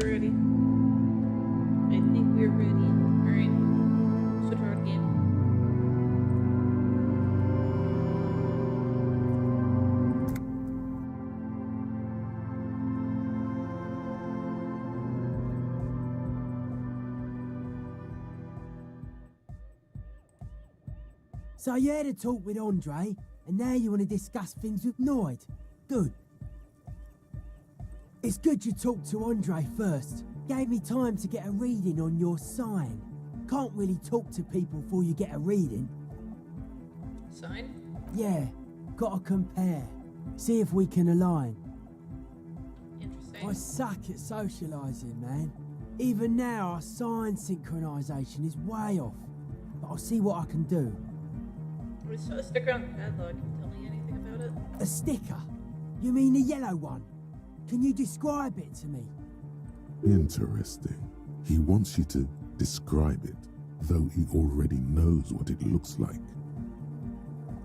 we're ready. I think we're ready. Alright. Switch our game. So you had a talk with Andre, and now you want to discuss things with Noid. Good. It's good you talked to Andre first. Gave me time to get a reading on your sign. Can't really talk to people before you get a reading. Sign? Yeah, gotta compare. See if we can align. Interesting. I suck at socialising, man. Even now, our sign synchronisation is way off. But I'll see what I can do. We saw a sticker on the padlock. Can you tell me anything about it? A sticker? You mean the yellow one? Can you describe it to me? Interesting. He wants you to describe it, though he already knows what it looks like.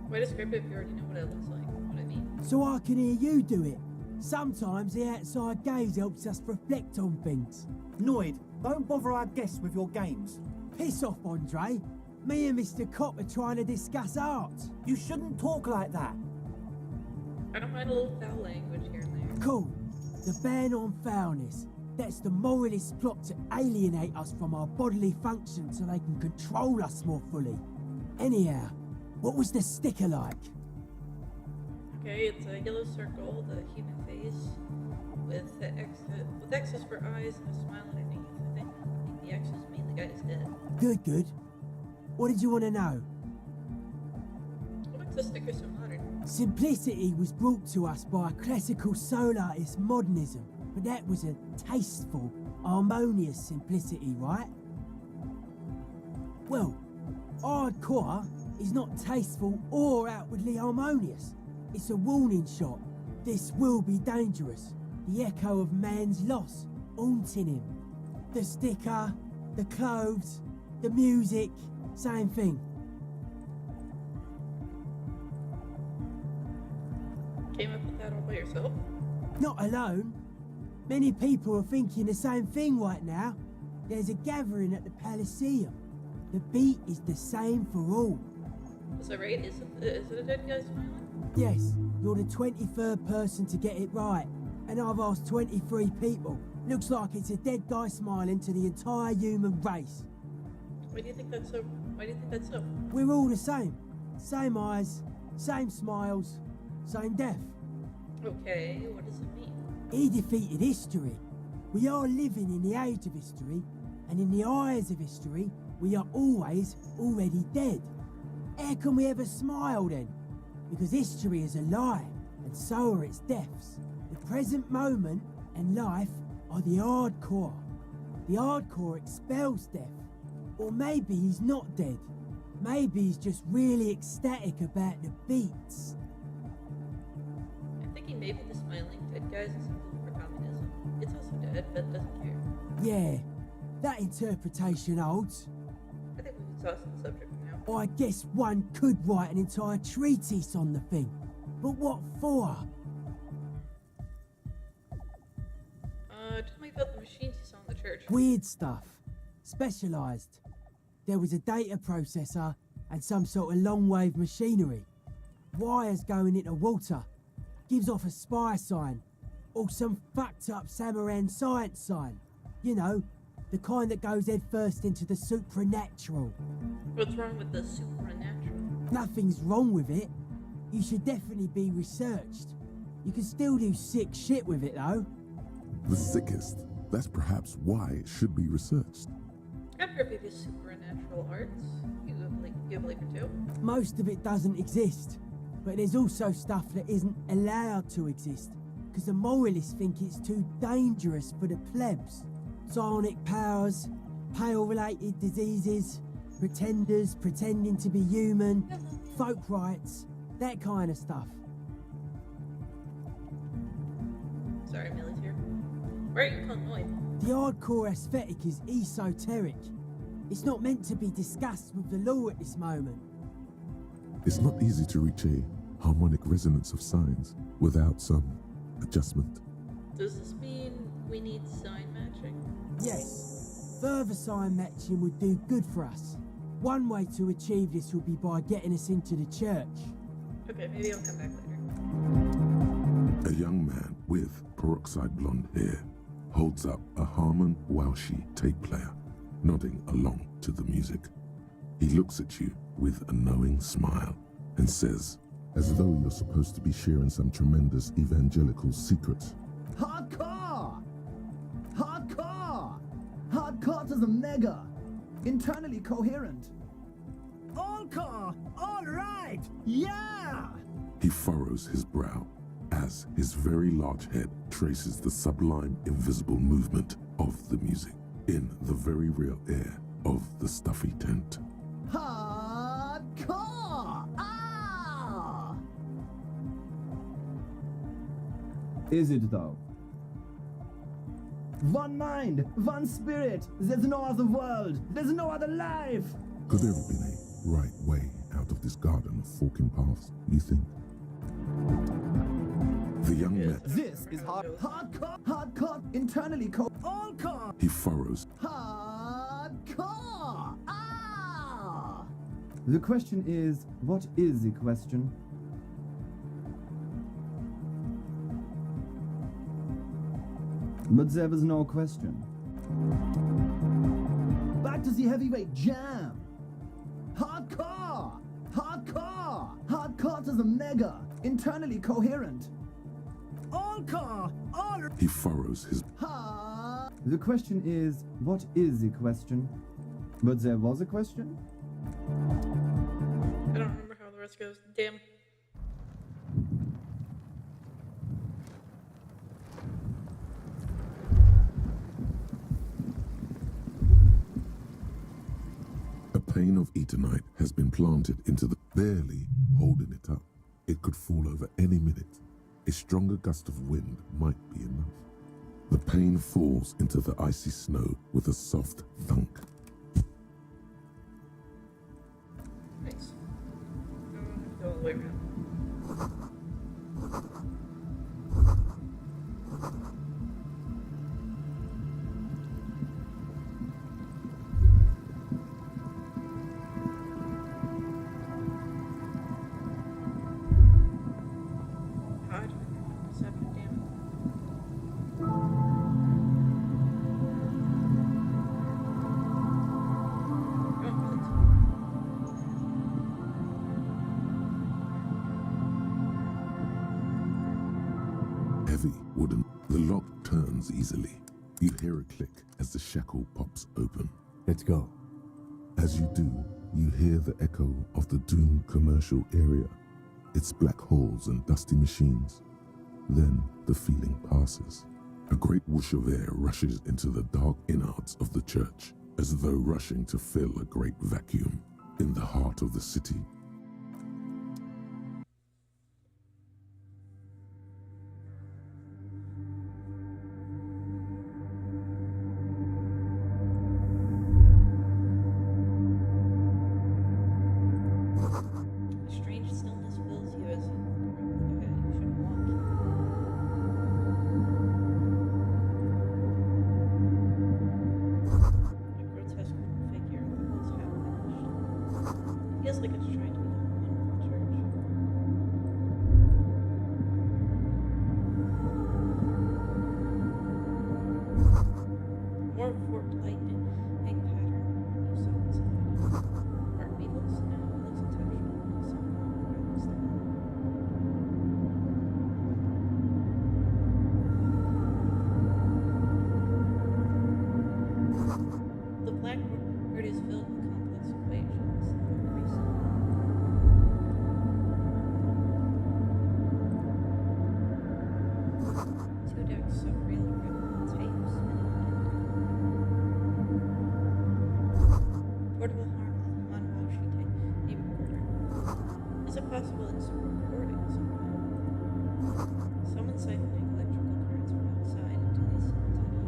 Why describe it if you already know what it looks like? What I mean? So I can hear you do it. Sometimes the outside gaze helps us reflect on things. Noid, don't bother our guests with your games. Piss off, Andre. Me and Mr. Cop are trying to discuss art. You shouldn't talk like that. I don't mind a little foul language here and there. Cool. The ban on foulness. That's the moralist plot to alienate us from our bodily function so they can control us more fully. Anyhow, what was the sticker like? Okay, it's a yellow circle, the human face, with X's for eyes and a smile underneath. I think the X's mean the guy is dead. Good, good. What did you want to know? What makes the sticker so modern? Simplicity was brought to us by classical soul artist modernism, but that was a tasteful, harmonious simplicity, right? Well, hardcore is not tasteful or outwardly harmonious. It's a warning shot. This will be dangerous. The echo of man's loss, haunting him. The sticker, the clothes, the music, same thing. Came up with that all by yourself? Not alone. Many people are thinking the same thing right now. There's a gathering at the Elysium. The beat is the same for all. Is that right? Is it a dead guy smiling? Yes, you're the 23rd person to get it right. And I've asked 23 people. Looks like it's a dead guy smiling to the entire human race. Why do you think that's so? Why do you think that's so? We're all the same. Same eyes, same smiles, same death. Okay, what does it mean? He defeated history. We are living in the age of history, and in the eyes of history, we are always already dead. How can we ever smile then? Because history is a lie, and so are its deaths. The present moment and life are the hardcore. The hardcore expels death. Or maybe he's not dead. Maybe he's just really ecstatic about the beats. I'm thinking maybe the smiling dead guy is a symbol for communism. It's also dead, but doesn't care. Yeah, that interpretation holds. I think we can toss the subject for now. I guess one could write an entire treatise on the thing. But what for? Tell me about the machines you saw in the church. Weird stuff. Specialised. There was a data processor and some sort of long-wave machinery. Wires going into water. Gives off a spy sign. Or some fucked up Samaran science sign. You know, the kind that goes head first into the supernatural. What's wrong with the supernatural? Nothing's wrong with it. You should definitely be researched. You can still do sick shit with it though. The sickest. That's perhaps why it should be researched. I've heard maybe supernatural arts. You believe it too? Most of it doesn't exist. But there's also stuff that isn't allowed to exist. Because the moralists think it's too dangerous for the plebs. Psionic powers, pale-related diseases, pretenders pretending to be human, folk rights, that kind of stuff. Sorry, Millie's here. Why are you calling Lloyd? The hardcore aesthetic is esoteric. It's not meant to be discussed with the law at this moment. It's not easy to reach a harmonic resonance of signs without some adjustment. Does this mean We need sign matching. Yes, further sign matching would do good for us. One way to achieve this would be by getting us into the church. Okay, maybe I'll come back later. A young man with peroxide blonde hair holds up a Harman Walshy tape player, nodding along to the music. He looks at you with a knowing smile and says, as though you're supposed to be sharing some tremendous evangelical secret, Hardcore! Hardcore! Hardcore to the mega! Internally coherent. All core! All right! Yeah! he furrows his brow as his very large head traces the sublime invisible movement of the music in the very real air of the stuffy tent. Hardcore! Ah! Is it though? One mind, one spirit. There's no other world. There's no other life. Could there have been a right way out of this garden of forking paths, you think? The young man, This is hardcore. Hardcore. Internally all core. he furrows Hardcore! Ah! The question is, what is the question? But there was no question. Back to the heavyweight jam. Hardcore! Hardcore! Hardcore to the mega. Internally coherent. All core! All he furrows his The question is, what is the question? But there was a question? I don't remember how the rest goes. Damn. A pane of Eternite has been planted into the barely holding it up. It could fall over any minute. A stronger gust of wind might be enough. The pane falls into the icy snow with a soft thunk. Nice. I don't have to go all the way around. God, deception, damn it. Go on, Heavy wooden. The lock turns easily. You hear a click as the shackle pops open. Let's go. As you do, you hear the echo of the doomed commercial area, its black holes and dusty machines. Then the feeling passes. A great whoosh of air rushes into the dark innards of the church, as though rushing to fill a great vacuum in the heart of the city. A strange stillness fills you as you look around like you shouldn't walk. A grotesque wooden figure that looks half finished. Feels like it's trying to become one with the church. More forked lightning pattern you saw inside. Heart beetles? No, it looks intentional. Some violence there. The blackboard is filled with complex equations. Two decks of real ribbon tapes spinning portable harm on Walshy tape recorder. Is it possible it's recording something? Someone siphoning electrical currents from outside into these antennae.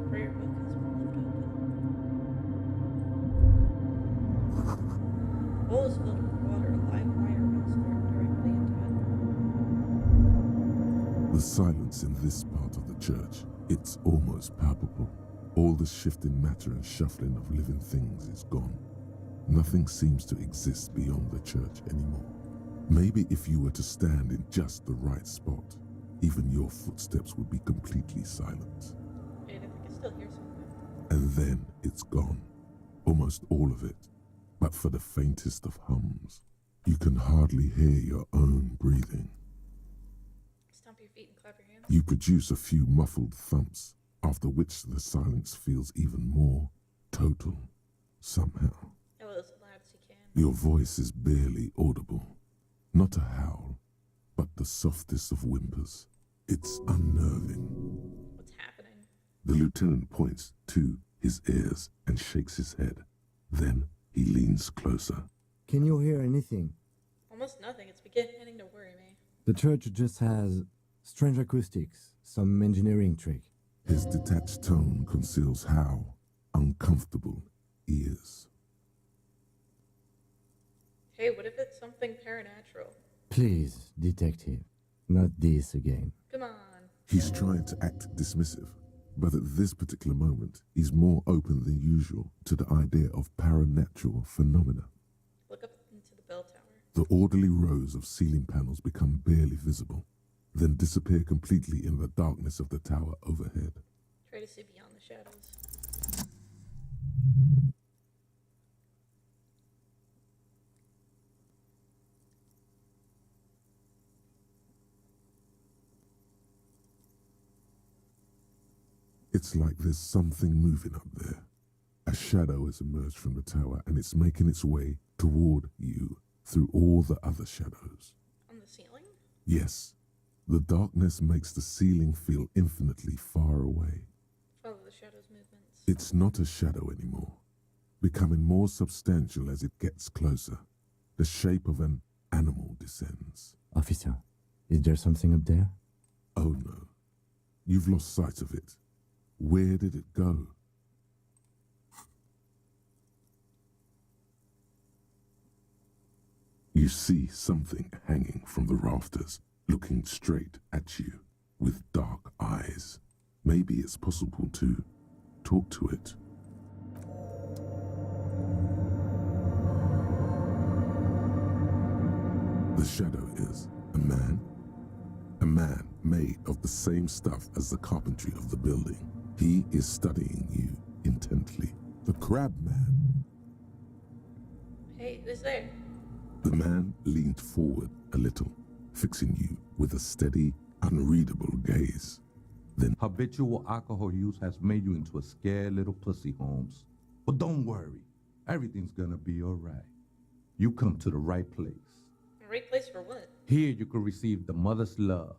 Prayer book has been left open. bowl is filled with water. A live wire runs directly into it. The silence in this part of the church, it's almost palpable. All the shifting matter and shuffling of living things is gone. Nothing seems to exist beyond the church anymore. Maybe if you were to stand in just the right spot, even your footsteps would be completely silent. Wait, I think I still hear something. And then it's gone. Almost all of it. But for the faintest of hums, you can hardly hear your own breathing. Stomp your feet and clap your hands. You produce a few muffled thumps, after which the silence feels even more total, somehow. Yell as loud as you can. Your voice is barely audible. Not a howl, but the softest of whimpers. It's unnerving. What's happening? The lieutenant points to his ears and shakes his head. Then he leans closer. Can you hear anything? Almost nothing. It's beginning to worry me. The church just has strange acoustics, some engineering trick. His detached tone conceals how uncomfortable he is. Hey, what if it's something paranatural? Please, detective, not this again. Come on. He's trying to act dismissive, but at this particular moment, he's more open than usual to the idea of paranatural phenomena. Look up into the bell tower. The orderly rows of ceiling panels become barely visible, then disappear completely in the darkness of the tower overhead. Try to see beyond the shadows. It's like there's something moving up there. A shadow has emerged from the tower and it's making its way toward you through all the other shadows. On the ceiling? Yes, the darkness makes the ceiling feel infinitely far away. Follow the shadow's movements. It's not a shadow anymore, becoming more substantial as it gets closer. The shape of an animal descends. Officer, is there something up there? Oh no, you've lost sight of it. Where did it go? You see something hanging from the rafters, looking straight at you with dark eyes. Maybe it's possible to talk to it. The shadow is a man made of the same stuff as the carpentry of the building. He is studying you intently. The crab man. Hey, who's there? The man leaned forward a little, fixing you with a steady, unreadable gaze. Then Habitual alcohol use has made you into a scared little pussy, Holmes. But don't worry, everything's gonna be all right. You come to the right place. The right place for what? Here you can receive the mother's love.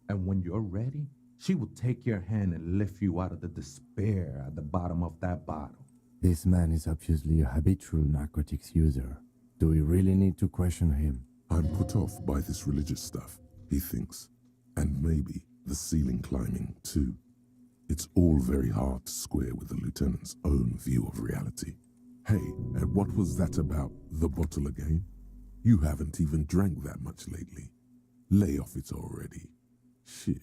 And when you're ready, she will take your hand and lift you out of the despair at the bottom of that bottle. This man is obviously a habitual narcotics user. Do we really need to question him? I'm put off by this religious stuff, he thinks. And maybe the ceiling climbing, too. It's all very hard to square with the lieutenant's own view of reality. Hey, and what was that about the bottle again? You haven't even drank that much lately. Lay off it already. Shish.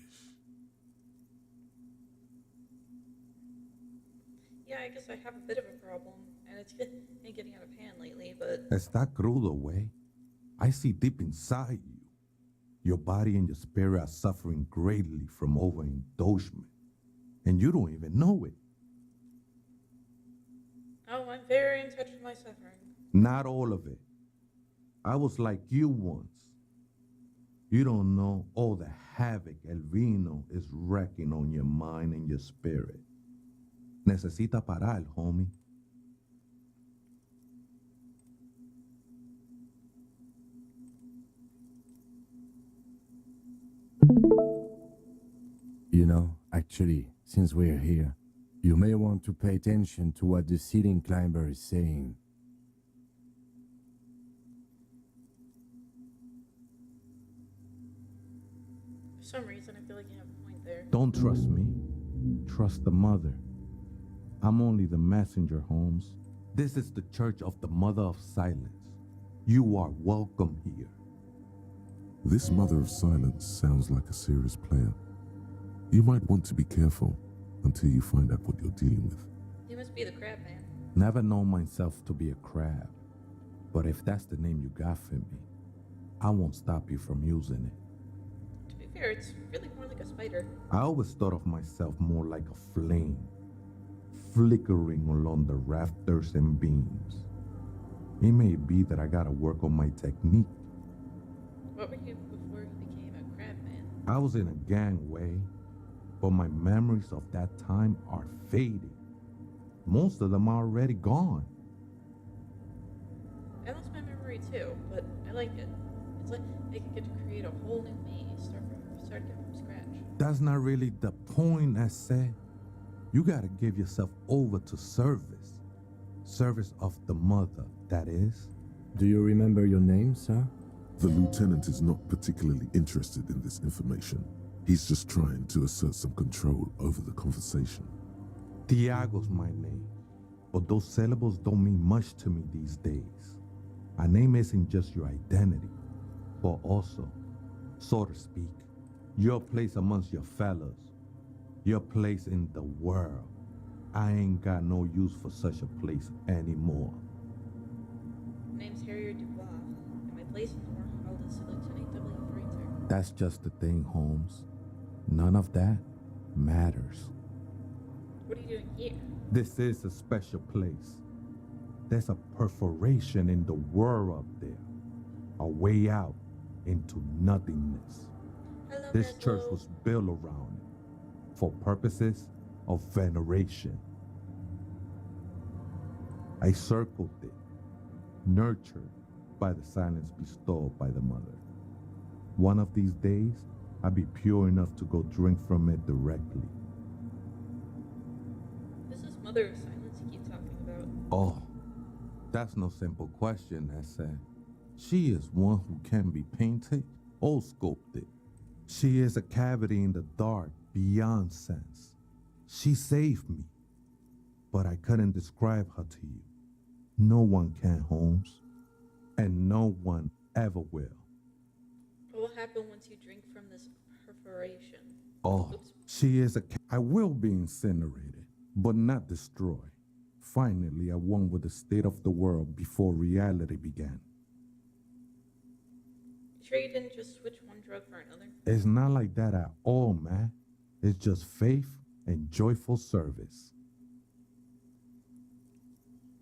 Yeah, I guess I have a bit of a problem, and it's been getting out of hand lately, but Está crudo, way. I see deep inside you. Your body and your spirit are suffering greatly from overindulgence, and you don't even know it. oh, I'm very in touch with my suffering. Not all of it. I was like you once. You don't know all the havoc el vino is wrecking on your mind and your spirit. Necesita parar, homie. You know, actually, since we're here, you may want to pay attention to what the ceiling climber is saying. For some reason, I feel like you have a point there. Don't trust me. Trust the mother. I'm only the messenger, Holmes. This is the Church of the Mother of Silence. You are welcome here. This Mother of Silence sounds like a serious player. You might want to be careful until you find out what you're dealing with. He must be the crab man. Never known myself to be a crab, but if that's the name you got for me, I won't stop you from using it. To be fair, it's really more like a spider. I always thought of myself more like a flame, flickering along the rafters and beams. It may be that I gotta work on my technique. What were you before you became a crab man? I was in a gangway, but my memories of that time are fading. Most of them are already gone. I lost my memory too, but I like it. It's like I can get to create a whole new me, start again from scratch. That's not really the point, I said. You gotta give yourself over to service. Service of the mother, that is. Do you remember your name, sir? The lieutenant is not particularly interested in this information. He's just trying to assert some control over the conversation. Tiago's my name, but those syllables don't mean much to me these days. A name isn't just your identity, but also, so to speak, your place amongst your fellows, your place in the world. I ain't got no use for such a place anymore. My name's Harrier Dubois, and my place in the world is Lieutenant W. Breitzer. That's just the thing, Holmes. None of that matters. What are you doing here? This is a special place. There's a perforation in the world up there, a way out into nothingness. Hello, This Maslow. church was built around it for purposes of veneration. I circled it, nurtured by the silence bestowed by the mother. One of these days, I'll be pure enough to go drink from it directly. This is Mother of Silence you keep talking about. Oh, that's no simple question, I said. She is one who can be painted or sculpted. She is a cavity in the dark beyond sense. She saved me, but I couldn't describe her to you. No one can, Holmes, and no one ever will. What will happen once you drink from this perforation? Oh, Oops. she is I will be incinerated, but not destroyed. Finally, I won with the state of the world before reality began. You sure you didn't just switch one drug for another? It's not like that at all, man. It's just faith and joyful service.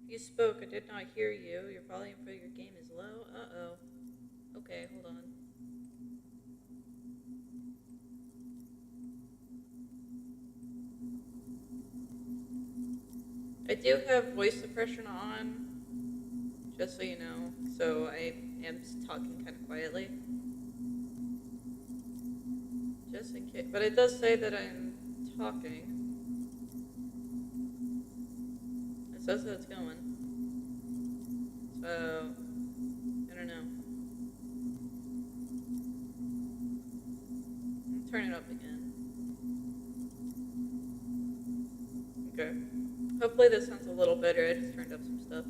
You spoke, I did not hear you. Your volume for your game is low. Uh-oh. Okay, hold on. I do have voice suppression on, just so you know, so I am talking kind of quietly. Just in case, but it does say that I'm talking. It says that it's going. So, I don't know. I'll turn it up again. Okay. Hopefully this sounds a little better. I just turned up some stuff.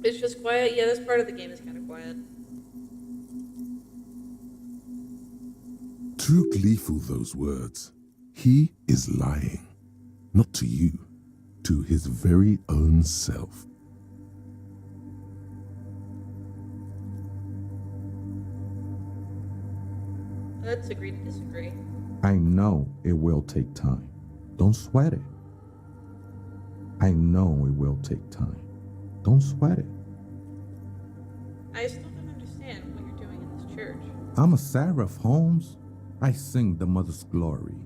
It's just quiet. Yeah, this part of the game is kind of quiet. Too gleeful, those words. He is lying. Not to you, to his very own self. Let's agree to disagree. I know it will take time. Don't sweat it. I know it will take time. Don't sweat it. I still don't understand what you're doing in this church. I'm a seraph, Holmes. I sing the mother's glory.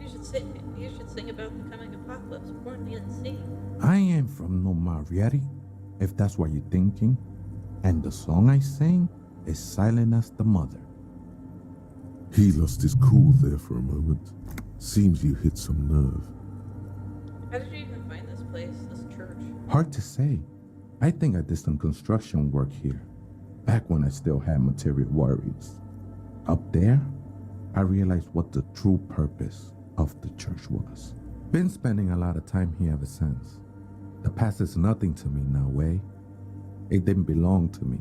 You should sing about the coming apocalypse, born the unseen. I ain't from no Marietta, if that's what you're thinking. And the song I sing is silent as the mother. He lost his cool there for a moment. Seems you hit some nerve. How did you even find this place, this church? Hard to say. I think I did some construction work here, back when I still had material worries. Up there, I realized what the true purpose of the church was. Been spending a lot of time here ever since. The past is nothing to me now, eh? It didn't belong to me.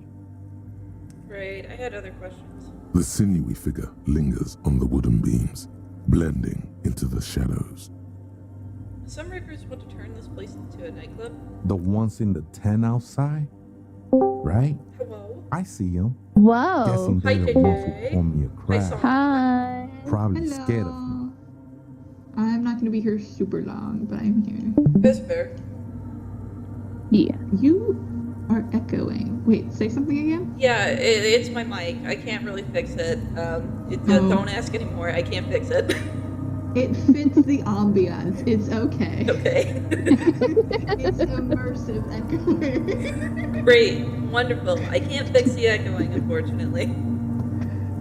Right, I had other questions. The sinewy figure lingers on the wooden beams, blending into the shadows. Some riggers want to turn this place into a nightclub. The ones in the tent outside? Right? Hello? I see them. Wow. Guessing Hi, they're the ones who JJ. call me a crab. Song. Hi. Probably Hello. scared of me. I'm not going to be here super long, but I'm here. That's fair. Yeah. You are echoing. Wait, say something again? Yeah, it's my mic. I can't really fix it. Don't ask anymore. I can't fix it. It fits the ambiance. It's okay. Okay. It's immersive echoing. Great. Wonderful. I can't fix the echoing, unfortunately.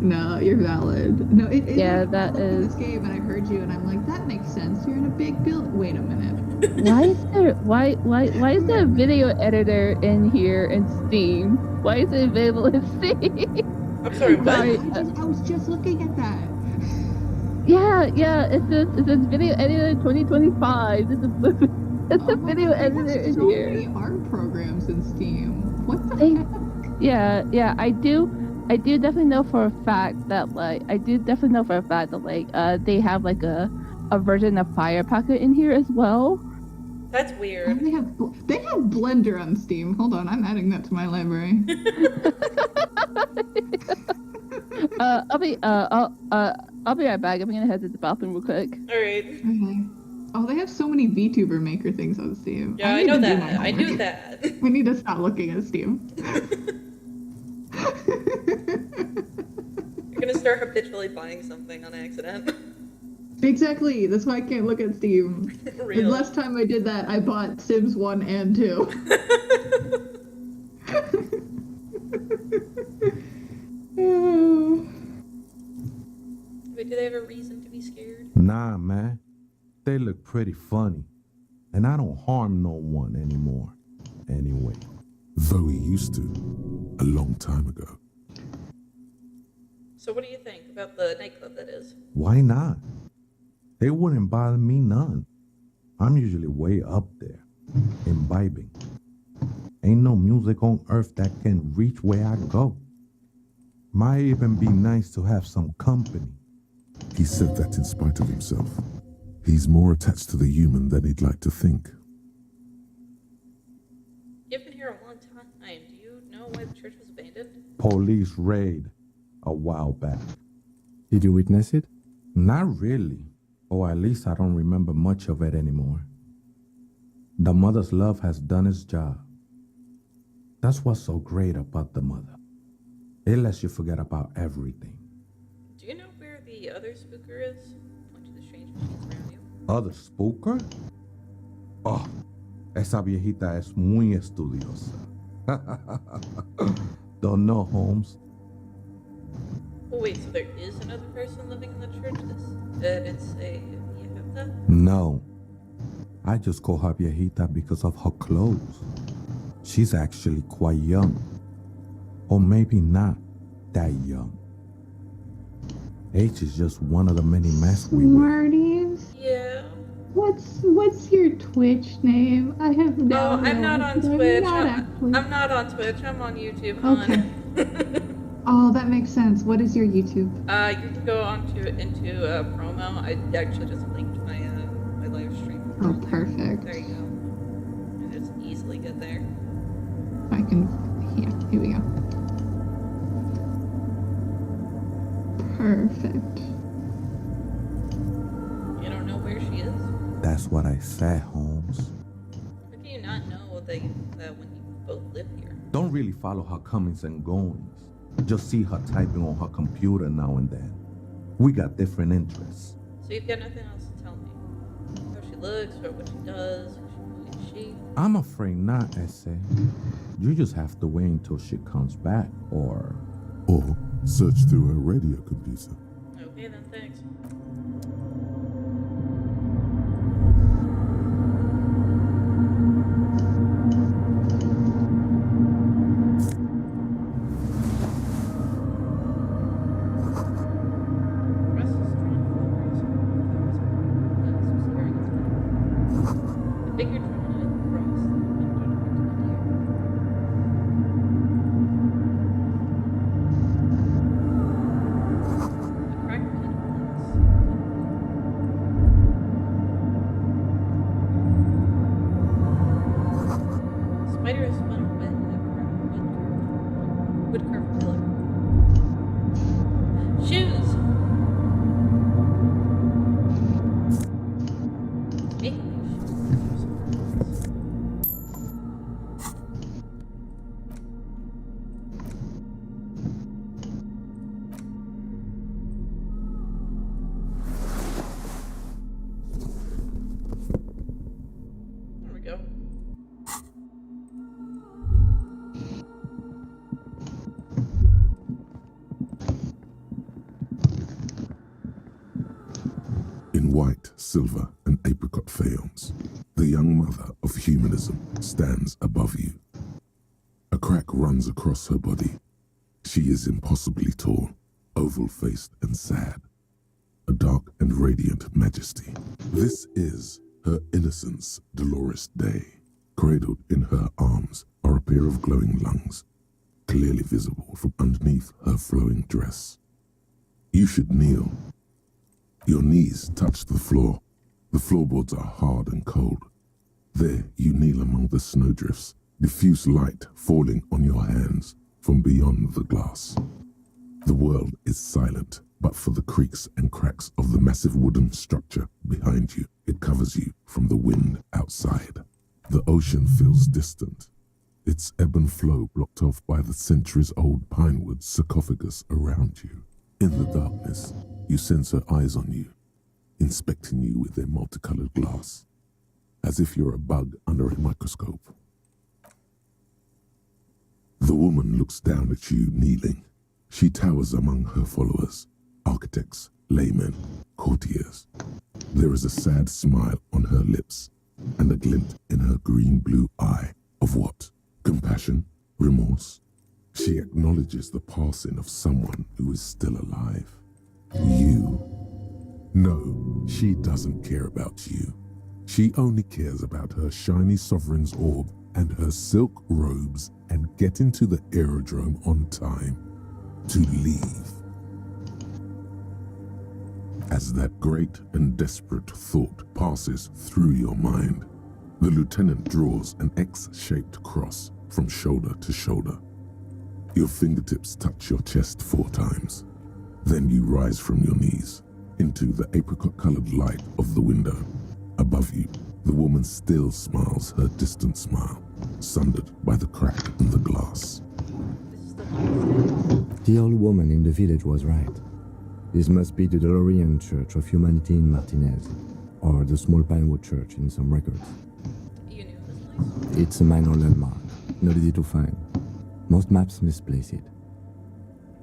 No, you're valid. No, it Yeah, like, that I looked at is- this game and I heard you and I'm like, that makes sense. You're in a big build. Wait a minute. Why is there a video editor in here in Steam? Why is it available in Steam? I'm sorry, what? Right. I was just looking at that. Yeah, it says video editor 2025. There's a video They have editor in so here. many art programs in Steam. What the They- heck? Yeah, I do definitely know for a fact that they have like a version of Fire Pocket in here as well. That's Oh, weird. they have Blender on Steam. Hold on, I'm adding that to my library. I'll be right back. I'm gonna head to the bathroom real quick. Alright. Okay. Oh, they have so many VTuber maker things on Steam. Yeah, I need know to do that. my I knew homework. that. We need to stop looking at Steam. You're gonna start habitually buying something on accident. Exactly. That's why I can't look at Steam. The Real. last time I did that, I bought Sims 1 and 2. Wait, do they have a reason to be scared? Nah, man. They look pretty funny. And I don't harm no one anymore. Anyway. Though he used to, a long time ago. So what do you think about the nightclub, that is? Why not? They wouldn't bother me none. I'm usually way up there, imbibing. Ain't no music on earth that can reach where I go. Might even be nice to have some company. He said that in spite of himself. He's more attached to the human than he'd like to think. You've been here a long time. Do you know why the church was abandoned? Police raid a while back. Did you witness it? Not really, or at least I don't remember much of it anymore. The mother's love has done its job. That's what's so great about the mother. It lets you forget about everything. Do you know where the other spooker is? Point to the strange machines around you. Other spooker? Oh, esa viejita es muy estudiosa. Don't know, Holmes. Oh wait, so there is another person living in the church? It's a viejita? No. I just call her viejita because of her clothes. She's actually quite young. Or maybe not that young. Age is just one of the many masks we wear. Smarties? Yeah. What's your Twitch name? I have no. Oh, I'm not on I'm Twitch. not actually. I'm not on Twitch. I'm on YouTube. Okay. Oh, that makes sense. What is your YouTube? You can go into promo. I actually just linked my my live stream. Oh, perfect. There you go. You just easily get there. I can. Yeah, here we go. Perfect. You don't know where she is? That's what I said, Holmes. How can you not know that when you both live here? Don't really follow her comings and goings. Just see her typing on her computer now and then. We got different interests. So you've got nothing else to tell me? How she looks, or what she does, who is she? I'm afraid not, Essay. You just have to wait until she comes back, or search through her radio computer. Okay then, thanks. Rest in white, silver, and apricot faience. The young mother of humanism stands above you. A crack runs across her body. She is impossibly tall, oval-faced and sad. A dark and radiant majesty. This is her innocence, Dolores Day. Cradled in her arms are a pair of glowing lungs, clearly visible from underneath her flowing dress. You should kneel. Your knees touch the floor. The floorboards are hard and cold. There you kneel among the snowdrifts, diffuse light falling on your hands from beyond the glass. The world is silent, but for the creaks and cracks of the massive wooden structure behind you. It covers you from the wind outside. The ocean feels distant, its ebb and flow blocked off by the centuries-old pinewood sarcophagus around you. In the darkness, you sense her eyes on you, inspecting you with their multicolored glass, as if you're a bug under a microscope. The woman looks down at you, kneeling. She towers among her followers, architects, laymen, courtiers. There is a sad smile on her lips, and a glint in her green-blue eye of what? Compassion? Remorse? She acknowledges the passing of someone who is still alive. You. No, she doesn't care about you. She only cares about her shiny sovereign's orb and her silk robes and getting to the aerodrome on time to leave. As that great and desperate thought passes through your mind, the lieutenant draws an X-shaped cross from shoulder to shoulder. Your fingertips touch your chest 4 times. Then you rise from your knees into the apricot-colored light of the window. Above you, the woman still smiles her distant smile, sundered by the crack in the glass. The old woman in the village was right. This must be the DeLorean Church of Humanity in Martinez, or the Small Pinewood Church in some records. You knew this place? It's a minor landmark, not easy to find. Most maps misplace it.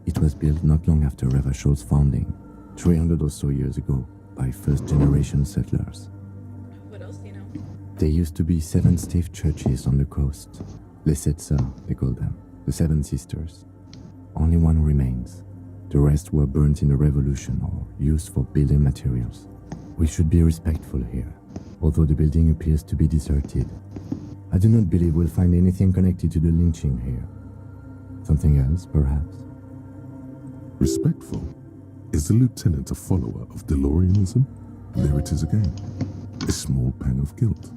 It was built not long after Ravachol's founding, 300 or so years ago, by first-generation settlers. What else do you know? There used to be 7 stave churches on the coast. Les Sept Sœurs, they call them, the 7 sisters. Only one remains. The rest were burnt in the revolution or used for building materials. We should be respectful here, although the building appears to be deserted. I do not believe we'll find anything connected to the lynching here. Something else, perhaps? Respectful? Is the lieutenant a follower of DeLoreanism? There it is again. A small pang of guilt.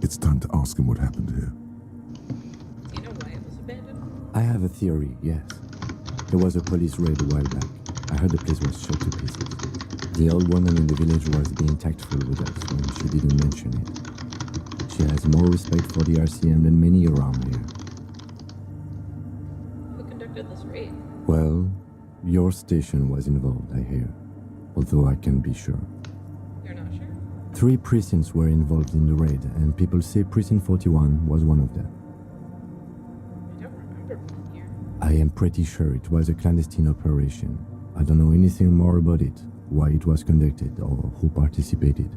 It's time to ask him what happened here. Do you know why it was abandoned? I have a theory, yes. There was a police raid a while back. I heard the place was shot to pieces. The old woman in the village was being tactful with us when she didn't mention it. She has more respect for the RCM than many around here. Who conducted this raid? Well, your station was involved, I hear. Although I can't be sure. You're not sure? 3 precincts were involved in the raid, and people say Precinct 41 was one of them. I don't remember being here. I am pretty sure it was a clandestine operation. I don't know anything more about it, why it was conducted, or who participated.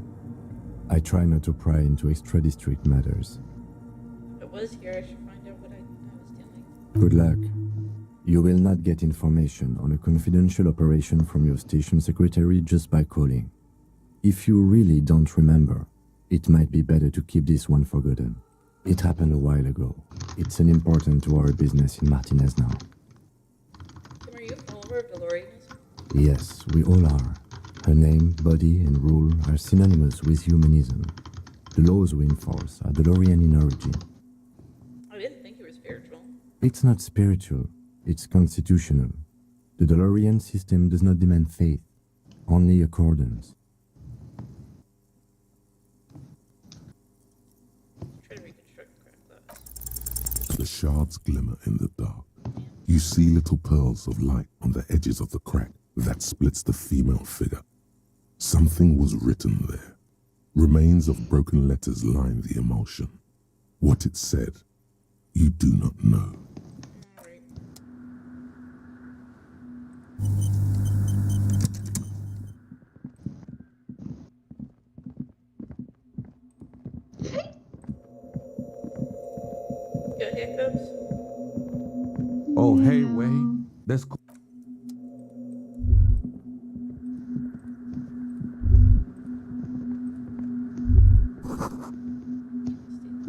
I try not to pry into extra-district matters. If it was here, I should find out what I was doing. Good luck. You will not get information on a confidential operation from your station secretary just by calling. If you really don't remember, it might be better to keep this one forgotten. It happened a while ago. It's unimportant to our business in Martinez now. Tim, are you a follower of DeLoreanism? Yes, we all are. Her name, body, and rule are synonymous with humanism. The laws we enforce are DeLorean in origin. I didn't think you were spiritual. It's not spiritual, it's constitutional. The DeLorean system does not demand faith, only accordance. Try to reconstruct the crack glass. The shards glimmer in the dark. You see little pearls of light on the edges of the crack that splits the female figure. Something was written there. Remains of broken letters line the emulsion. What it said, you do not know. Alright. hiccups? Oh, hey, Wade. That's cool.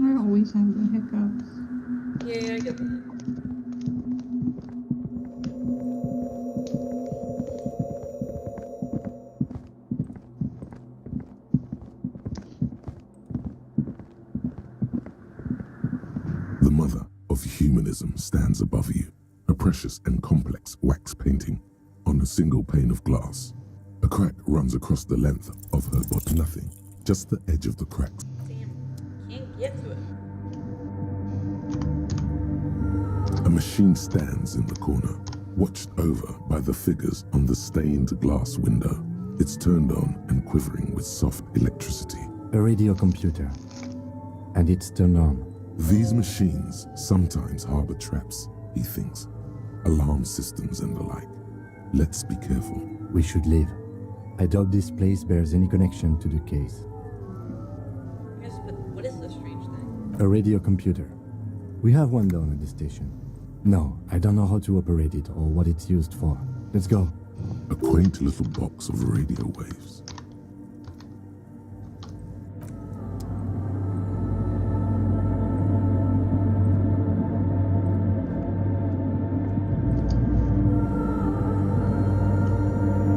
I always have the hiccups. Yeah, I get that. The mother of humanism stands above you, a precious and complex wax painting on a single pane of glass. A crack runs across the length of her body. Nothing, just the edge of the crack. Damn, can't get to it. A machine stands in the corner, watched over by the figures on the stained glass window. It's turned on and quivering with soft electricity. A radio computer. And it's turned on. These machines sometimes harbor traps, he thinks. Alarm systems and the like. Let's be careful. We should leave. I doubt this place bears any connection to the case. Yes, but what is this strange thing? A radio computer. We have one down at the station. No, I don't know how to operate it or what it's used for. Let's go. A quaint little box of radio waves.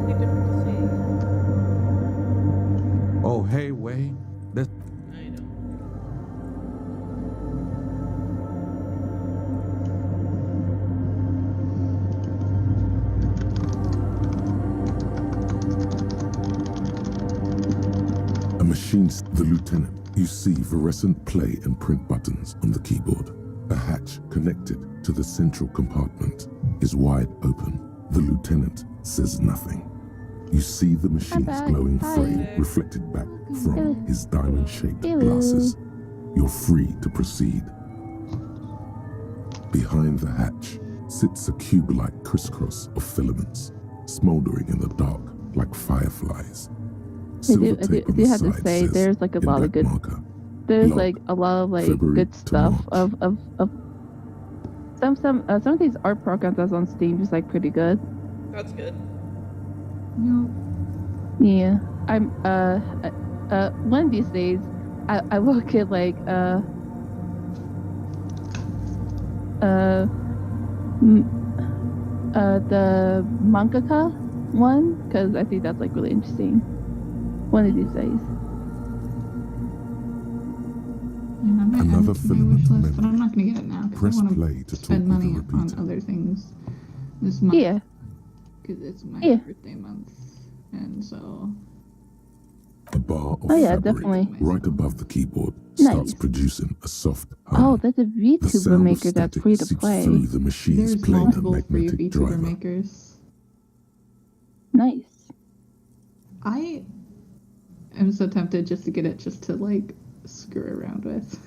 They're different to see. Oh, hey, Wade. That's I know. A machine, the lieutenant. You see fluorescent play and print buttons on the keyboard. A hatch connected to the central compartment is wide open. The lieutenant says nothing. You see the machine's Bye-bye. glowing Bye. frame reflected back from Hello. his diamond-shaped Hello. glasses. You're free to proceed. Behind the hatch sits a cube-like crisscross of filaments, smoldering in the dark like fireflies. Silver tape on do the have to side say says, there's like a in lot of black good marker, there's log, like a lot of like February good to stuff March. of some of these art programs that's on Steam is like pretty good. That's good. No. Yeah. I'm one of these days I will get like the mangaka one because I think that's like really interesting. One of these days. Yeah, I might add Another it to my filament wish of list, but I'm memory. not gonna get it now Press because I want play to to talk spend with money the on repeater. other things this month. Yeah. Because it's my Yeah. birthday month, and so A bar of Oh, yeah, fabric definitely. right above the keyboard starts Nice. producing a soft hum. Oh, that's a The VTuber sound of maker that's static free to seeps play. through the machine's there's planar multiple free magnetic VTuber driver. makers. Nice. I am so tempted just to get it just to like screw around with.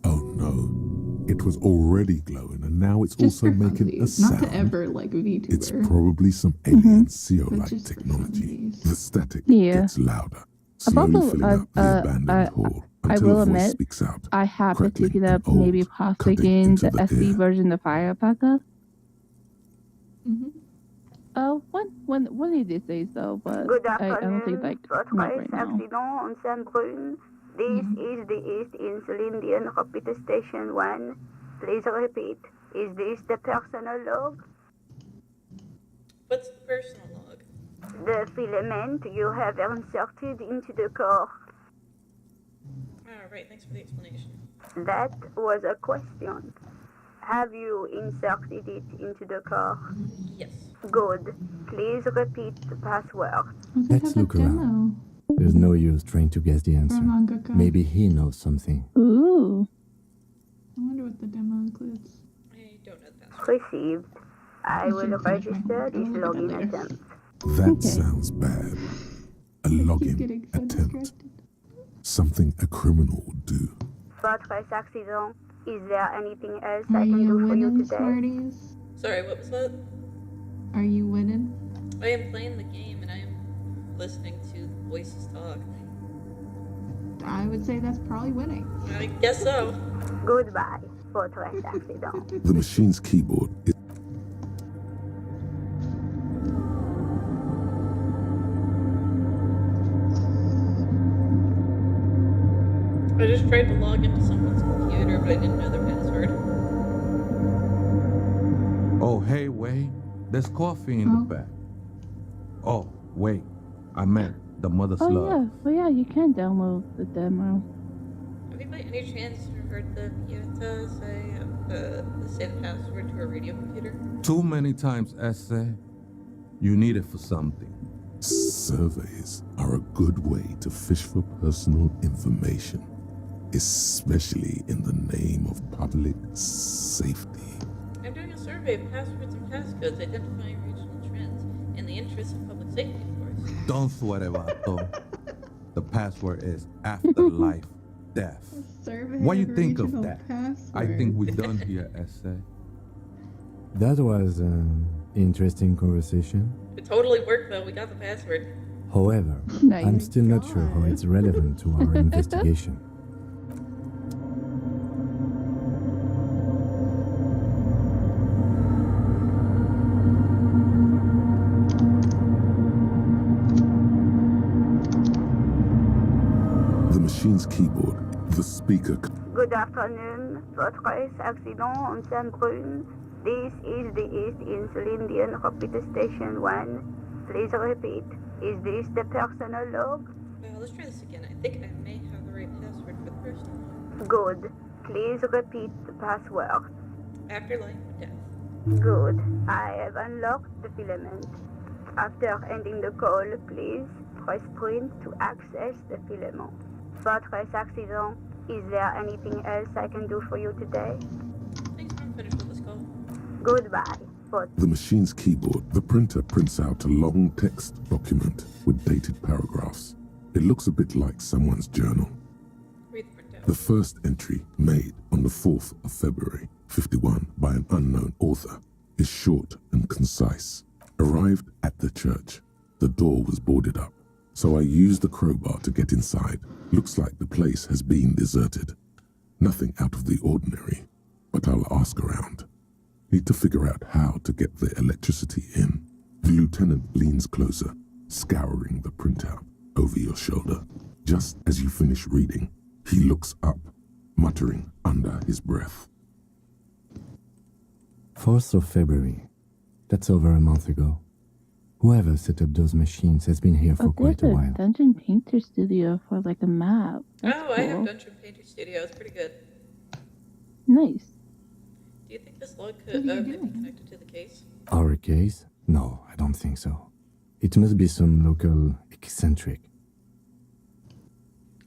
Oh no, it was already glowing and now it's Just also for making a funsies. Not sound. to ever like VTuber. It's probably some alien CO-like But just for technology. funsies. The static Yeah. gets louder, I've slowly also, filling up the abandoned hall I until will a voice admit, speaks out. I have been crackling thinking and of maybe old, possibly cutting getting into the the SD air. version of Fire Alpaca. Mhm. One of these days though, but Good I don't think afternoon. like First not race right now. accident on Saint-Brun. This is the East Insulindian Rapid Station 1. Please repeat. Is this the personal log? What's the personal log? The filament you have inserted into the core. Alright, thanks for the explanation. That was a question. Have you inserted it into the core? Yes. Good. Please repeat the password. Does it Let's have a look around. demo There's no use trying to guess the answer. for mangaka? Maybe he knows something. Ooh. I wonder what the demo includes. I don't know the password. Received. I I will should finish my register homework. this I'll look at login that later. attempt. That Okay. sounds bad. A Keep login getting so attempt. distracted. Something a criminal would do. First race accident. Is there anything else Are I can you do for you winning, today? Smarties? Sorry, what was that? Are you winning? I am playing the game and I am listening to voices talk. I would say that's probably winning. I guess so. Goodbye, Fortress Accident. The machine's keyboard is I just tried to log into someone's computer, but I didn't know their password. Oh, hey, wait. There's coffee in the back. Oh, wait. I meant the mother's Oh love. yeah, well yeah, you can download the demo. Have you by any chance heard the Pieta say the password to a radio computer? Too many times, essay. You need it for something. surveys are a good way to fish for personal information, especially in the name of public safety. I'm doing a survey of passwords and passcodes identifying regional trends in the interest of public safety, of course. Don't sweat it, Vato. The password is afterlife death. Survey What do you of think of regional that? passwords. I think we're done here, essay. That was an interesting conversation. It totally worked though, we got the password. However, Nice. I'm still not sure how it's relevant to our investigation. The machine's keyboard, the speaker. Good afternoon, Fortress Accident on Saint-Brune. This is the East Insulindian Repeater Station 1. Please repeat. Is this the personal log? Well, let's try this again. I think I may have the right password for the personal one. Good. Please repeat the password. Afterlife death. Good. I have unlocked the filament. After ending the call, please press print to access the filament. Fortress Accident, is there anything else I can do for you today? Thanks, I'm finished with this call. Goodbye. The machine's keyboard, the printer prints out a long text document with dated paragraphs. It looks a bit like someone's journal. Read the printout. The first entry, made on the 4th of February, 51, by an unknown author, is short and concise. Arrived at the church. The door was boarded up, so I used the crowbar to get inside. Looks like the place has been deserted. Nothing out of the ordinary, but I'll ask around. Need to figure out how to get the electricity in. The lieutenant leans closer, scouring the printout over your shoulder. Just as you finish reading, he looks up, muttering under his breath. 4th of February. That's over a month ago. Whoever set up those machines has been here for quite a There's while. Dungeon Painter Studio for like a map. That's Oh, I have cool. Dungeon Painter Studio. It's pretty good. Nice. Do you think this log What could are you be doing? connected to the case? Our case? No, I don't think so. It must be some local eccentric.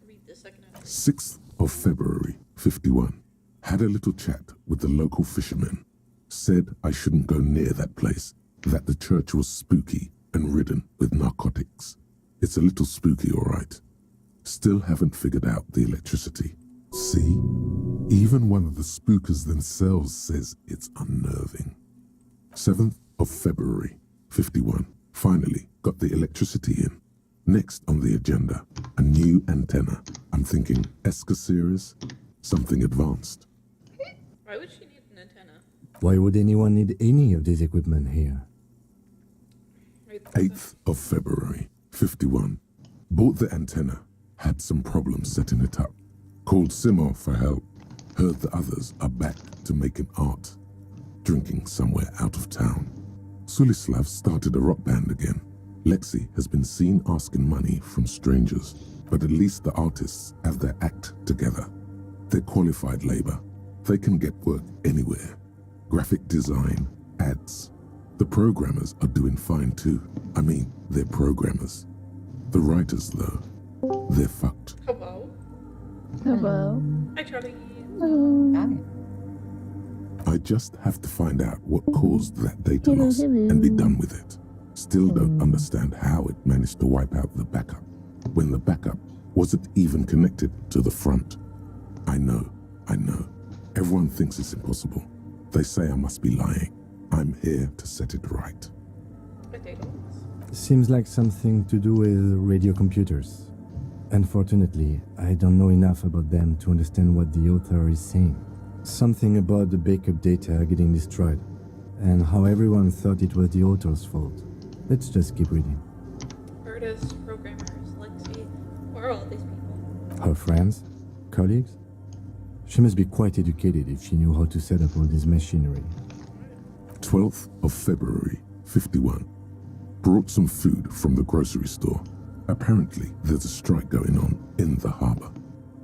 Read the second entry. 6th of February, 51. Had a little chat with the local fishermen. Said I shouldn't go near that place, that the church was spooky and ridden with narcotics. It's a little spooky, all right. Still haven't figured out the electricity. See? Even one of the spookers themselves says it's unnerving. 7th of February, 51. Finally got the electricity in. Next on the agenda, a new antenna. I'm thinking ESCA series, something advanced. Why would she need an antenna? Why would anyone need any of this equipment here? Read the 8th of February, 51. Bought the antenna, had some problems setting it up. Called Simo for help. Heard the others are back to making art. Drinking somewhere out of town. Sulislav started a rock band again. Lexi has been seen asking money from strangers, but at least the artists have their act together. They're qualified labor. They can get work anywhere. Graphic design, ads. The programmers are doing fine too. I mean, they're programmers. The writers, though, they're fucked. Hello. Hello. Hi, Charlie. Hello. I just have to find out what caused that data Hello, loss hello. and be done with it. Still don't understand how it managed to wipe out the backup, when the backup wasn't even connected to the front. I know. Everyone thinks it's impossible. They say I must be lying. I'm here to set it right. A data loss. Seems like something to do with radio computers. Unfortunately, I don't know enough about them to understand what the author is saying. Something about the backup data getting destroyed, and how everyone thought it was the author's fault. Let's just keep reading. Artists, programmers, Lexi, who are all these people? Her friends? Colleagues? She must be quite educated if she knew how to set up all this machinery. 12th of February, 51. Brought some food from the grocery store. Apparently, there's a strike going on in the harbor.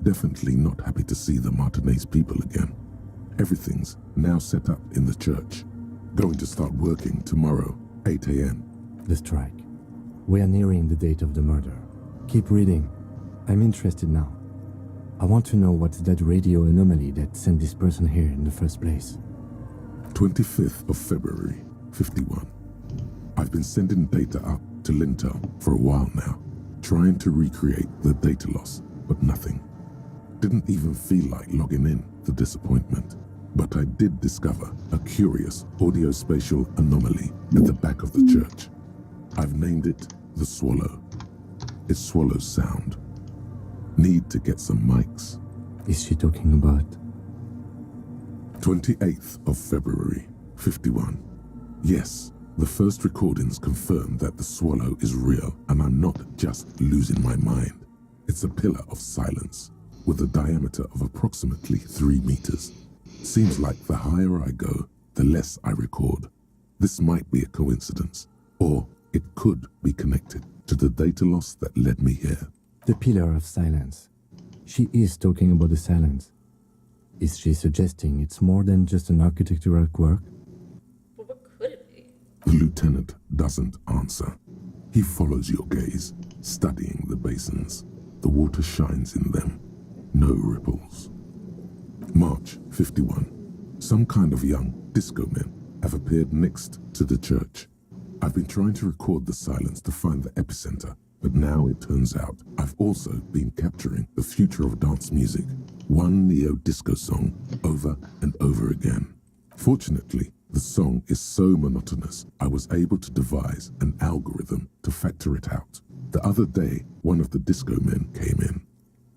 Definitely not happy to see the Martinez people again. Everything's now set up in the church. Going to start working tomorrow, 8 a.m. The strike. We are nearing the date of the murder. Keep reading. I'm interested now. I want to know what's that radio anomaly that sent this person here in the first place. 25th of February, 51. I've been sending data up to Lintel for a while now, trying to recreate the data loss, but nothing. Didn't even feel like logging in, the disappointment. But I did discover a curious audio-spatial anomaly at the back of the church. I've named it the Swallow. It swallows sound. Need to get some mics. Is she talking about? 28th of February, 51. Yes, the first recordings confirm that the Swallow is real and I'm not just losing my mind. It's a pillar of silence with a diameter of approximately 3 meters. Seems like the higher I go, the less I record. This might be a coincidence, or it could be connected to the data loss that led me here. The pillar of silence. She is talking about the silence. Is she suggesting it's more than just an architectural quirk? But what could it be? The lieutenant doesn't answer. He follows your gaze, studying the basins. The water shines in them. No ripples. March 51. Some kind of young disco men have appeared next to the church. I've been trying to record the silence to find the epicenter, but now it turns out I've also been capturing the future of dance music, one neo-disco song over and over again. Fortunately, the song is so monotonous, I was able to devise an algorithm to factor it out. The other day, one of the disco men came in.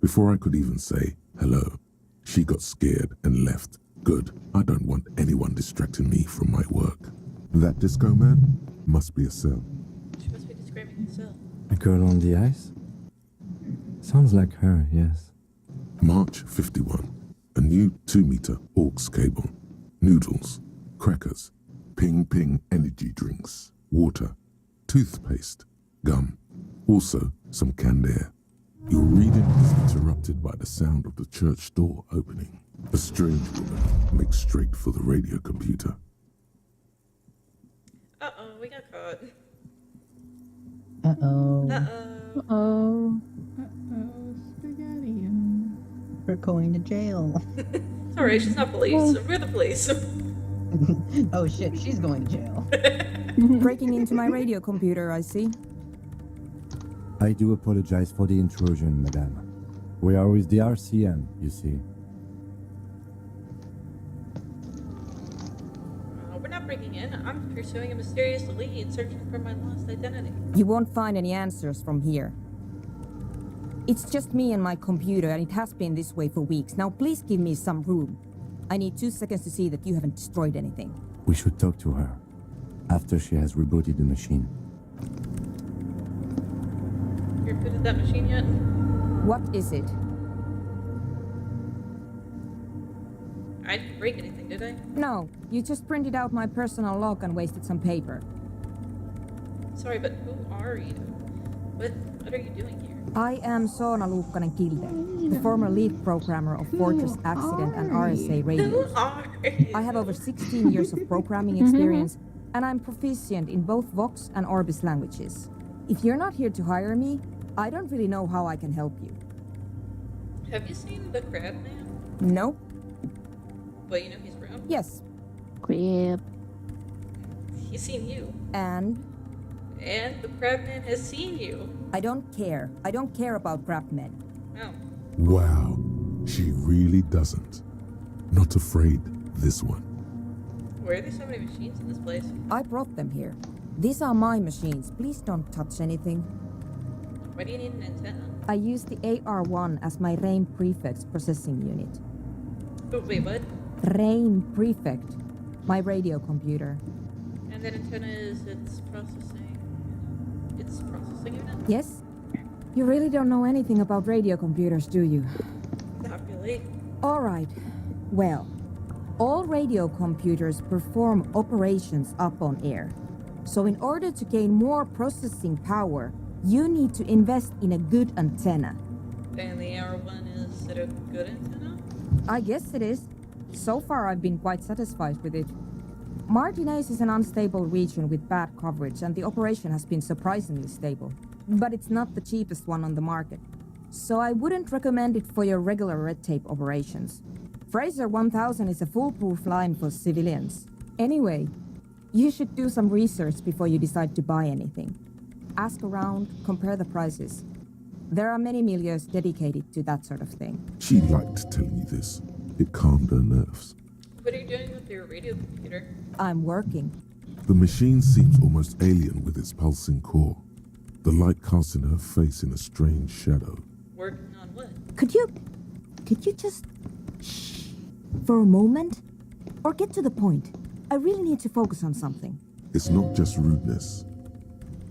Before I could even say hello, she got scared and left. Good, I don't want anyone distracting me from my work. That disco man must be a cell. She must be describing herself. A girl on the ice? Sounds like her, yes. March 51. A new 2-meter aux cable. Noodles, crackers, ping-ping energy drinks, water, toothpaste, gum. Also, some canned air. Your reading is interrupted by the sound of the church door opening. A strange woman makes straight for the radio computer. Uh-oh, we got caught. Uh-oh. Uh-oh. Oh. Uh-oh, spaghetti. We're going to jail. It's alright, she's not police. We're the police. Oh shit, she's going to jail. Breaking into my radio computer, I see. I do apologize for the intrusion, madame. We are with the RCN, you see. We're not breaking in. I'm pursuing a mysterious lead, searching for my lost identity. You won't find any answers from here. It's just me and my computer, and it has been this way for weeks. Now please give me some room. I need 2 seconds to see that you haven't destroyed anything. We should talk to her after she has rebooted the machine. You rebooted that machine yet? What is it? I didn't break anything, did I? No, you just printed out my personal log and wasted some paper. Sorry, but who are you? What are you doing here? I am Soona Luukkanen-Kilde, the former lead programmer of Fortress Accident and RSA radios. Who are you? I have over 16 years of programming experience, and I'm proficient in both Vox and Orbis languages. If you're not here to hire me, I don't really know how I can help you. Have you seen the Crab Man? No? But you know he's real? Yes. Crap. He's seen you. And? And the Crab Man has seen you. I don't care. I don't care about crab men. Oh. Wow, she really doesn't. Not afraid, this one. Why are there so many machines in this place? I brought them here. These are my machines. Please don't touch anything. Why do you need an antenna? I use the AR1 as my RAIN prefect's processing unit. Oh, wait, what? RAIN prefect, my radio computer. And that antenna is its processing unit? Yes? You really don't know anything about radio computers, do you? Not really. All right. Well, all radio computers perform operations up on air. So in order to gain more processing power, you need to invest in a good antenna. And the AR1 is it a good antenna? I guess it is. So far, I've been quite satisfied with it. Martinez is an unstable region with bad coverage, and the operation has been surprisingly stable. But it's not the cheapest one on the market. So I wouldn't recommend it for your regular red tape operations. Fraser 1000 is a foolproof line for civilians. Anyway, you should do some research before you decide to buy anything. Ask around, compare the prices. There are many milieux dedicated to that sort of thing. She liked telling you this. It calmed her nerves. What are you doing with your radio computer? I'm working. The machine seems almost alien with its pulsing core. The light casting her face in a strange shadow. Working on what? Could you just shh for a moment? Or get to the point. I really need to focus on something. It's not just rudeness.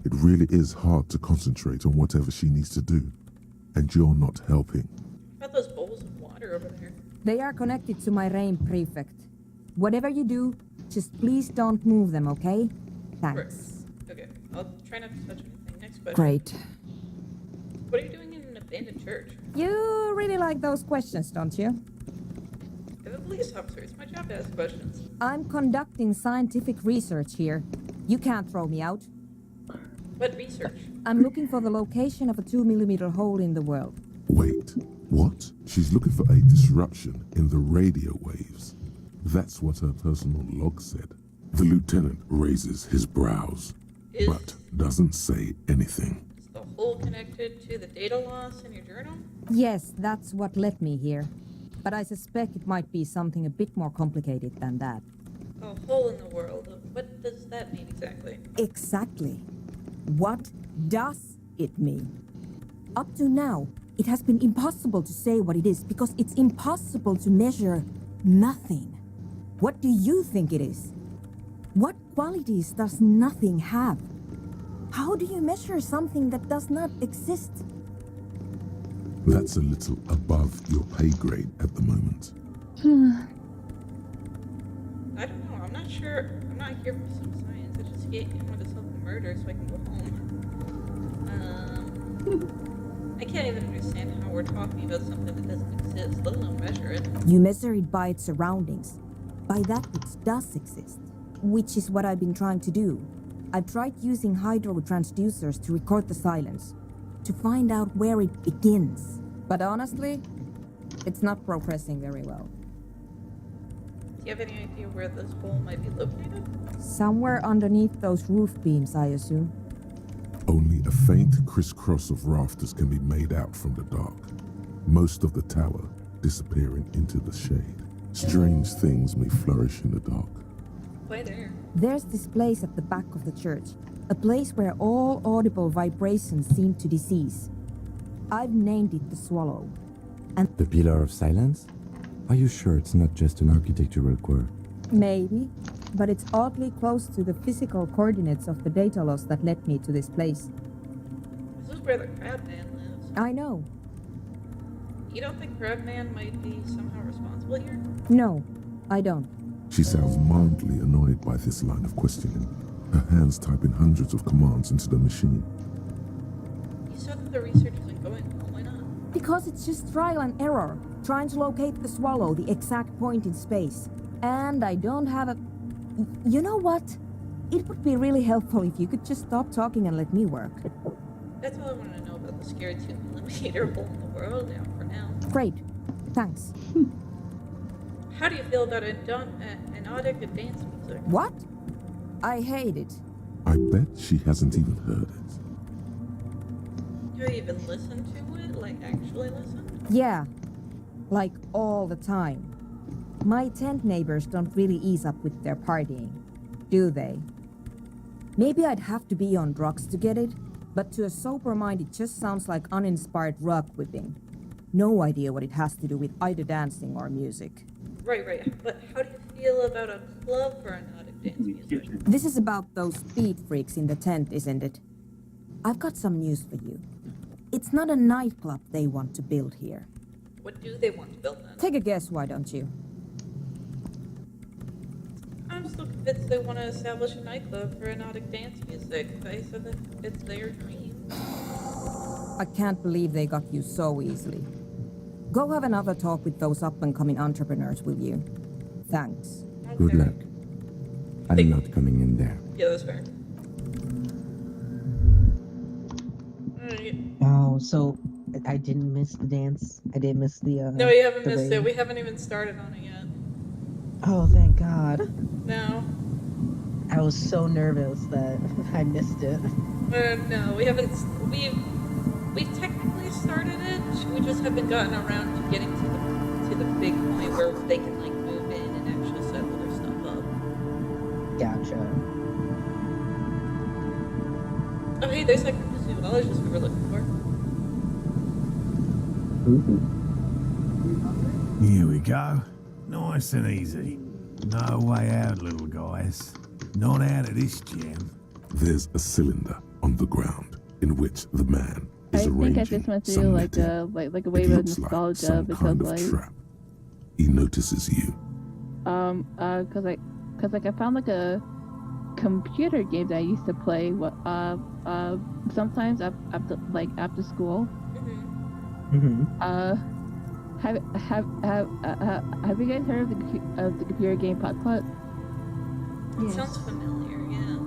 It really is hard to concentrate on whatever she needs to do. And you're not helping. What about those bowls of water over there? They are connected to my RAIN prefect. Whatever you do, just please don't move them, okay? Thanks. Okay, I'll try not to touch anything. Next question. Great. What are you doing in an abandoned church? You really like those questions, don't you? I'm a police officer. It's my job to ask questions. I'm conducting scientific research here. You can't throw me out. What research? I'm looking for the location of a 2mm hole in the world. Wait, what? She's looking for a disruption in the radio waves. That's what her personal log said. The lieutenant raises his brows, but doesn't say anything. Is the hole connected to the data loss in your journal? Yes, that's what led me here. But I suspect it might be something a bit more complicated than that. A hole in the world. What does that mean exactly? Exactly. What does it mean? Up to now, it has been impossible to say what it is because it's impossible to measure nothing. What do you think it is? What qualities does nothing have? How do you measure something that does not exist? That's a little above your pay grade at the moment. I don't know. I'm not sure. I'm not here for some science. I just wanted to solve a murder so I can go home. I can't even understand how we're talking about something that doesn't exist, let alone measure it. You measure it by its surroundings, by that which does exist, which is what I've been trying to do. I've tried using hydro transducers to record the silence, to find out where it begins. But honestly, it's not progressing very well. Do you have any idea where this hole might be located? Somewhere underneath those roof beams, I assume. Only a faint crisscross of rafters can be made out from the dark. Most of the tower disappearing into the shade. Strange things may flourish in the dark. Why there? There's this place at the back of the church. A place where all audible vibrations seem to cease. I've named it the Swallow. And The Pillar of Silence? Are you sure it's not just an architectural quirk? maybe, but it's oddly close to the physical coordinates of the data loss that led me to this place. This is where the Crab Man lives. I know. You don't think Crab Man might be somehow responsible here? No, I don't. She sounds mildly annoyed by this line of questioning. Her hands typing hundreds of commands into the machine. You said that the research isn't going well. Why not? Because it's just trial and error, trying to locate the Swallow, the exact point in space. And I don't have a... You know what? It would be really helpful if you could just stop talking and let me work. That's all I want to know about the scary 2mm hole in the world now for now. Great. Thanks. How do you feel about anodic dance music? What? I hate it. I bet she hasn't even heard it. Do you even listen to it? Like, actually listen? Yeah. Like all the time. My tent neighbors don't really ease up with their partying, do they? Maybe I'd have to be on drugs to get it, But to a sober mind, it just sounds like uninspired rug whipping. No idea what it has to do with either dancing or music. Right. But how do you feel about a club for hypnotic dance music? This is about those beat freaks in the tent, isn't it? I've got some news for you. It's not a nightclub they want to build here. What do they want to build then? Take a guess, why don't you? I'm still convinced they want to establish a nightclub for hypnotic dance music. They said that it's their dream. I can't believe they got you so easily. Go have another talk with those up-and-coming entrepreneurs, will you? Thanks. Good luck. I'm not coming in there. Yeah, that's fair. Alright. Oh, so I didn't miss the dance. I didn't miss the. No, you haven't missed rave. it. We haven't even started on it yet. Oh, thank God. No. I was so nervous that I missed it. No, we haven't. We've technically started it. We just haven't gotten around to getting to the big point where they can like move in and actually set all their stuff up. Gotcha. Oh, hey, there's that group of zoologists we were looking for. Here we go. Nice and easy. No way out, little guys. Not out of this gem. There's a cylinder on the ground in which the man I is think I arranging just went through some like knitting. a It wave of looks like nostalgia some because kind of like trap. He notices you. cause I found like a computer game that I used to play sometimes after school. Mm-hmm. Have you guys heard of the computer game Putt Putt? It sounds familiar, yeah.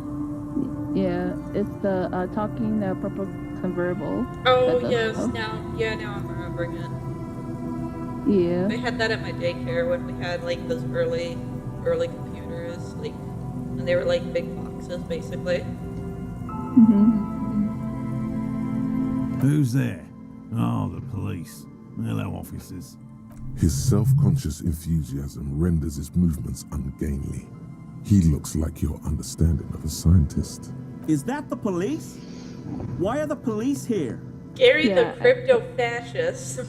Yeah, it's the talking purple convertible. Oh, that does yes, stuff. now I'm remembering it. Yeah. They had that at my daycare when we had like those early computers, like, and they were like big boxes, basically. Who's there? Oh, the police. Hello, officers. His self-conscious enthusiasm renders his movements ungainly. He looks like your understanding of a scientist. Is that the police? Why are the police here? Gary the crypto-fascist.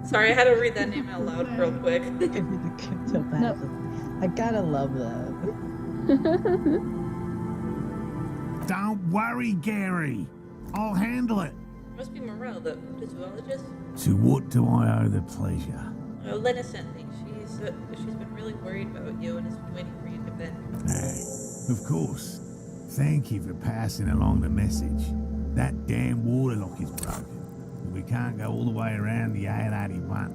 Sorry, I had to read that name out loud real quick. I gotta love that. Don't worry, Gary. I'll handle it. Must be Morel, the zoologist. To what do I owe the pleasure? Lena sent me. She's been really worried about you and is waiting for you to bed. Of course. Thank you for passing along the message. That damn water lock is broken. And we can't go all the way around the 881.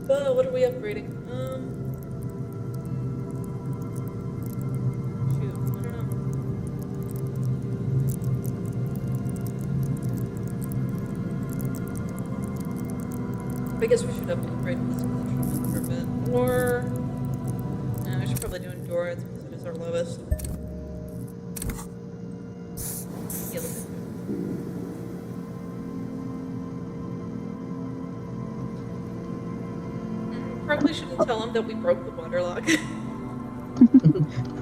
What are we upgrading? Shoot, I don't know. I guess we should upgrade this one for a bit. Or no, we should probably do endurance because it is our lowest. Probably shouldn't tell him that we broke the water lock.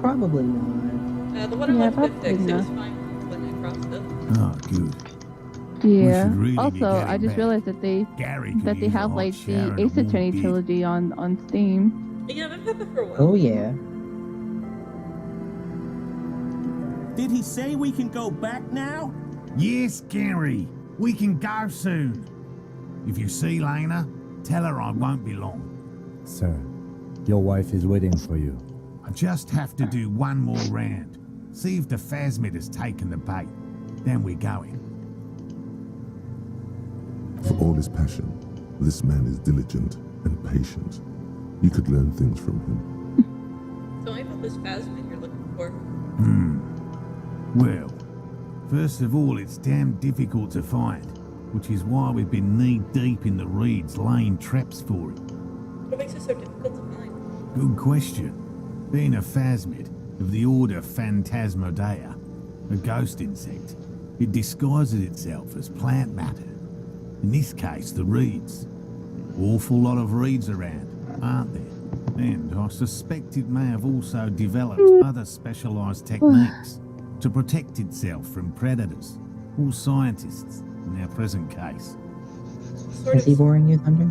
Probably not. The water lock did fix. It was fine when I crossed it. Oh, good. Yeah. really be Also, I getting just back. realized that they use have a like hot the shower and a Ace warm Attorney beer. trilogy on Steam. Yeah, I've had that for a while. Oh yeah. Did he say we can go back now? Yes, Gary. We can go soon. If you see Lena, tell her I won't be long. Sir, your wife is waiting for you. I just have to do one more round. See if the phasmid has taken the bait. Then we're going. For all his passion, this man is diligent and patient. You could learn things from him. Tell me about this phasmid you're looking for. Well, first of all, it's damn difficult to find, which is why we've been knee-deep in the reeds laying traps for it. What makes it so difficult to find? Good question. Being a phasmid of the order Phantasmodea, a ghost insect, it disguises itself as plant matter. In this case, the reeds. Awful lot of reeds around, aren't there? And I suspect it may have also developed other specialized techniques to protect itself from predators or scientists in our present case. Is he boring you, Thunder?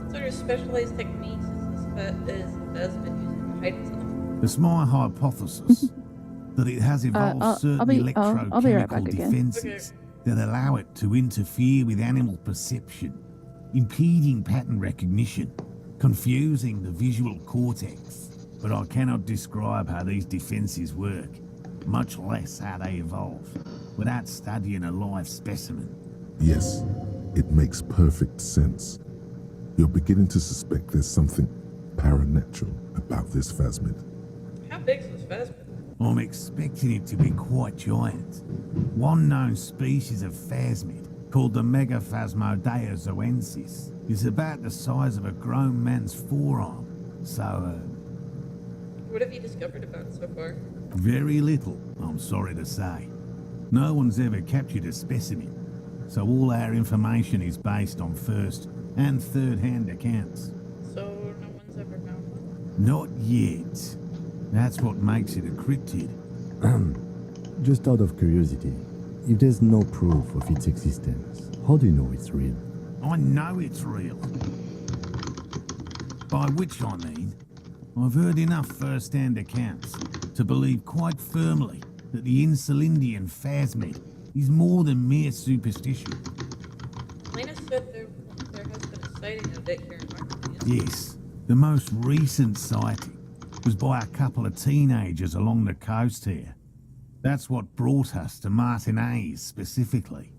What sort of specialized techniques is Phasmid using to hide itself? It's my hypothesis that it has evolved I'll certain be right electrochemical back again. defenses that allow it to interfere with animal perception, impeding pattern recognition, confusing the visual cortex. But I cannot describe how these defenses work, much less how they evolve, without studying a live specimen. Yes, it makes perfect sense. You're beginning to suspect there's something paranatural about this Phasmid. How big is this Phasmid? I'm expecting it to be quite giant. One known species of phasmid, called the Megaphasmodeozoensis, is about the size of a grown man's forearm. So, What have you discovered about it so far? very little, I'm sorry to say. No one's ever captured a specimen, so all our information is based on first and third-hand accounts. So no one's ever found one? Not yet. That's what makes it a cryptid. Just out of curiosity, if there's no proof of its existence, how do you know it's real? I know it's real. By which I mean, I've heard enough first-hand accounts to believe quite firmly that the Insulindian Phasmid is more than mere superstition. Lena said there has been a sighting of it here in Martinius. Yes, the most recent sighting was by a couple of teenagers along the coast here. That's what brought us to Martinaise specifically.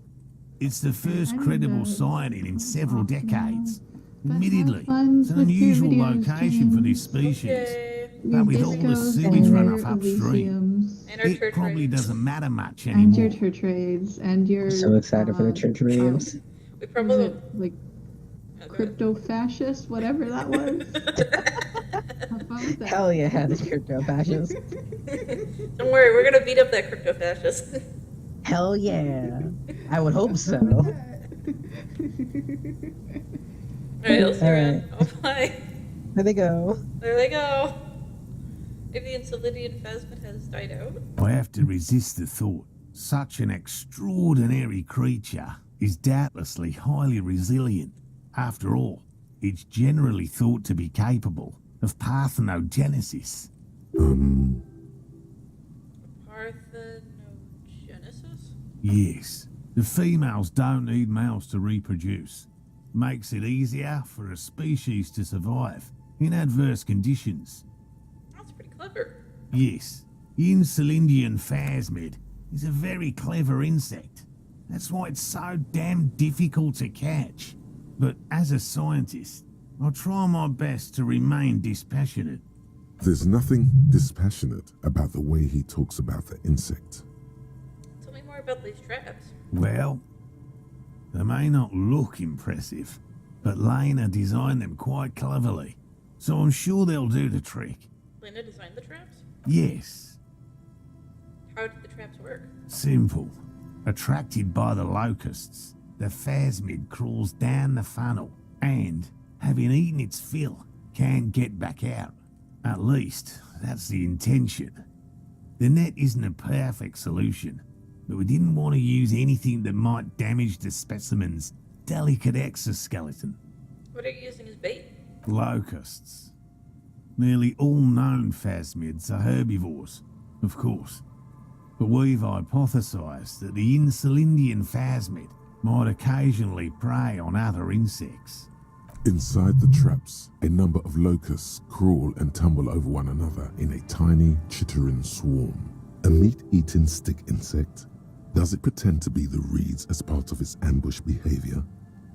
It's the first credible sighting in several decades. Admittedly, it's an unusual location for this species. But with all the sewage runoff upstream, it probably doesn't matter much anymore. And your church raids, and your... I'm so excited for the church raids. We probably... like, crypto-fascist, whatever that was. Have fun with that. Hell yeah, the crypto fascist. Don't worry, we're gonna beat up that crypto fascist. Hell yeah. I would hope so. Alright, I'll see you around. Alright. Oh, bye. There they go. There they go. Maybe the Insulindian Phasmid has died out. I have to resist the thought. Such an extraordinary creature is doubtlessly highly resilient. After all, it's generally thought to be capable of parthenogenesis. Parthenogenesis? Yes, the females don't need males to reproduce. Makes it easier for a species to survive in adverse conditions. That's pretty clever. Yes, the Insulindian Phasmid is a very clever insect. That's why it's so damn difficult to catch. But as a scientist, I'll try my best to remain dispassionate. There's nothing dispassionate about the way he talks about the insect. Tell me more about these traps. Well, they may not look impressive, but Lena designed them quite cleverly, so I'm sure they'll do the trick. Lena designed the traps? Yes, How did the traps work? simple. Attracted by the locusts, the Phasmid crawls down the funnel and, having eaten its fill, can't get back out. At least, that's the intention. The net isn't a perfect solution, but we didn't want to use anything that might damage the specimen's delicate exoskeleton. What are you using as bait? Locusts. Nearly all known phasmids are herbivores, of course, but we've hypothesized that the Insulindian phasmid might occasionally prey on other insects. Inside the traps, a number of locusts crawl and tumble over one another in a tiny, chittering swarm. A meat-eating stick insect? Does it pretend to be the reeds as part of its ambush behavior?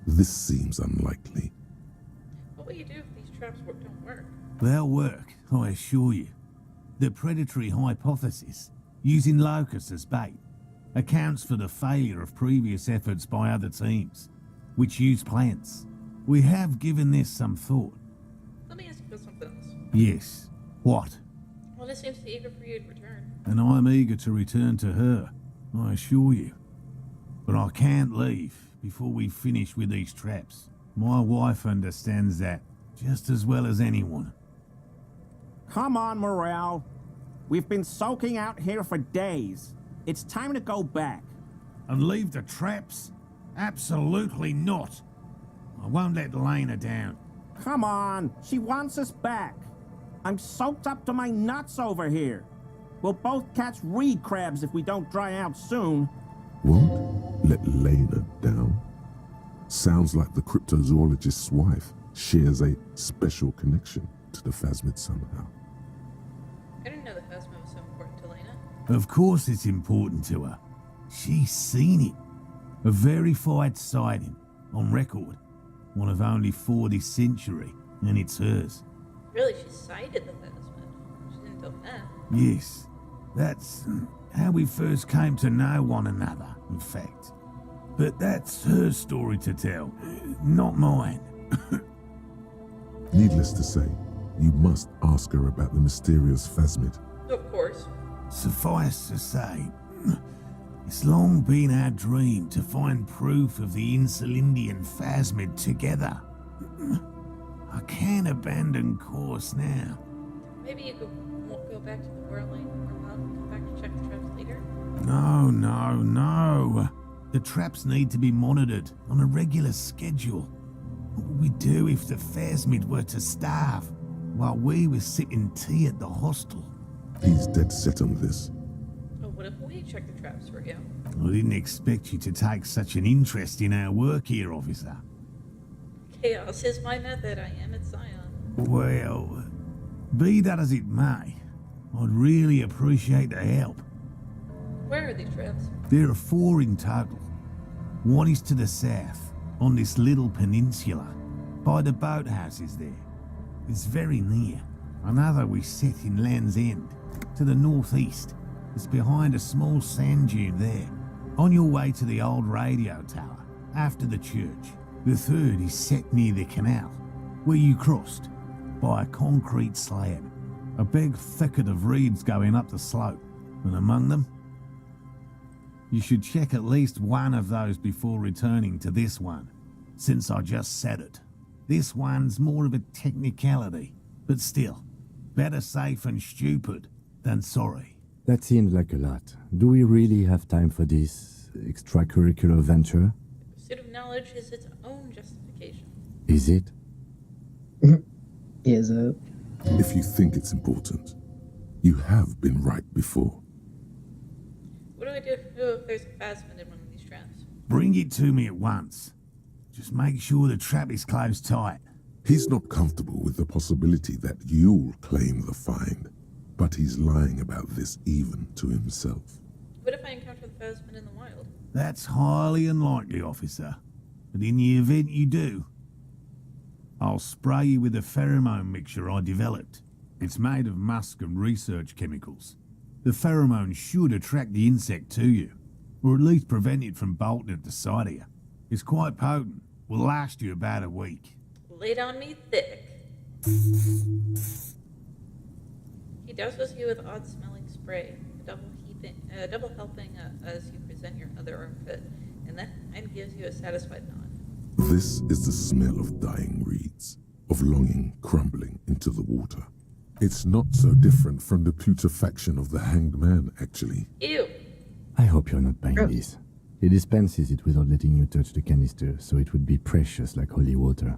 This seems unlikely. What will you do if these traps don't work? They'll work, I assure you. The predatory hypothesis, using locusts as bait, accounts for the failure of previous efforts by other teams, which use plants. We have given this some thought. Let me ask you about something else. Yes. What? Lena seems eager for you to return. And I'm eager to return to her, I assure you. But I can't leave, before we finish with these traps. My wife understands that just as well as anyone. Come on, Morale. We've been soaking out here for days. It's time to go back. And leave the traps? Absolutely not. I won't let Lena down. Come on, she wants us back. I'm soaked up to my nuts over here. We'll both catch reed crabs if we don't dry out soon. Won't let Lena down? Sounds like the cryptozoologist's wife shares a special connection to the Phasmid somehow. I didn't know the Phasma was so important to Lena. Of course it's important to her. She's seen it. A verified sighting, on record. One of only 4 this century, and it's hers. Really, she sighted the Phasma. She didn't tell that. Yes, that's how we first came to know one another, in fact. But that's her story to tell, not mine. Needless to say, you must ask her about the mysterious Phasmid. Of course. Suffice to say, it's long been our dream to find proof of the Insulindian Phasmid together. I can't abandon course now. Maybe you won't go back to the whirling or come back to check the traps later? No. The traps need to be monitored on a regular schedule. What would we do if the Phasmid were to starve while we were sipping tea at the hostel? He's dead set on this. Oh, what if we check the traps for you? I didn't expect you to take such an interest in our work here, officer. Chaos is my method. I am at Zion. Well, be that as it may, I'd really appreciate the help. Where are these traps? There are 4 in total. One is to the south, on this little peninsula, by the boathouses there. It's very near. Another we set in Land's End, to the northeast. It's behind a small sand dune there, on your way to the old radio tower, after the church. The third is set near the canal, where you crossed, by a concrete slab. A big thicket of reeds going up the slope, and among them, you should check at least one of those before returning to this one, since I just said it. This one's more of a technicality, but still, better safe and stupid than sorry. That seems like a lot. Do we really have time for this extracurricular venture? The pursuit of knowledge is its own justification. Is it? Is it? If you think it's important, you have been right before. What do I do if there's a Phasmid in one of these traps? Bring it to me at once. Just make sure the trap is closed tight. He's not comfortable with the possibility that you'll claim the find, but he's lying about this even to himself. What if I encounter the Phasmid in the wild? That's highly unlikely, officer. But in the event you do, I'll spray you with a pheromone mixture I developed. It's made of musk and research chemicals. The pheromone should attract the insect to you, or at least prevent it from bolting at the sight of you. It's quite potent. Will last you about a week. Laid on me thick. He doses you with odd-smelling spray, a double helping as you present your other armpit, and then gives you a satisfied nod. This is the smell of dying reeds, of longing crumbling into the water. It's not so different from the putrefaction of the hanged man, actually. Ew. I hope you're not buying this. He dispenses it without letting you touch the canister, so it would be precious like holy water.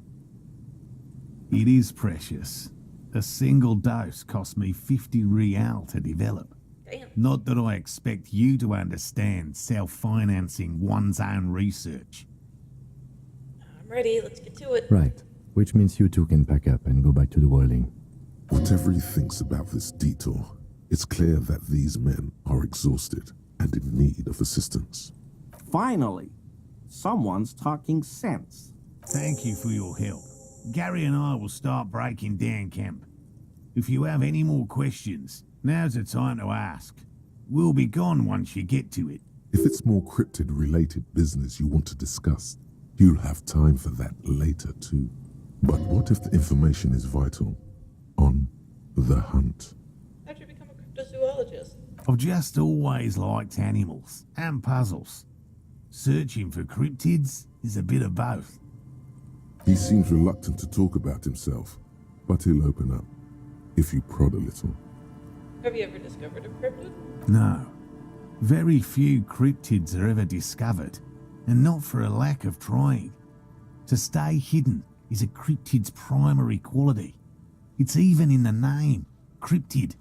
It is precious. A single dose cost me 50 real to develop. Damn. Not that I expect you to understand self-financing one's own research. I'm ready. Let's get to it. Right. Which means you two can pack up and go back to the whirling. Whatever he thinks about this detour, it's clear that these men are exhausted and in need of assistance. Finally, someone's talking sense. Thank you for your help. Gary and I will start breaking down camp. If you have any more questions, now's the time to ask. We'll be gone once you get to it. If it's more cryptid-related business you want to discuss, you'll have time for that later too. But what if the information is vital? On the hunt. How'd you become a cryptozoologist? I've just always liked animals and puzzles. Searching for cryptids is a bit of both. He seems reluctant to talk about himself, but he'll open up if you prod a little. Have you ever discovered a cryptid? No. Very few cryptids are ever discovered, and not for a lack of trying. To stay hidden is a cryptid's primary quality. It's even in the name, cryptid.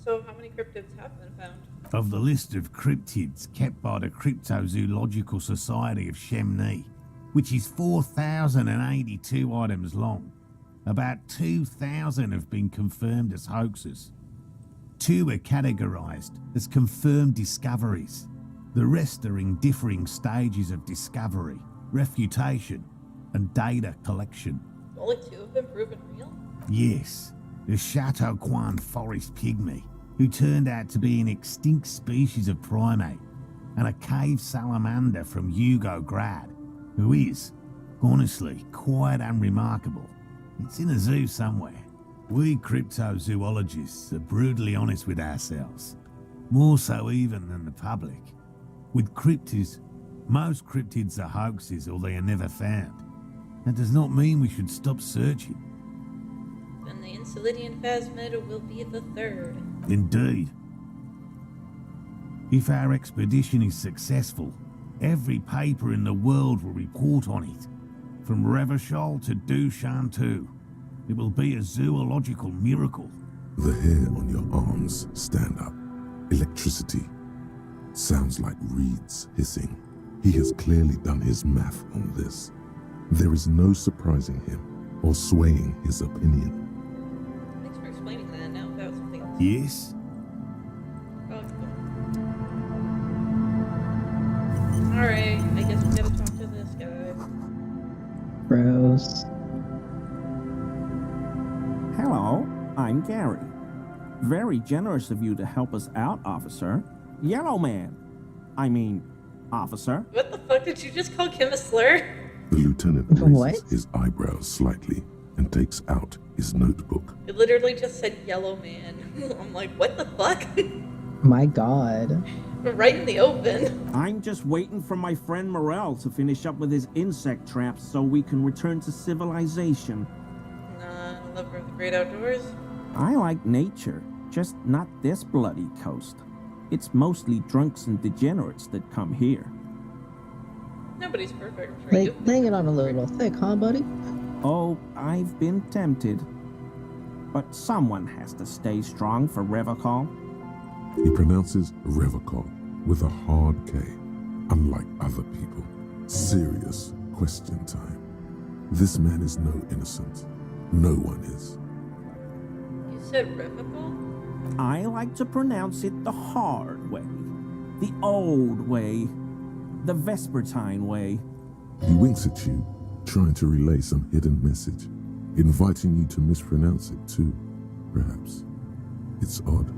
So how many cryptids have been found? Of the list of cryptids kept by the Cryptozoological Society of Chemnee, which is 4,082 items long, about 2,000 have been confirmed as hoaxes. 2 are categorized as confirmed discoveries. The rest are in differing stages of discovery, refutation, and data collection. Only 2 have been proven real? Yes, the Chateauquan forest pygmy, who turned out to be an extinct species of primate, and a cave salamander from Yugograd, who is, honestly, quite unremarkable. It's in a zoo somewhere. We cryptozoologists are brutally honest with ourselves, more so even than the public. With cryptids, most cryptids are hoaxes or they are never found. That does not mean we should stop searching. Then the Enceladian phasmid will be the 3rd. Indeed. If our expedition is successful, every paper in the world will report on it. From Revachol to Dushantu. It will be a zoological miracle. The hair on your arms stand up. Electricity. Sounds like reeds hissing. He has clearly done his math on this. There is no surprising him or swaying his opinion. Thanks for explaining that. Now about something else. Yes? Oh, cool. Alright, I guess we gotta talk to this guy. Gross. Hello, I'm Gary. Very generous of you to help us out, officer. Yellow man. I mean, officer. What the fuck did you just call Kim a slur? The lieutenant raises his eyebrows slightly and takes out his notebook. It literally just said yellow man. I'm like, what the fuck? My god. Right in the open. I'm just waiting for my friend Morel to finish up with his insect traps so we can return to civilization. Nah, a lover of the great outdoors. I like nature, just not this bloody coast. It's mostly drunks and degenerates that come here. Nobody's perfect for you. Laying it on a little thick, huh, buddy? Oh, I've been tempted. But someone has to stay strong for Revachol. He pronounces Revachol with a hard K, unlike other people. Serious question time. This man is no innocent. No one is. You said Revachol? I like to pronounce it the hard way. The old way. The Vespertine way. He winks at you, trying to relay some hidden message, inviting you to mispronounce it too, perhaps. It's odd.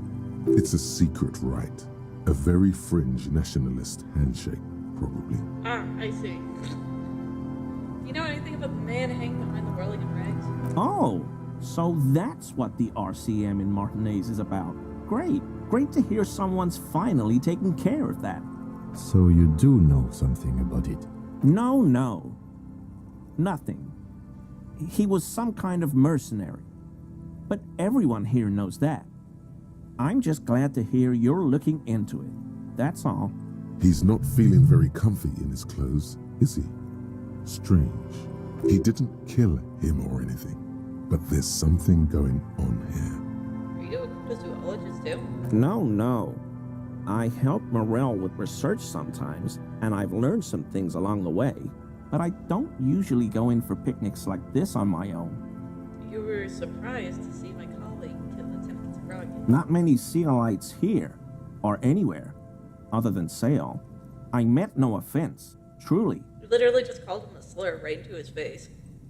It's a secret rite. A very fringe nationalist handshake, probably. Ah, I see. Do you know anything about the man hanging behind the whirling rags? Oh, so that's what the RCM in Martinez is about. Great. Great to hear someone's finally taking care of that. So you do know something about it? No. Nothing. He was some kind of mercenary. But everyone here knows that. I'm just glad to hear you're looking into it. That's all. He's not feeling very comfy in his clothes, is he? Strange. He didn't kill him or anything, but there's something going on here. Are you a zoologist too? No. I help Morel with research sometimes, and I've learned some things along the way, but I don't usually go in for picnics like this on my own. You were surprised to see my colleague kill Lieutenant Sproggy. Not many Sealites here, or anywhere, other than Sale. I meant no offense, truly. You literally just called him a slur right into his face.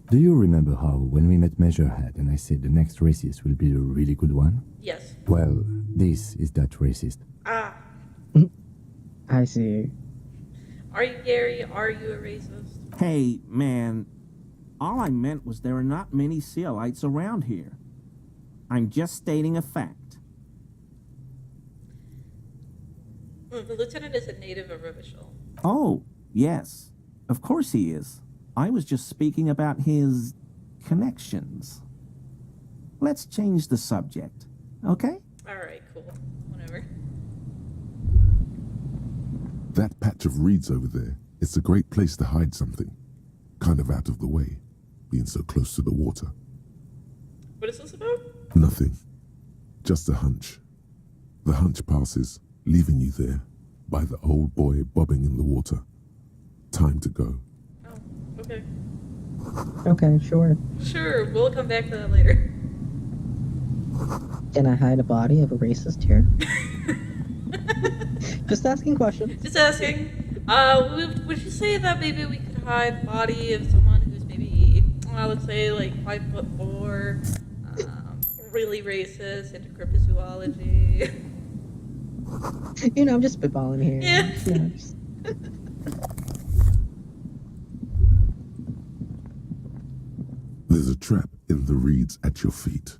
Do you remember how, when we met Measurehead and I said the next racist will be the really good one? Yes. Well, this is that racist. Ah. I see. Are you Gary? Are you a racist? Hey, man. All I meant was there are not many Sealites around here. I'm just stating a fact. The lieutenant is a native of Revachol. Oh, yes. Of course he is. I was just speaking about his connections. Let's change the subject, okay? Alright, cool. Whatever. That patch of reeds over there, it's a great place to hide something. Kind of out of the way, being so close to the water. What is this about? Nothing. Just a hunch. The hunch passes, leaving you there, by the old boy bobbing in the water. Time to go. Oh, okay. Okay, sure. Sure, we'll come back to that later. Can I hide a body of a racist here? Just asking questions. Just asking. Would you say that maybe we could hide the body of someone who's maybe, let's say, like 5'4", really racist, into cryptozoology? You know, I'm just spitballing here. Yeah. You know, just... There's a trap in the reeds at your feet.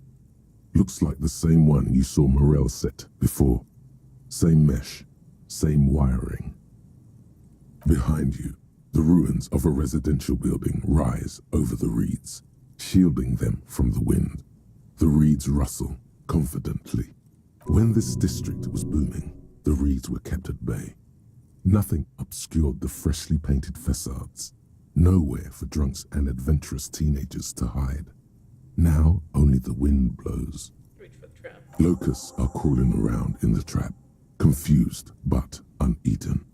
Looks like the same one you saw Morel set before. Same mesh, same wiring. Behind you, the ruins of a residential building rise over the reeds, shielding them from the wind. The reeds rustle confidently. When this district was booming, the reeds were kept at bay. Nothing obscured the freshly painted facades. Nowhere for drunks and adventurous teenagers to hide. Now only the wind blows. Reach for the trap. Locusts are crawling around in the trap, confused but uneaten.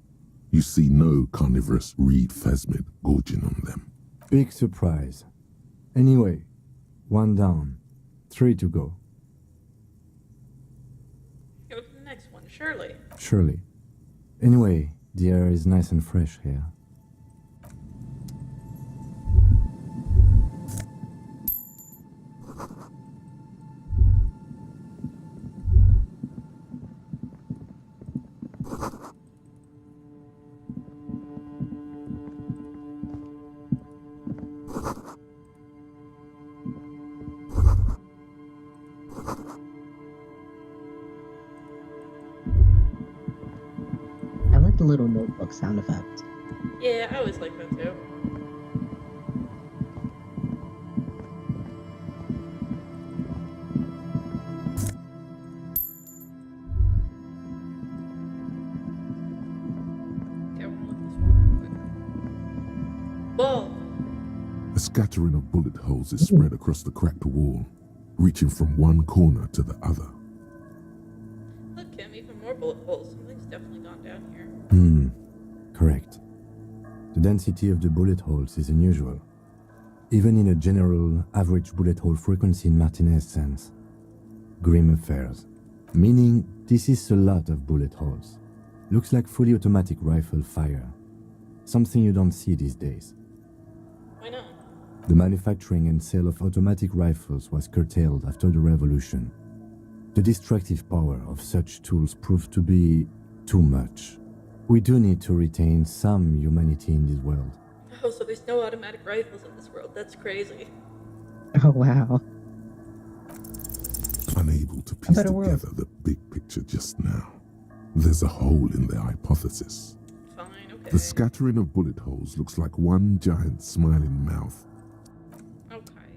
You see no carnivorous reed phasmid gorging on them. Big surprise. Anyway, 1 down, 3 to go. Go to the next one, surely. Surely. Anyway, the air is nice and fresh here. I like the little notebook sound effect. Yeah, I always like that too. Okay, we're gonna look this one real quick. Whoa! A scattering of bullet holes is spread across the cracked wall, reaching from one corner to the other. Look, Kim, even more bullet holes. Something's definitely gone down here. Correct. The density of the bullet holes is unusual. Even in a general average bullet hole frequency in Martinez sense. Grim affairs. Meaning this is a lot of bullet holes. Looks like fully automatic rifle fire. Something you don't see these days. Why not? The manufacturing and sale of automatic rifles was curtailed after the revolution. The destructive power of such tools proved to be too much. We do need to retain some humanity in this world. Oh, so there's no automatic rifles in this world. That's crazy. Oh, wow. Unable to piece better together world. the big picture just now. There's a hole in their hypothesis. Fine, okay. The scattering of bullet holes looks like one giant smiling mouth. Okay.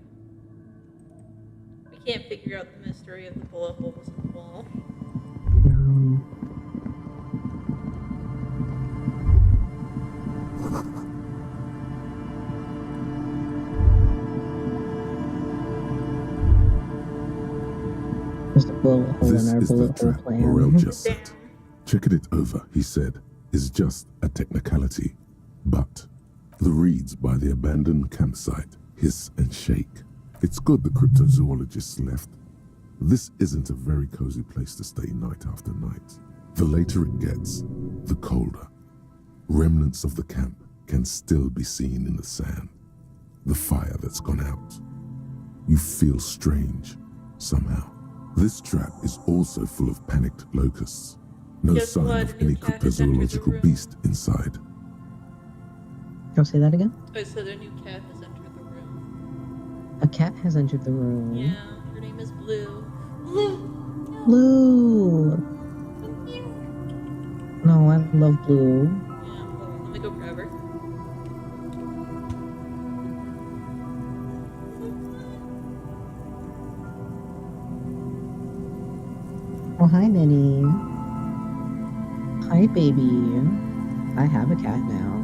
We can't figure out the mystery of the bullet holes in the wall. There's a bullet hole This in our is the bullet hole trap plan. Morel just set. Checking it over, he said, is just a technicality. But the reeds by the abandoned campsite hiss and shake. It's good the cryptozoologists left. This isn't a very cozy place to stay night after night. The later it gets, the colder. Remnants of the camp can still be seen in the sand. The fire that's gone out. You feel strange, somehow. This trap is also full of panicked locusts. No Guess sign what? of A new any cat has entered the cryptozoological room. beast inside. Can I say that again? I said a new cat has entered the room. A cat has entered the room. Yeah, her name is Blue. Blue! Blue! No, I love Blue. Yeah, hold on, let me go grab her. Oh, hi, Minnie. Hi, baby. I have a cat now.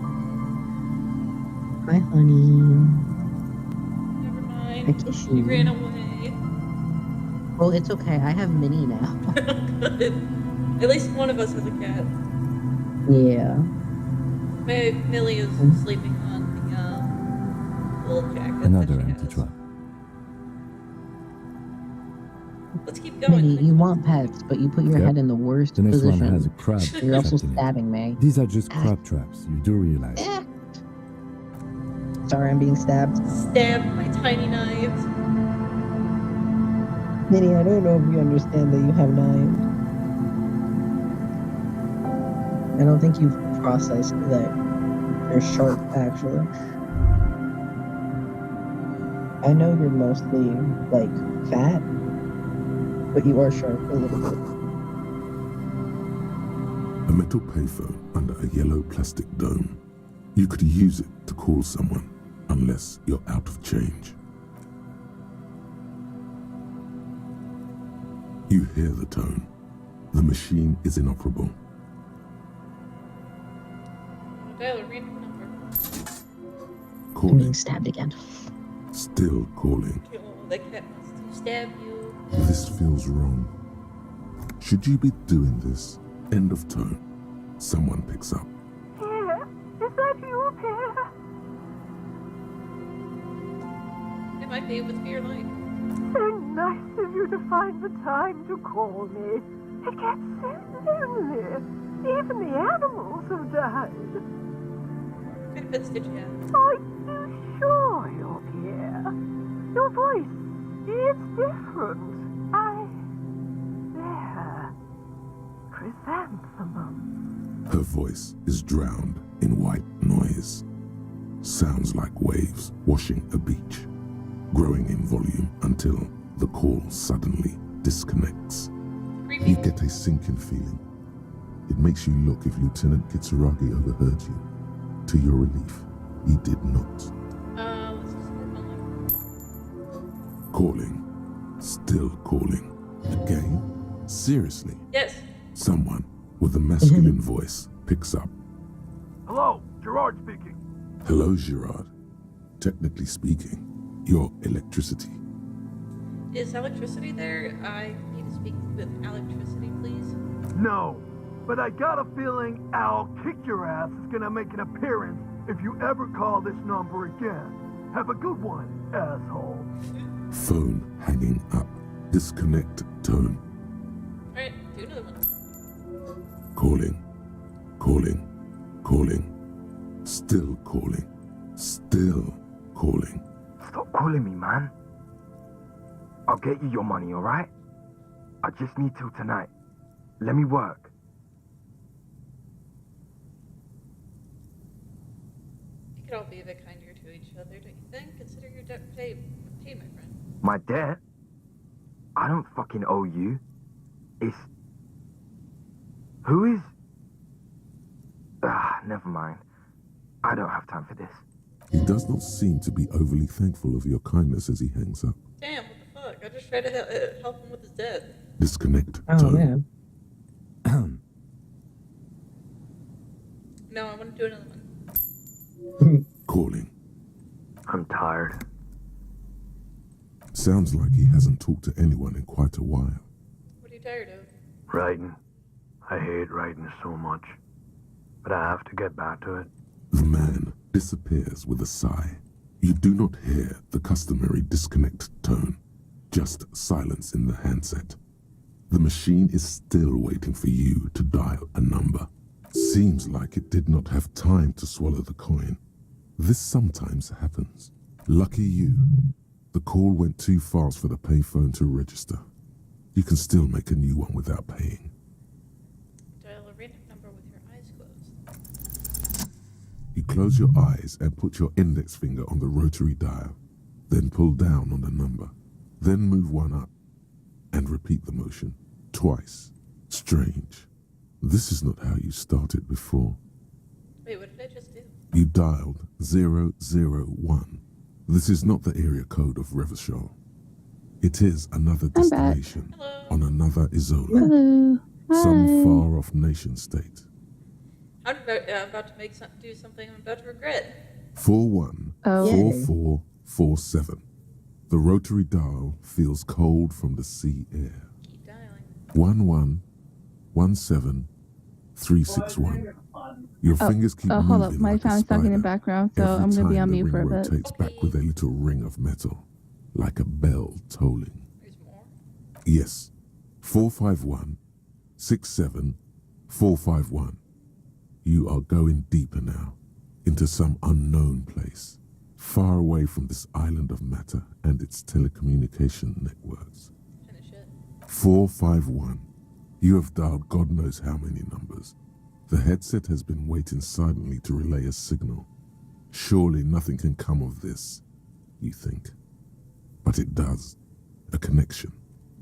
Hi, honey. Never mind. I kiss She you. ran away. Oh, it's okay. I have Minnie now. Good. At least one of us has a cat. Yeah. Millie is sleeping on the little jacket. Another that she empty has. trap. Let's keep going. Minnie, you want pets, but you put your Yep. head in the worst The next position. one has a crab You're also trapped in it. stabbing me. These are just crab traps, you do realize. Sorry, I'm being stabbed. Stabbed by tiny knives. Minnie, I don't know if you understand that you have knives. I don't think you've processed that you're sharp, actually. I know you're mostly, like, fat, but you are sharp a little bit. A metal payphone under a yellow plastic dome. You could use it to call someone, unless you're out of change. You hear the tone. The machine is inoperable. Dial a random number. I'm Calling. being stabbed again. Still calling. Oh, that cat wants to stab you. This feels wrong. Should you be doing this? End of tone. Someone picks up. Pierre, is that you, Pierre? It might be with your life. So nice of you to find the time to call me. It gets so lonely. Even the animals have died. What kind of pets did you have? Are you sure you're Pierre? Your voice, it's different. There. Chrysanthemum. Her voice is drowned in white noise. Sounds like waves washing a beach, growing in volume until the call suddenly disconnects. You get a sinking feeling. It makes you look if Lieutenant Kitsuragi overheard you. To your relief, he did not. Let's just work on Calling. Still calling. Again? Seriously? Yes. Someone with a masculine voice picks up. Hello, Gerard speaking. Hello, Gerard. Technically speaking, you're electricity. Is electricity there? I need to speak with electricity, please. No, but I got a feeling Al Kick Your Ass is gonna make an appearance if you ever call this number again. Have a good one, asshole. Phone hanging up. Disconnect tone. Alright, do another one. Calling. Calling. Calling. Still calling. Still calling. Stop calling me, man. I'll get you your money, alright? I just need till tonight. Let me work. You could all be a bit kinder to each other, don't you think? Consider your debt paid, my friend. My debt? I don't fucking owe you. It's... Who is... never mind. I don't have time for this. He does not seem to be overly thankful of your kindness as he hangs up. Damn, what the fuck? I just tried to help him with his debt. Disconnect Oh, tone. man. No, I want to do another one. Calling. I'm tired. Sounds like he hasn't talked to anyone in quite a while. What are you tired of? Writing. I hate writing so much. But I have to get back to it. The man disappears with a sigh. You do not hear the customary disconnect tone, just silence in the handset. The machine is still waiting for you to dial a number. Seems like it did not have time to swallow the coin. This sometimes happens. Lucky you. The call went too fast for the payphone to register. You can still make a new one without paying. Dial a random number with your eyes closed. You close your eyes and put your index finger on the rotary dial. Then pull down on the number. Then move one up. And repeat the motion. Twice. Strange. This is not how you started before. Wait, what did I just do? You dialed 001. This is not the area code of Revachol. It is another I'm back. destination on another Isola, Hello. some Hi. far-off nation-state. I'm about to do something I'm about to regret. 414447. The rotary dial feels cold from the sea air. Keep dialing. 1117361. Your fingers keep moving hold up. My like a sound's talking in the spider. background, so Every I'm gonna be time on the mute for a ring bit. rotates back with a little ring of metal, like a bell tolling. There's more? Yes. 451-67451. You are going deeper now, into some unknown place, far away from this island of matter and its telecommunication networks. Finish it. 451. You have dialed God knows how many numbers. The headset has been waiting silently to relay a signal. Surely nothing can come of this, you think. But it does. A connection.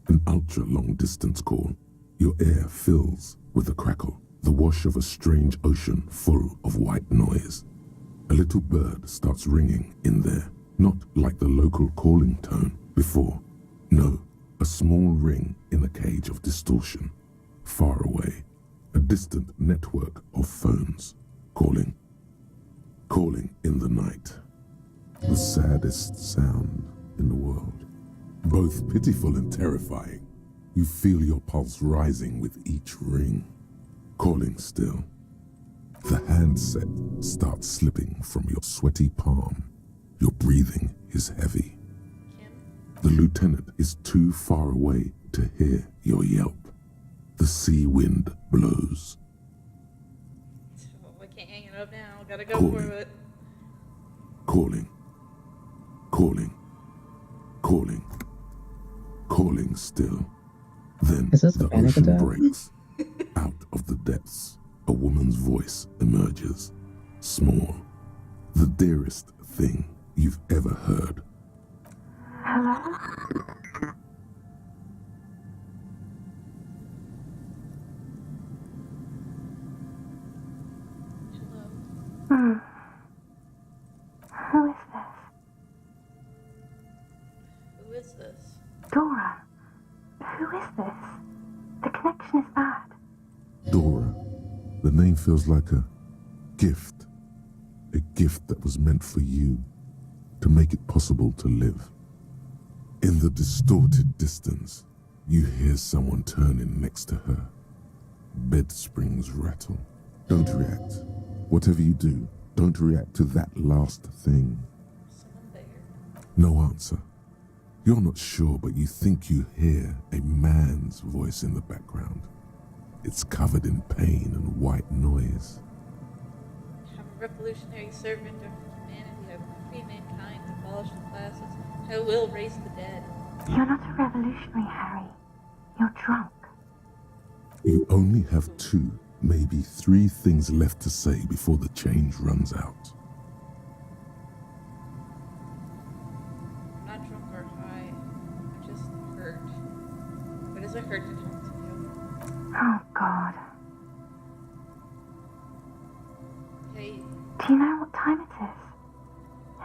An ultra-long distance call. Your air fills with a crackle, the wash of a strange ocean full of white noise. A little bird starts ringing in there, not like the local calling tone before. No, a small ring in a cage of distortion, far away. A distant network of phones, calling in the night. The saddest sound in the world. Both pitiful and terrifying. You feel your pulse rising with each ring. Calling still. The handset starts slipping from your sweaty palm. Your breathing is heavy. The lieutenant is too far away to hear your yelp. The sea wind blows. Oh, I can't hang it up now. Gotta go for it. Calling still. Then Is this a the panic ocean attack? breaks. Out of the depths, a woman's voice emerges. Small. The dearest thing you've ever heard. Hello? Hmm. Who is this? Who is this? Dora. Who is this? The connection is bad. Dora. The name feels like a gift. A gift that was meant for you, to make it possible to live. In the distorted distance, you hear someone turning next to her. Bed springs rattle. Don't react. Whatever you do, don't react to that last thing. No answer. You're not sure, but you think you hear a man's voice in the background. It's covered in pain and white noise. I'm a revolutionary servant of humanity. I will free mankind, abolish the classes. I will raise the dead. You're not a revolutionary, Harry. You're drunk. You only have 2, maybe 3 things left to say before the change runs out. I'm not drunk or high. I'm just hurt. What does it hurt to talk to you? Oh, God. Hey, Do you know what time it is?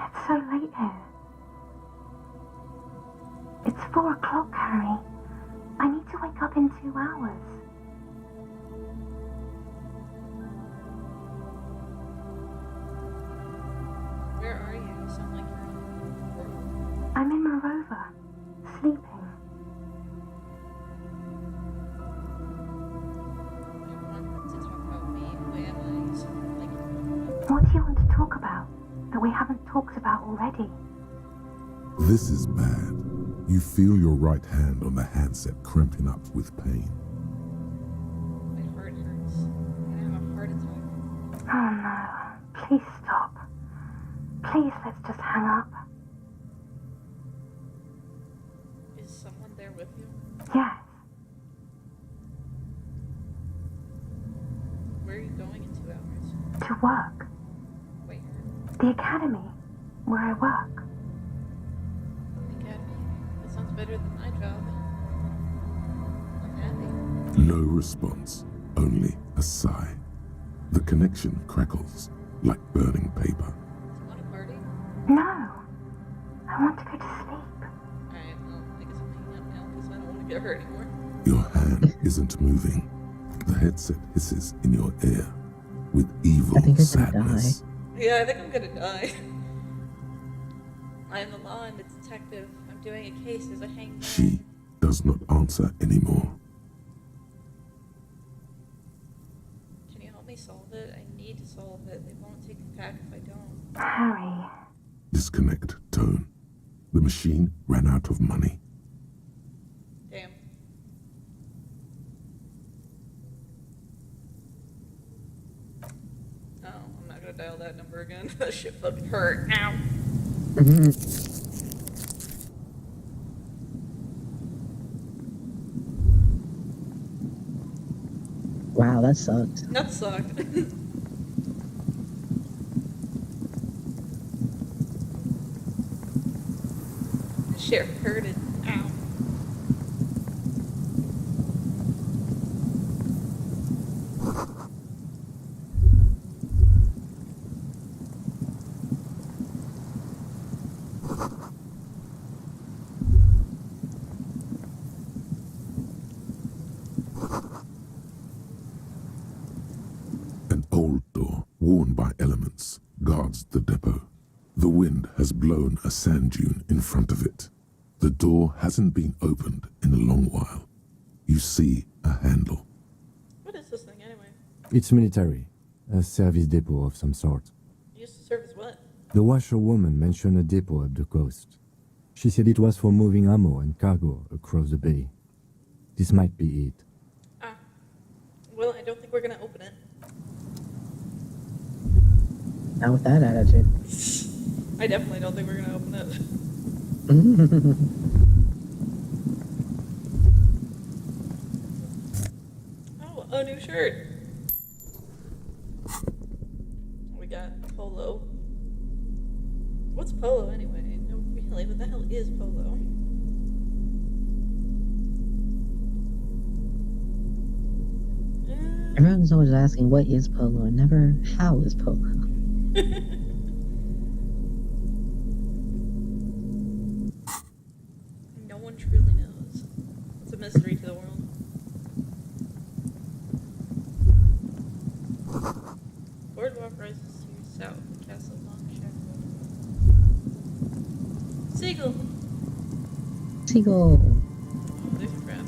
It's so late here. It's 4 o'clock, Harry. I need to wake up in 2 hours. where are you? You sound like you're on a portal. I'm in my rover, sleeping. I want to talk about me. Who am I? You sound like What do you want to talk about that we haven't talked about already? This is bad. You feel your right hand on the handset cramping up with pain. my heart hurts. I'm gonna have a heart attack. Oh no. Please stop. Please, let's just hang up. Is someone there with you? Yes. Where are you going in 2 hours? To work. Wait, The academy, where I work. academy? That sounds better than my job. I'm happy. No response, only a sigh. The connection crackles like burning paper. Do you want a party? No. I want to go to sleep. Alright, well, I guess I'm her anymore. Your hand isn't moving. The headset hisses in your ear with evil I think you're gonna sadness. Yeah, I think I'm gonna die. I am the law and the detective. I'm doing a case as a hangman. She does not answer anymore. Can you help me solve it? I need to solve it. They won't take me back if I don't. Hurry. Disconnect tone. The machine ran out of money. Damn. Oh, I'm not gonna dial that number again. That shit fucking hurt. Ow. Wow, that sucked. That sucked. Shit hurted. Ow. An old door, worn by elements, guards the depot. The wind has blown a sand dune in front of it. The door hasn't been opened in a long while. You see a handle. What is this thing anyway? It's military, a service depot of some sort. Used to serve as what? The washerwoman mentioned a depot up the coast. She said it was for moving ammo and cargo across the bay. This might be it. Ah. Well, I don't think we're gonna open it. Not with that attitude. I definitely don't think we're gonna open it. Oh, a new shirt. We got polo. What's polo anyway? No, really, what the hell is polo? Everyone's always asking what is polo and never how is polo. No one truly knows. It's a mystery to the world. Boardwalk rises to your south, the castle long shadow. Seagull! Seagull. Oh, there's a trap.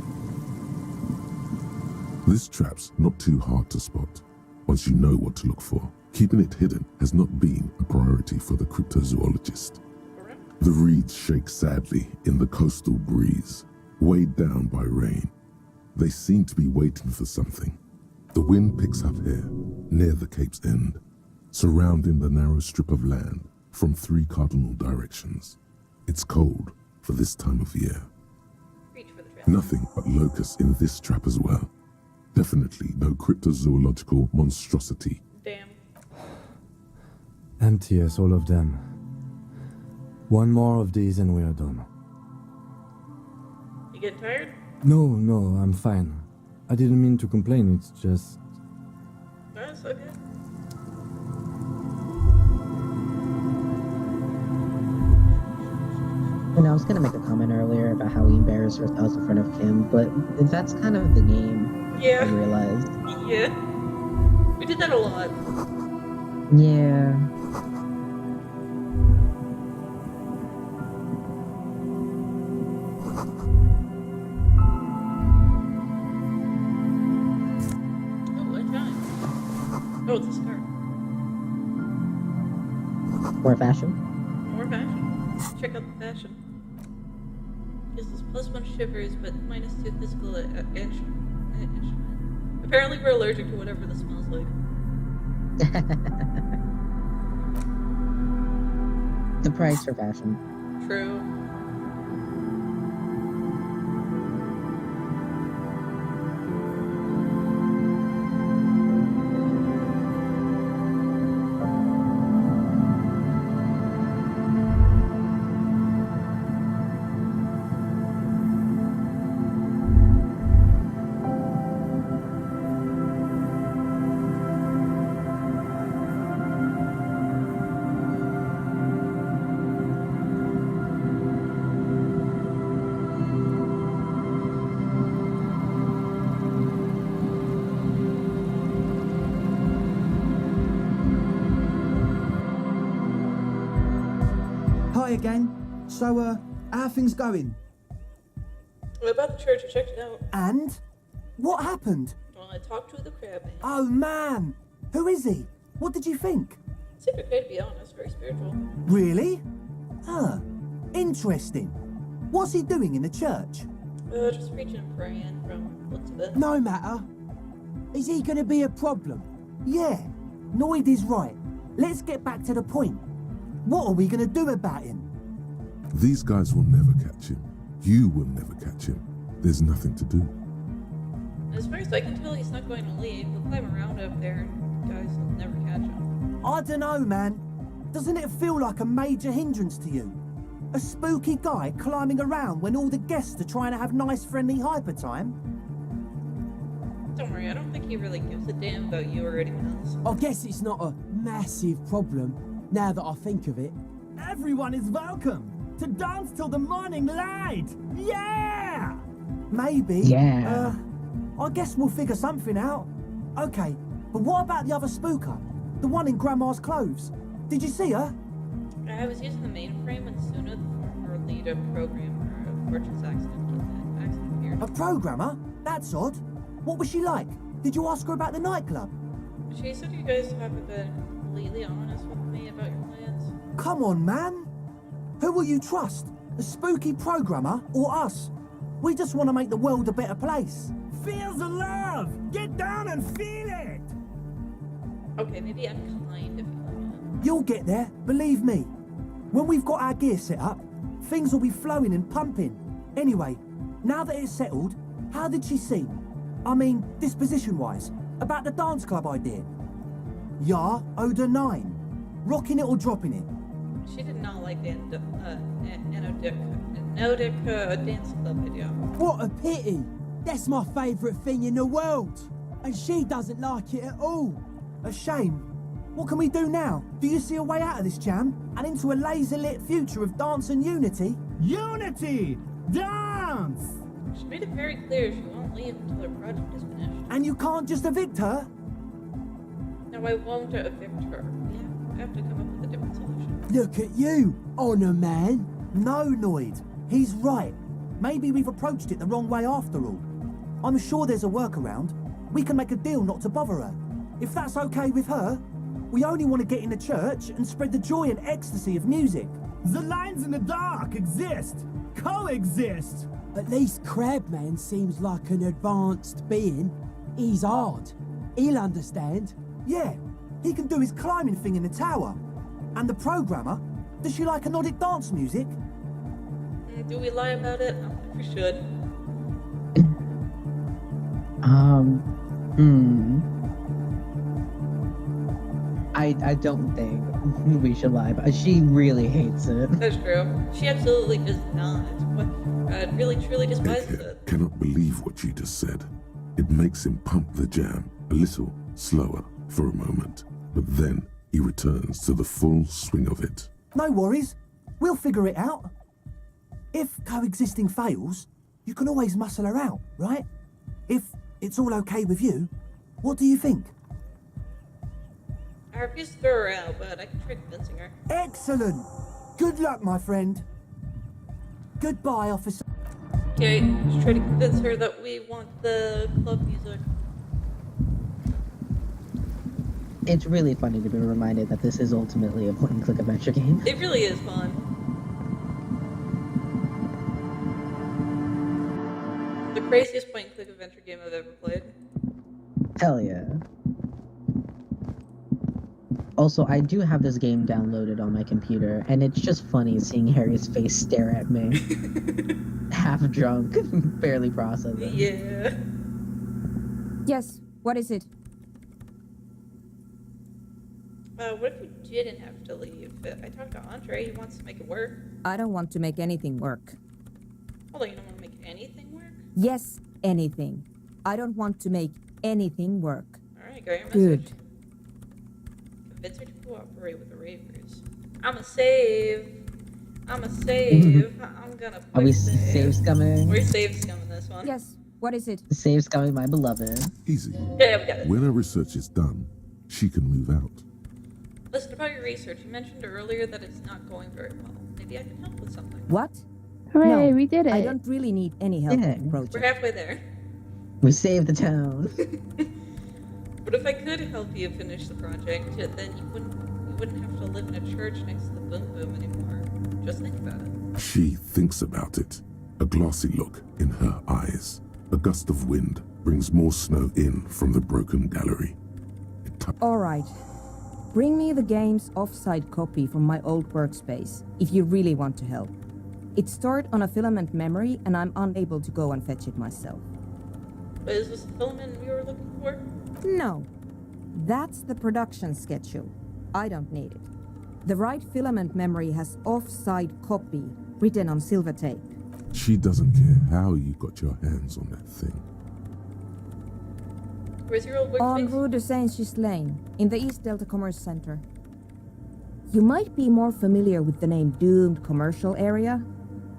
This trap's not too hard to spot once you know what to look for. Keeping it hidden has not been a priority for the cryptozoologist. The reeds shake sadly in the coastal breeze, weighed down by rain. They seem to be waiting for something. The wind picks up here, near the cape's end, surrounding the narrow strip of land from 3 cardinal directions. It's cold for this time of year. Nothing but locusts in this trap as well. Definitely no cryptozoological monstrosity. Damn. Empty as all of them. One more of these and we are done. You getting tired? No, I'm fine. I didn't mean to complain, it's just... That's okay. You know, I was gonna make a comment earlier about how he embarrassed herself in front of Kim, but that's kind of the game. Yeah. I realized. Yeah. We did that a lot. Yeah. Oh, I found it. Oh, it's a scarf. More fashion? More fashion. Check out the fashion. Gives us +1 shivers, but -2 physical instrument. Apparently we're allergic to whatever this smells like. The price for fashion. True. Hi again. So, how are things going? What about the church? I checked it out. And? What happened? Well, I talked to the crab man. Oh man! Who is he? What did you think? Seemed okay, to be honest. Very spiritual. Really? Huh. Interesting. What's he doing in the church? Just preaching and praying from looks of it. No matter. Is he gonna be a problem? Yeah. Noid is right. Let's get back to the point. What are we gonna do about him? These guys will never catch him. You will never catch him. There's nothing to do. As far as I can tell, he's not going to leave. He'll climb around up there and guys will never catch him. I dunno, man. Doesn't it feel like a major hindrance to you? A spooky guy climbing around when all the guests are trying to have nice friendly hyper time? Don't worry, I don't think he really gives a damn about you or anyone else. I guess it's not a massive problem, now that I think of it. Everyone is welcome to dance till the morning light. Yeah! Maybe. Yeah. I guess we'll figure something out. Okay, but what about the other spooker? The one in Grandma's clothes? Did you see her? I was using the mainframe when Suna, the former lead of programmer of Fortune's accident appeared. A programmer? That's odd. What was she like? Did you ask her about the nightclub? She said you guys haven't been completely honest with me about your plans. Come on, man. Who will you trust? A spooky programmer or us? We just want to make the world a better place. Feel the love! Get down and feel it! Okay, maybe I'm kind of feeling You'll get there, believe me. When we've got our gear set up, things will be flowing and pumping. Anyway, now that it's settled, how did she seem? I mean, disposition-wise, about the dance club idea. Ja oder nein? Rocking it or dropping it? it. She did not like the Anodic dance club idea. What a pity! That's my favourite thing in the world! And she doesn't like it at all! A shame. What can we do now? Do you see a way out of this jam? And into a laser-lit future of dance and unity? Unity! Dance! She made it very clear she won't leave until her project is finished. And you can't just evict her? No, I won't evict her. We have to come up with a different solution. Look at you, Honor Man. No, Noid. He's right. Maybe we've approached it the wrong way after all. I'm sure there's a workaround. We can make a deal not to bother her. If that's okay with her, we only want to get in the church and spread the joy and ecstasy of music. The lines in the dark exist! Coexist! At least Crabman seems like an advanced being. He's hard. He'll understand. Yeah, he can do his climbing thing in the tower. And the programmer, does she like anodic dance music? Do we lie about it? I don't think we should. I don't think we should lie, but she really hates it. That's true. She absolutely does not. But really, truly despises it. Cannot believe what you just said. It makes him pump the jam a little slower for a moment, but then he returns to the full swing of it. No worries. We'll figure it out. If coexisting fails, you can always muscle her out, right? If it's all okay with you, what do you think? I refuse to throw her out, but I can try convincing her. Excellent! Good luck, my friend. Goodbye, officer. Okay, just try to convince her that we want the club music. It's really funny to be reminded that this is ultimately a point-and-click adventure game. It really is fun. The craziest point-and-click adventure game I've ever played. Hell yeah. Also, I do have this game downloaded on my computer, and it's just funny seeing Harry's face stare at me. Half drunk, barely processing. Yeah. Yes, what is it? What if you didn't have to leave? I talked to Andre, he wants to make it work. I don't want to make anything work. Hold on, you don't want to make anything work? Yes, anything. I don't want to make anything work. Alright, got your message. Good. Convince her to cooperate with the ravers. I'm save. I'm gonna Are we save. save scumming? We're save scumming this one. Yes, what is it? Save scumming, my beloved. Easy. Yeah, we got it. When her research is done, she can move out. Listen, about your research, you mentioned earlier that it's not going very well. Maybe I can help with something. What? Hooray, No, we did it. I don't really need any help Yeah. with the project. We're halfway there. We saved the town. But if I could help you finish the project, then you wouldn't have to live in a church next to the boom boom anymore. Just think about it. She thinks about it, a glassy look in her eyes. A gust of wind brings more snow in from the broken gallery. All right. Bring me the game's offsite copy from my old workspace, if you really want to help. It's stored on a filament memory, and I'm unable to go and fetch it myself. But is this the filament we were looking for? No. That's the production schedule. I don't need it. The right filament memory has offsite copy written on silver tape. She doesn't care how you got your hands on that thing. Where's your old On workspace? Rue de Saint-Ghislain, in the East Delta Commerce Center. You might be more familiar with the name Doomed Commercial Area.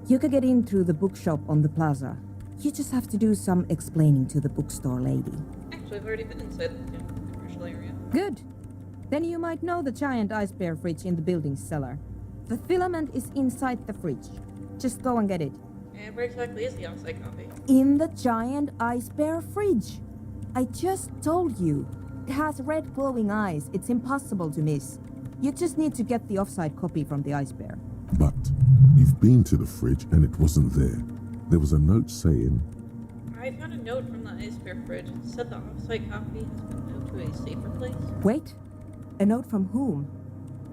You could get in through the bookshop on the plaza. You just have to do some explaining to the bookstore lady. Actually, I've already been inside the commercial area. Good. Then you might know the giant ice bear fridge in the building's cellar. The filament is inside the fridge. Just go and get it. And where exactly is the offsite copy? In the giant ice bear fridge. I just told you. It has red glowing eyes. It's impossible to miss. You just need to get the offsite copy from the ice bear. But you've been to the fridge and it wasn't there. There was a note saying, I found a note from the ice bear fridge. It said the offsite copy has been moved to a safer place. Wait. A note from whom?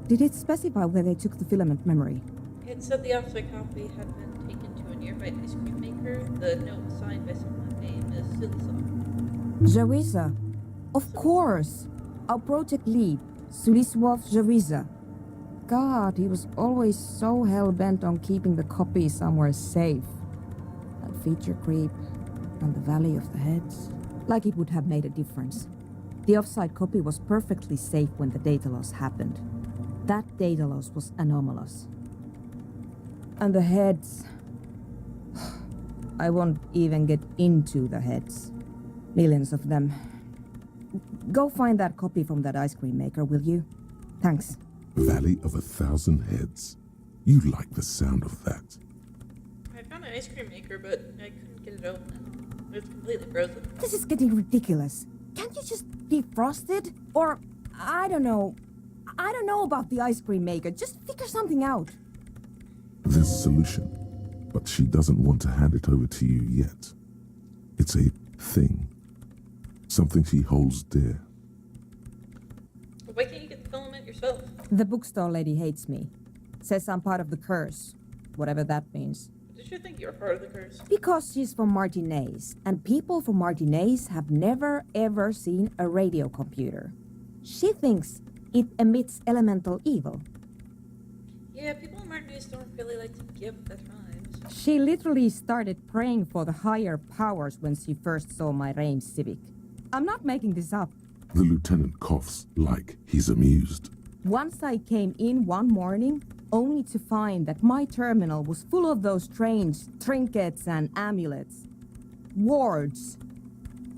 Did it specify where they took the filament memory? It said the offsite copy had been taken to a nearby ice cream maker. The note was signed by someone named Sulisov. Jawiza. Of course. Our project lead, Sulisov Jawiza. God, he was always so hell-bent on keeping the copy somewhere safe. That feature creep and the Valley of the Heads. Like it would have made a difference. The offsite copy was perfectly safe when the data loss happened. That data loss was anomalous. And the heads... I won't even get into the heads. Millions of them. Go find that copy from that ice cream maker, will you? Thanks. Valley of 1,000 Heads. You like the sound of that. I found an ice cream maker, but I couldn't get it open. It's completely frozen. This is getting ridiculous. Can't you just defrost it? Or, I don't know. I don't know about the ice cream maker. Just figure something out. There's a solution, but she doesn't want to hand it over to you yet. It's a thing. Something she holds dear. But why can't you get the filament yourself? The bookstore lady hates me. Says I'm part of the curse. Whatever that means. Did you think you were part of the curse? Because she's from Martinez, and people from Martinez have never ever seen a radio computer. She thinks it emits elemental evil. Yeah, people in Martinez don't really like to give the times. She literally started praying for the higher powers when she first saw my Reims Civic. I'm not making this up. The lieutenant coughs like he's amused. Once I came in one morning, only to find that my terminal was full of those strange trinkets and amulets. Wards.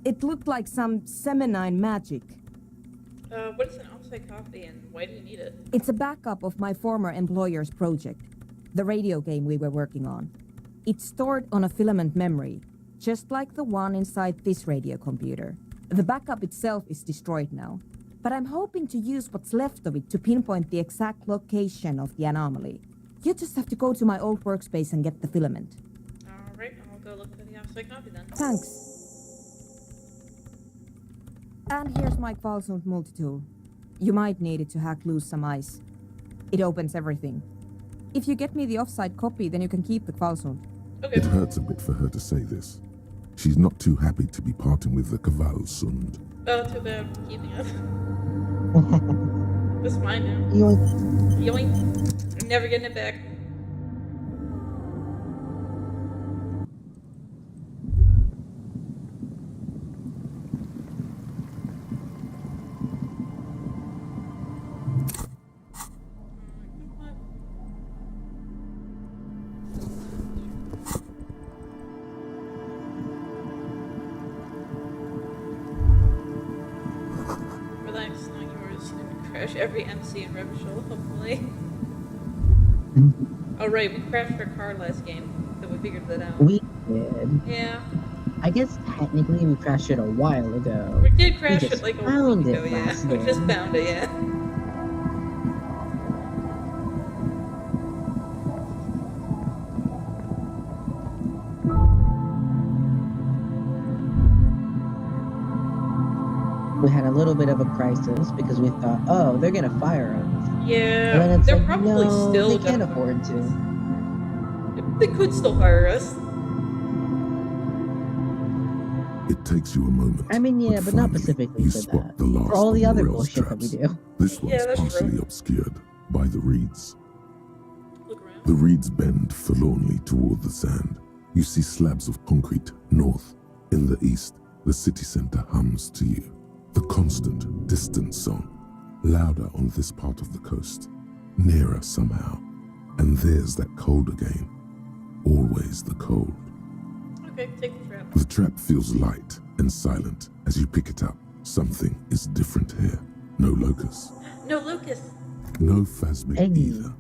It looked like some Semenine magic. What is an offsite copy and why do you need it? It's a backup of my former employer's project, the radio game we were working on. It's stored on a filament memory, just like the one inside this radio computer. The backup itself is destroyed now, but I'm hoping to use what's left of it to pinpoint the exact location of the anomaly. You just have to go to my old workspace and get the filament. Alright, I'll go look for the offsite copy then. Thanks. And here's my Qualsund multitool. You might need it to hack loose some ice. It opens everything. If you get me the offsite copy, then you can keep the Qualsund. Okay. It hurts a bit for her to say this. She's not too happy to be parting with the Kvalsund. Oh, too bad. I'm keeping it. It's mine now. Yoink. Yoink. I'm never getting it back. Relax, not yours. crash every MC in Revachol, hopefully. Oh right, we crashed our car last game, so we figured that out. We did. Yeah. I guess technically we crashed it a while ago. We did crash just it like a found week it ago, yeah. last We just game. found it, yeah. We had a little bit of a crisis because we thought, oh, they're gonna fire us. Yeah, And then it's they're like, probably no, still they can't gonna afford to. They could still fire us. It takes you a moment. I mean, yeah, but not finally specifically you for spot that. the last For all the of other Morel's bullshit that we traps. do. This one's Yeah, that's partially true. obscured by the reeds. Look around. The reeds bend forlornly toward the sand. You see slabs of concrete north. In the east, the city center hums to you. The constant, distant song, louder on this part of the coast, nearer somehow. And there's that cold again. Always the cold. Okay, take the trap. The trap feels light and silent as you pick it up. Something is different here. No locust. No Lucas. No phasmic either.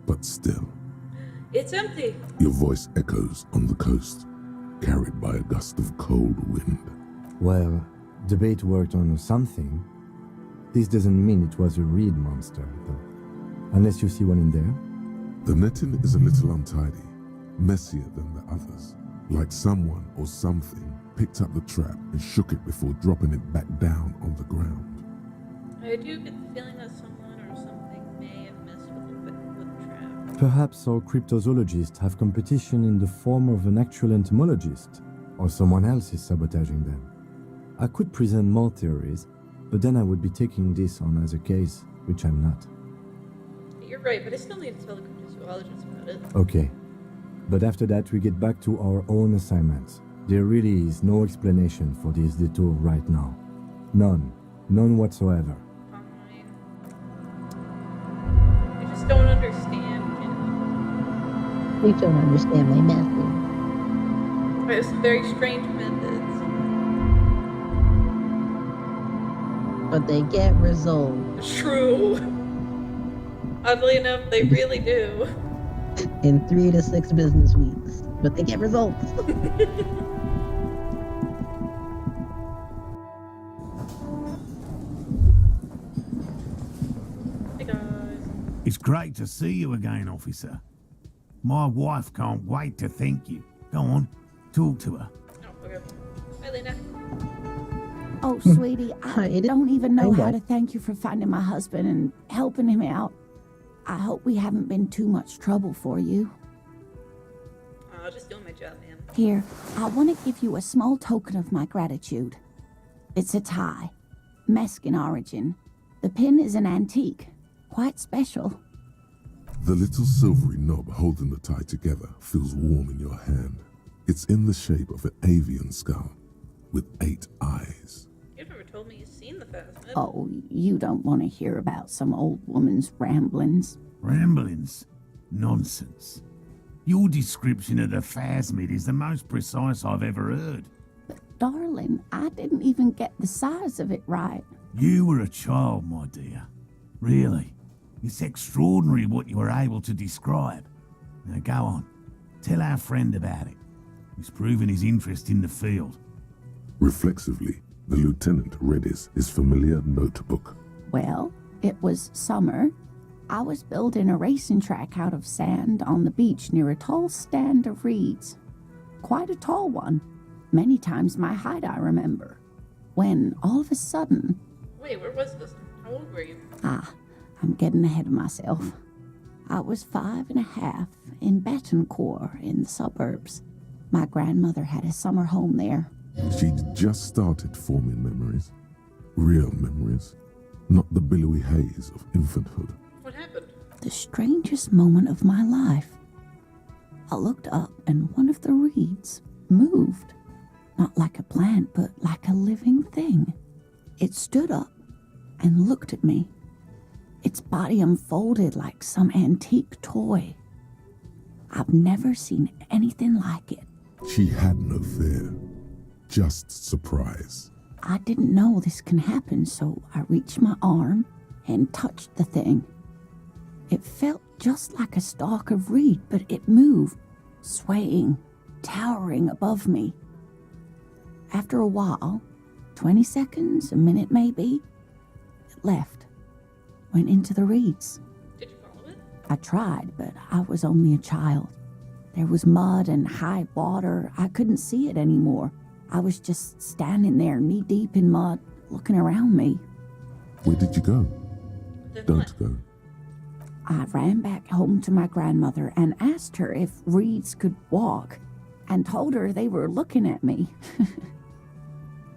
But still, It's empty. your voice echoes on the coast, carried by a gust of cold wind. Well, the bait worked on something. This doesn't mean it was a reed monster, though. Unless you see one in there. The netting is a little untidy, messier than the others. Like someone or something picked up the trap and shook it before dropping it back down on the ground. I do get the feeling that someone or something may have messed with the trap. Perhaps our cryptozoologists have competition in the form of an actual entomologist, or someone else is sabotaging them. I could present more theories, but then I would be taking this on as a case, which I'm not. You're right, but I still need to tell the cryptozoologist about it. Okay. But after that, we get back to our own assignments. There really is no explanation for this detour right now. None. None whatsoever. Fine. I just don't understand, you know. We don't understand my method. I have some very strange methods. But they get results. True. Oddly enough, they really do. In 3 to 6 business weeks. But they get results. Hey guys. It's great to see you again, officer. My wife can't wait to thank you. Go on, talk to her. Oh, okay. Hi, Lena. Oh, sweetie, I It- don't even know I how what? to thank you for finding my husband and helping him out. I hope we haven't been too much trouble for you. Just doing my job, ma'am. Here, I want to give you a small token of my gratitude. It's a tie, Mexican origin. The pin is an antique, quite special. The little silvery knob holding the tie together feels warm in your hand. It's in the shape of an avian skull with 8 eyes. You've never told me you've seen the phasmid. Oh, you don't want to hear about some old woman's ramblings. Ramblings? Nonsense. Your description of the phasmid is the most precise I've ever heard. Darling, I didn't even get the size of it right. You were a child, my dear. Really. It's extraordinary what you were able to describe. Now go on. Tell our friend about it. He's proven his interest in the field. Reflexively, the lieutenant read his familiar notebook. Well, it was summer. I was building a racing track out of sand on the beach near a tall stand of reeds. Quite a tall one. Many times my height, I remember. When, all of a sudden... Wait, where was this? How old were you? I'm getting ahead of myself. I was 5 and a half in Betancourt in the suburbs. My grandmother had a summer home there. She'd just started forming memories. Real memories. Not the billowy haze of infanthood. What happened? The strangest moment of my life. I looked up and one of the reeds moved. Not like a plant, but like a living thing. It stood up and looked at me. Its body unfolded like some antique toy. I've never seen anything like it. She had no fear, just surprise. I didn't know this can happen, so I reached my arm and touched the thing. It felt just like a stalk of reed, but it moved, swaying, towering above me. After a while, 20 seconds, a minute maybe, it left, went into the reeds. Did you follow it? I tried, but I was only a child. There was mud and high water. I couldn't see it anymore. I was just standing there, knee-deep in mud, looking around me. Where did you go? Don't go. I ran back home to my grandmother and asked her if reeds could walk, and told her they were looking at me.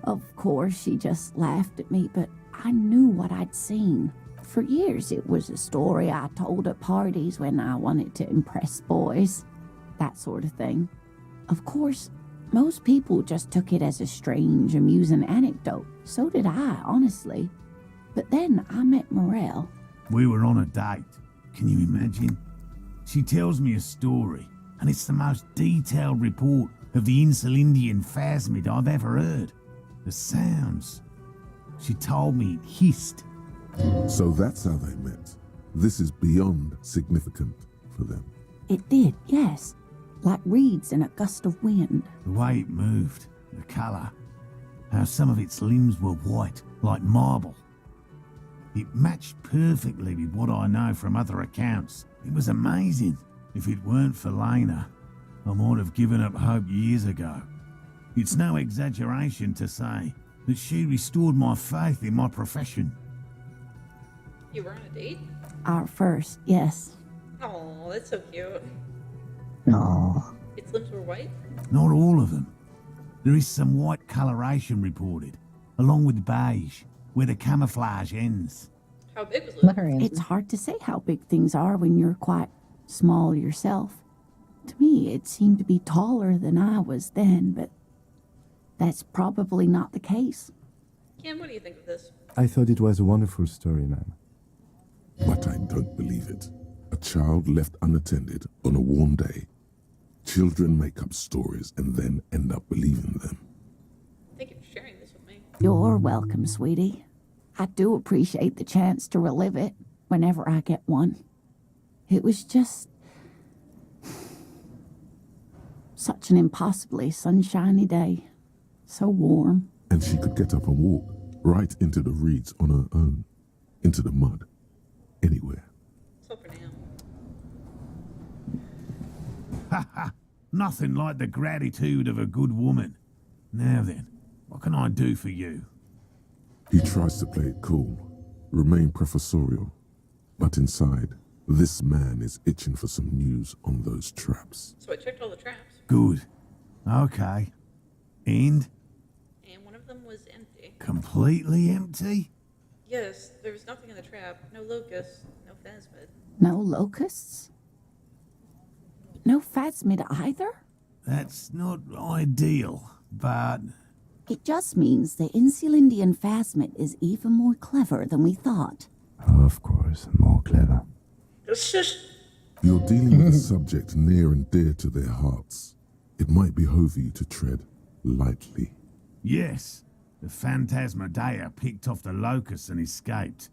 Of course, she just laughed at me, but I knew what I'd seen. For years, it was a story I told at parties when I wanted to impress boys. That sort of thing. Of course, most people just took it as a strange, amusing anecdote. So did I, honestly. But then I met Morel. We were on a date. Can you imagine? She tells me a story, and it's the most detailed report of the Insulindian phasmid I've ever heard. The sounds. She told me it hissed. So that's how they met. This is beyond significant for them. It did, yes. Like reeds in a gust of wind. The way it moved, the colour, how some of its limbs were white, like marble. It matched perfectly with what I know from other accounts. It was amazing. If it weren't for Lena, I might have given up hope years ago. It's no exaggeration to say that she restored my faith in my profession. You were on a date? Our first, yes. Oh, that's so cute. No. Its limbs were white? Not all of them. There is some white coloration reported, along with beige, where the camouflage ends. How big was it? It's hard to say how big things are when you're quite small yourself. To me, it seemed to be taller than I was then, but that's probably not the case. Cam, what do you think of this? I thought it was a wonderful story, ma'am. But I don't believe it. A child left unattended on a warm day. Children make up stories and then end up believing them. Thank you for sharing this with me. You're welcome, sweetie. I do appreciate the chance to relive it whenever I get one. It was just such an impossibly sunshiny day. So warm. And she could get up and walk right into the reeds on her own, into the mud, anywhere. So for now. Ha ha! Nothing like the gratitude of a good woman. Now then, what can I do for you? He tries to play it cool, remain professorial, but inside, this man is itching for some news on those traps. So I checked all the traps. Good. Okay. And? And one of them was empty. Completely empty? Yes, there was nothing in the trap. No locusts, no phasmid. No locusts? No phasmid either? That's not ideal, but... It just means the Insulindian phasmid is even more clever than we thought. Of course, more clever. You're dealing with a subject near and dear to their hearts. It might behove you to tread lightly. Yes, the Phantasmadeia picked off the locusts and escaped.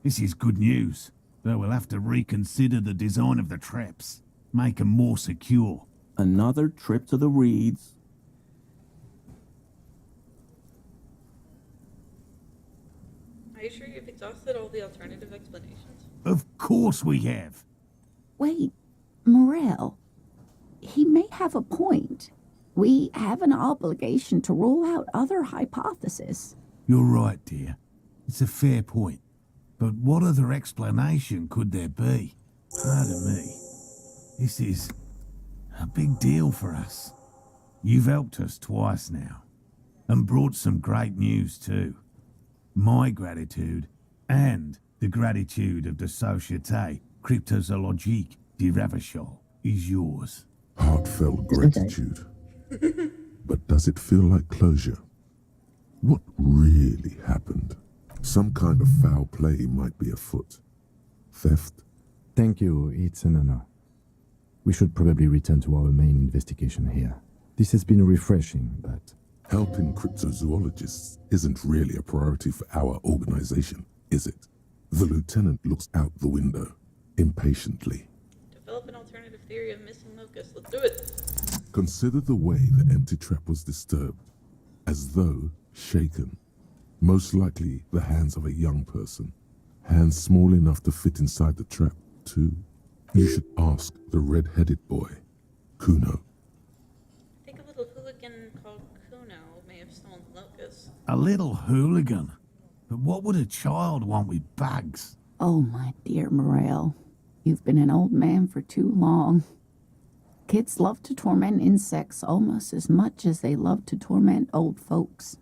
This is good news, though we'll have to reconsider the design of the traps, make them more secure. Another trip to the reeds. Are you sure you've exhausted all the alternative explanations? Of course we have. Wait, Morel. He may have a point. We have an obligation to rule out other hypotheses. You're right, dear. It's a fair point. But what other explanation could there be? Pardon me. This is a big deal for us. You've helped us twice now, and brought some great news too. My gratitude, and the gratitude of the Société Cryptozoologique de Ravachol, is yours. Heartfelt gratitude. But does it feel like closure? What really happened? Some kind of foul play might be afoot. Theft? Thank you, it's an honor. We should probably return to our main investigation here. This has been refreshing, but... Helping cryptozoologists isn't really a priority for our organization, is it? The lieutenant looks out the window, impatiently. Develop an alternative theory of missing locusts. Let's do it. Consider the way the empty trap was disturbed, as though shaken. Most likely the hands of a young person. Hands small enough to fit inside the trap, too. You should ask the red-headed boy, Kuno. I think a little hooligan called Kuno may have stolen the locusts. A little hooligan? But what would a child want with bags? Oh, my dear Morel, you've been an old man for too long. Kids love to torment insects almost as much as they love to torment old folks.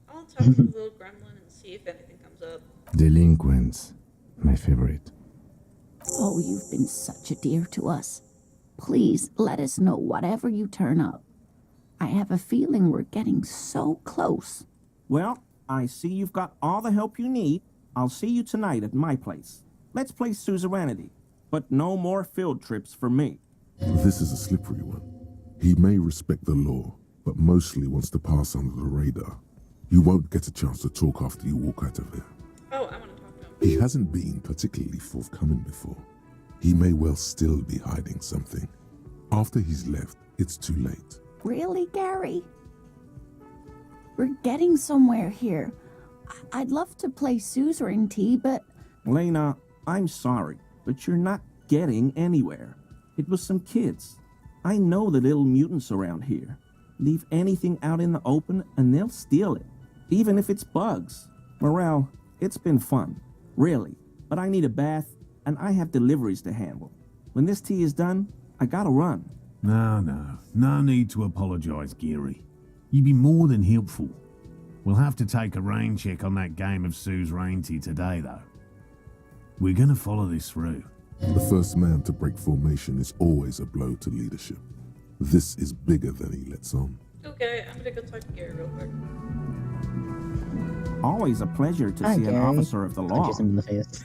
I'll talk to the little gremlin and see if anything comes up. Delinquents. My favorite. Oh, you've been such a dear to us. Please let us know whatever you turn up. I have a feeling we're getting so close. Well, I see you've got all the help you need. I'll see you tonight at my place. Let's play suzerainty, but no more field trips for me. This is a slippery one. He may respect the law, but mostly wants to pass under the radar. You won't get a chance to talk after you walk out of here. Oh, I want to talk to him. He hasn't been particularly forthcoming before. He may well still be hiding something. After he's left, it's too late. Really, Gary? We're getting somewhere here. I'd love to play suzerainty, but... Lena, I'm sorry, but you're not getting anywhere. It was some kids. I know the little mutants around here. Leave anything out in the open and they'll steal it, even if it's bugs. Morel, it's been fun, really, but I need a bath and I have deliveries to handle. When this tea is done, I gotta run. No need to apologise, Geary. You'd be more than helpful. We'll have to take a rain check on that game of suzerainty today, though. We're gonna follow this through. The first man to break formation is always a blow to leadership. This is bigger than he lets on. Okay, I'm gonna go talk to Gary real quick. Always a pleasure to Hi, see Gary. an officer of the law. Punches him in the face.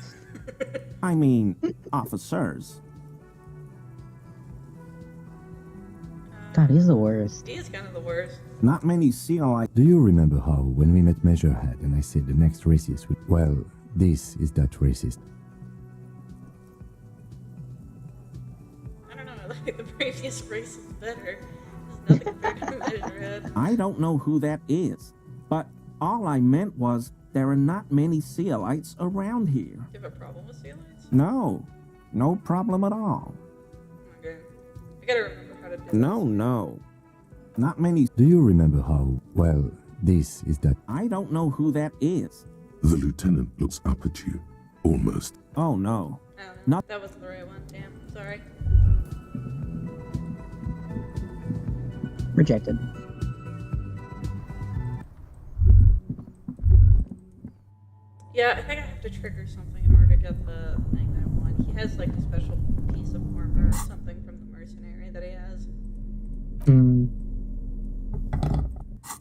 I mean, officers. God, he's the worst. He is kind of the worst. Not many CLI. Do you remember how, when we met Measurehead and I said the next racist would... Well, this is that racist. I don't know, I like the previous race is better. There's nothing compared to Measurehead. I don't know who that is, but all I meant was there are not many Sealites around here. You have a problem with sea lights? No problem at all. Okay. I gotta remember how to do this. No. Not many. Do you remember how... Well, this is that... I don't know who that is. The lieutenant looks up at you, almost. Oh, no. Oh, no. Not... That wasn't the right one. Damn. Sorry. Rejected. Yeah, I think I have to trigger something in order to get the thing that I want. He has like a special piece of armor or something from the mercenary that he has.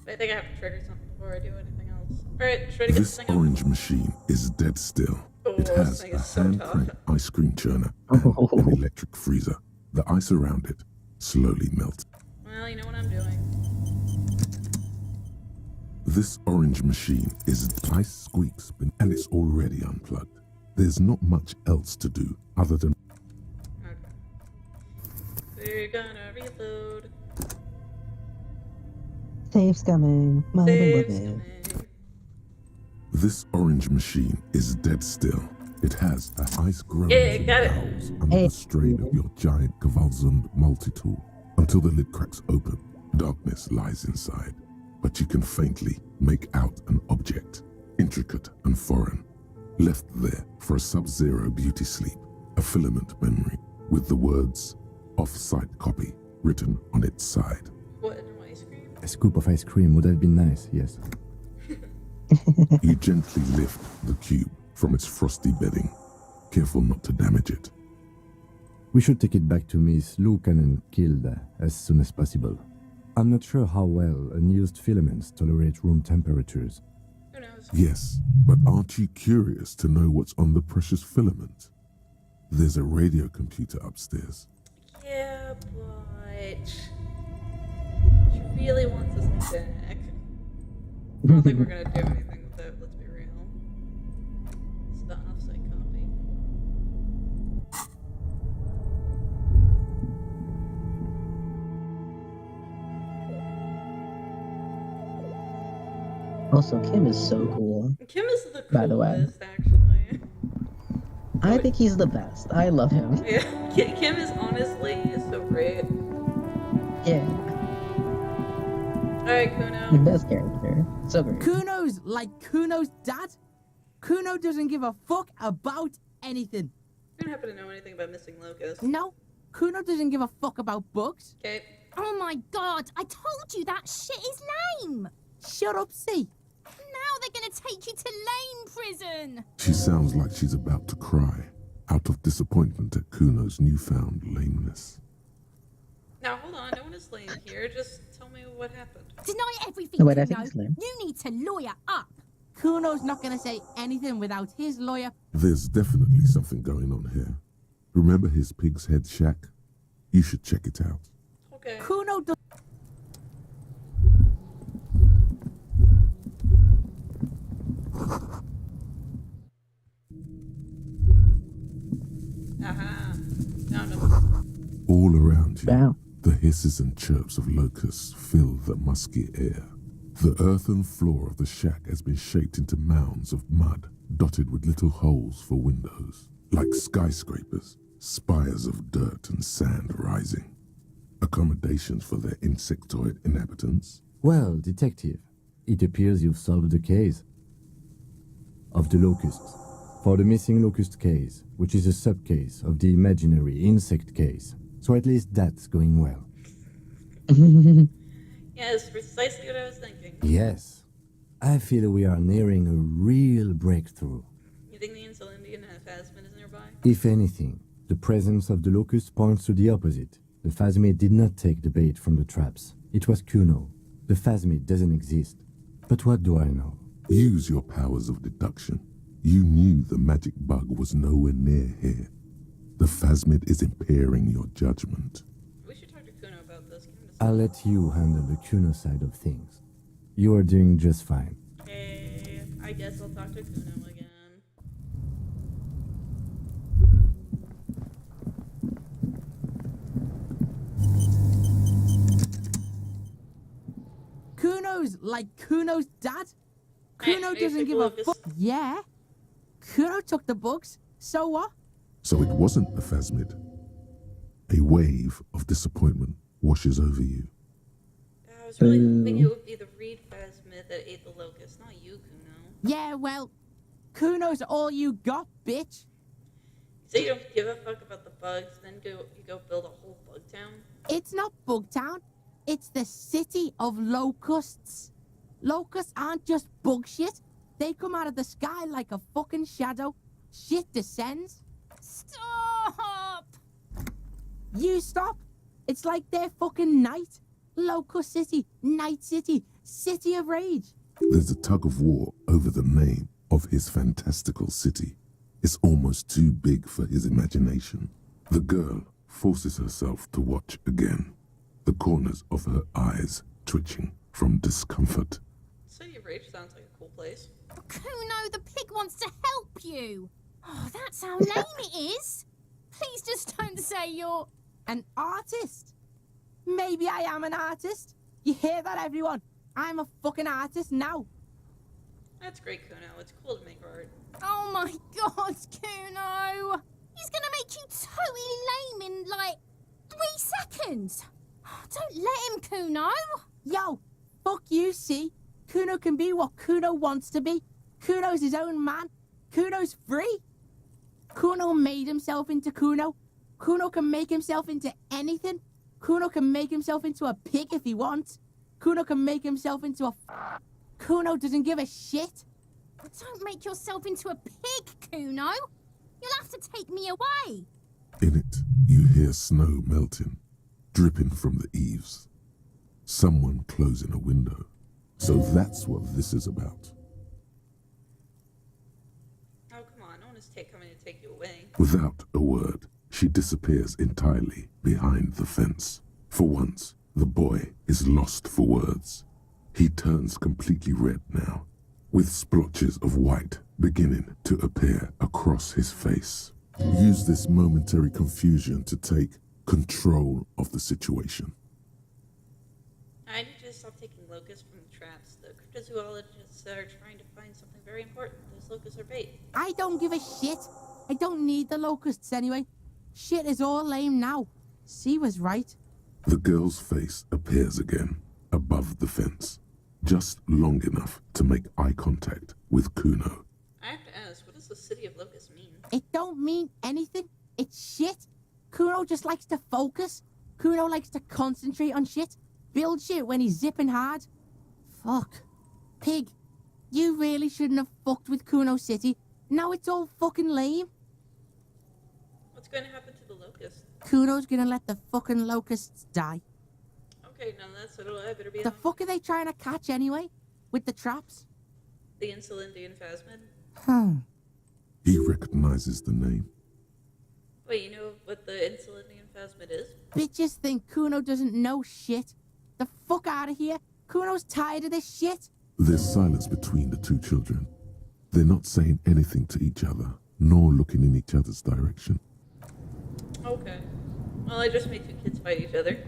But I think I have to trigger something before I do anything else. Alright, try to get This this thing orange machine is dead still. Oh, It this has thing a is so hand-cranked tough. ice cream churner and an electric freezer. The ice around it slowly melts. Well, you know what I'm doing. This orange machine is ice squeaks and it's already unplugged. There's not much else to do other than... We're gonna reload. Safe's coming. Save's coming. This orange machine is dead still. It has a ice grows Yeah, got it. bowels under the strain of your giant Kvalsund multi-tool. Until the lid cracks open, darkness lies inside. But you can faintly make out an object, intricate and foreign, left there for a sub-zero beauty sleep, a filament memory with the words off-site copy written on its side. What, no ice cream? A scoop of ice cream would have been nice, yes. You gently lift the cube from its frosty bedding, careful not to damage it. We should take it back to Miss Lucan and Kilda as soon as possible. I'm not sure how well unused filaments tolerate room temperatures. Who knows? Yes, but aren't you curious to know what's on the precious filament? There's a radio computer upstairs. Yeah, but she really wants this thing back. I don't think we're gonna do anything with it, let's be real. It's the off-site Also, Kim is so cool. Kim is the coolest, By the way. actually. I think he's the best. I love him. Yeah, Kim is honestly so great. Yeah. Alright, Kuno. The best character. So great. Kuno's like Kuno's dad. Kuno doesn't give a fuck about anything. You don't happen to know anything about missing Locust. No, Kuno doesn't give a fuck about books. Okay. Oh my god, I told you that shit is lame! Shut up, C. Now they're gonna take you to lame prison! She sounds like she's about to cry, out of disappointment at Kuno's newfound lameness. Now, hold on, no one is lame here. Just tell me what happened. Deny everything, Wait, I Kuno. think it's lame. You need to lawyer up. Kuno's not gonna say anything without his lawyer. There's definitely something going on here. Remember his pig's head shack? You should check it out. Okay. Kuno does. Aha. Found him. All around you, Wow. the hisses and chirps of locusts fill the musky air. The earthen floor of the shack has been shaped into mounds of mud, dotted with little holes for windows, like skyscrapers, spires of dirt and sand rising. Accommodations for their insectoid inhabitants. Well, detective, it appears you've solved the case of the locusts. For the missing locust case, which is a sub-case of the imaginary insect case. So at least that's going well. Yes, precisely what I was thinking. Yes. I feel we are nearing a real breakthrough. You think the Insel Indian Phasmid is nearby? If anything, the presence of the locust points to the opposite. The Phasmid did not take the bait from the traps. It was Kuno. The Phasmid doesn't exist. But what do I know? Use your powers of deduction. You knew the magic bug was nowhere near here. The Phasmid is impairing your judgment. We should talk to Kuno about this. I'll let you handle the Kuno side of things. You are doing just fine. Okay, I guess I'll talk to Kuno again. Kuno's like Kuno's dad. Kuno doesn't give a fuck. Yeah. Kuno took the books. So what? So it wasn't a Phasmid. A wave of disappointment washes over you. I was really hoping it would be the Reed Phasmid that ate the locust, not you, Kuno. Yeah, well, Kuno's all you got, bitch. So you don't give a fuck about the bugs, then you go build a whole bug town? It's not Bugtown. It's the city of locusts. Locusts aren't just bug shit. They come out of the sky like a fucking shadow. Shit descends. Stop! You stop. It's like their fucking night. Locust City, Night City, City of Rage. There's a tug of war over the name of his fantastical city. It's almost too big for his imagination. The girl forces herself to watch again, the corners of her eyes twitching from discomfort. City of Rage sounds like a cool place. Kuno, the pig wants to help you. Oh, that's how lame it is. Please just don't say you're an artist. Maybe I am an artist. You hear that, everyone? I'm a fucking artist now. That's great, Kuno. It's cool to make art. Oh my god, Kuno! He's gonna make you totally lame in like 3 seconds. Don't let him, Kuno. Yo, fuck you, see? Kuno can be what Kuno wants to be. Kuno's his own man. Kuno's free. Kuno made himself into Kuno. Kuno can make himself into anything. Kuno can make himself into a pig if he wants. Kuno can make himself into a... Kuno doesn't give a shit. Don't make yourself into a pig, Kuno. You'll have to take me away. In it, you hear snow melting, dripping from the eaves. Someone closing a window. So that's what this is about. Oh, come on. No one is coming to take you away. Without a word, she disappears entirely behind the fence. For once, the boy is lost for words. He turns completely red now, with splotches of white beginning to appear across his face. Use this momentary confusion to take control of the situation. I need to stop taking locusts from the traps. The cryptozoologists are trying to find something very important. Those locusts are bait. I don't give a shit. I don't need the locusts anyway. Shit is all lame now. She was right. The girl's face appears again, above the fence, just long enough to make eye contact with Kuno. I have to ask, what does the City of Locusts mean? It don't mean anything. It's shit. Kuno just likes to focus. Kuno likes to concentrate on shit. Build shit when he's zipping hard. Fuck. Pig, you really shouldn't have fucked with Kuno City. Now it's all fucking lame. What's going to happen to the locusts? Kuno's gonna let the fucking locusts die. Okay, now that's settled. I better be The on. fuck are they trying to catch anyway? With the traps? The Insulindian Phasmid? Hmm. He recognizes the name. Wait, you know what the Insulindian Phasmid is? Bitches think Kuno doesn't know shit. The fuck out of here. Kuno's tired of this shit. There's silence between the two children. They're not saying anything to each other, nor looking in each other's direction. Okay. Well, I just made two kids fight each other.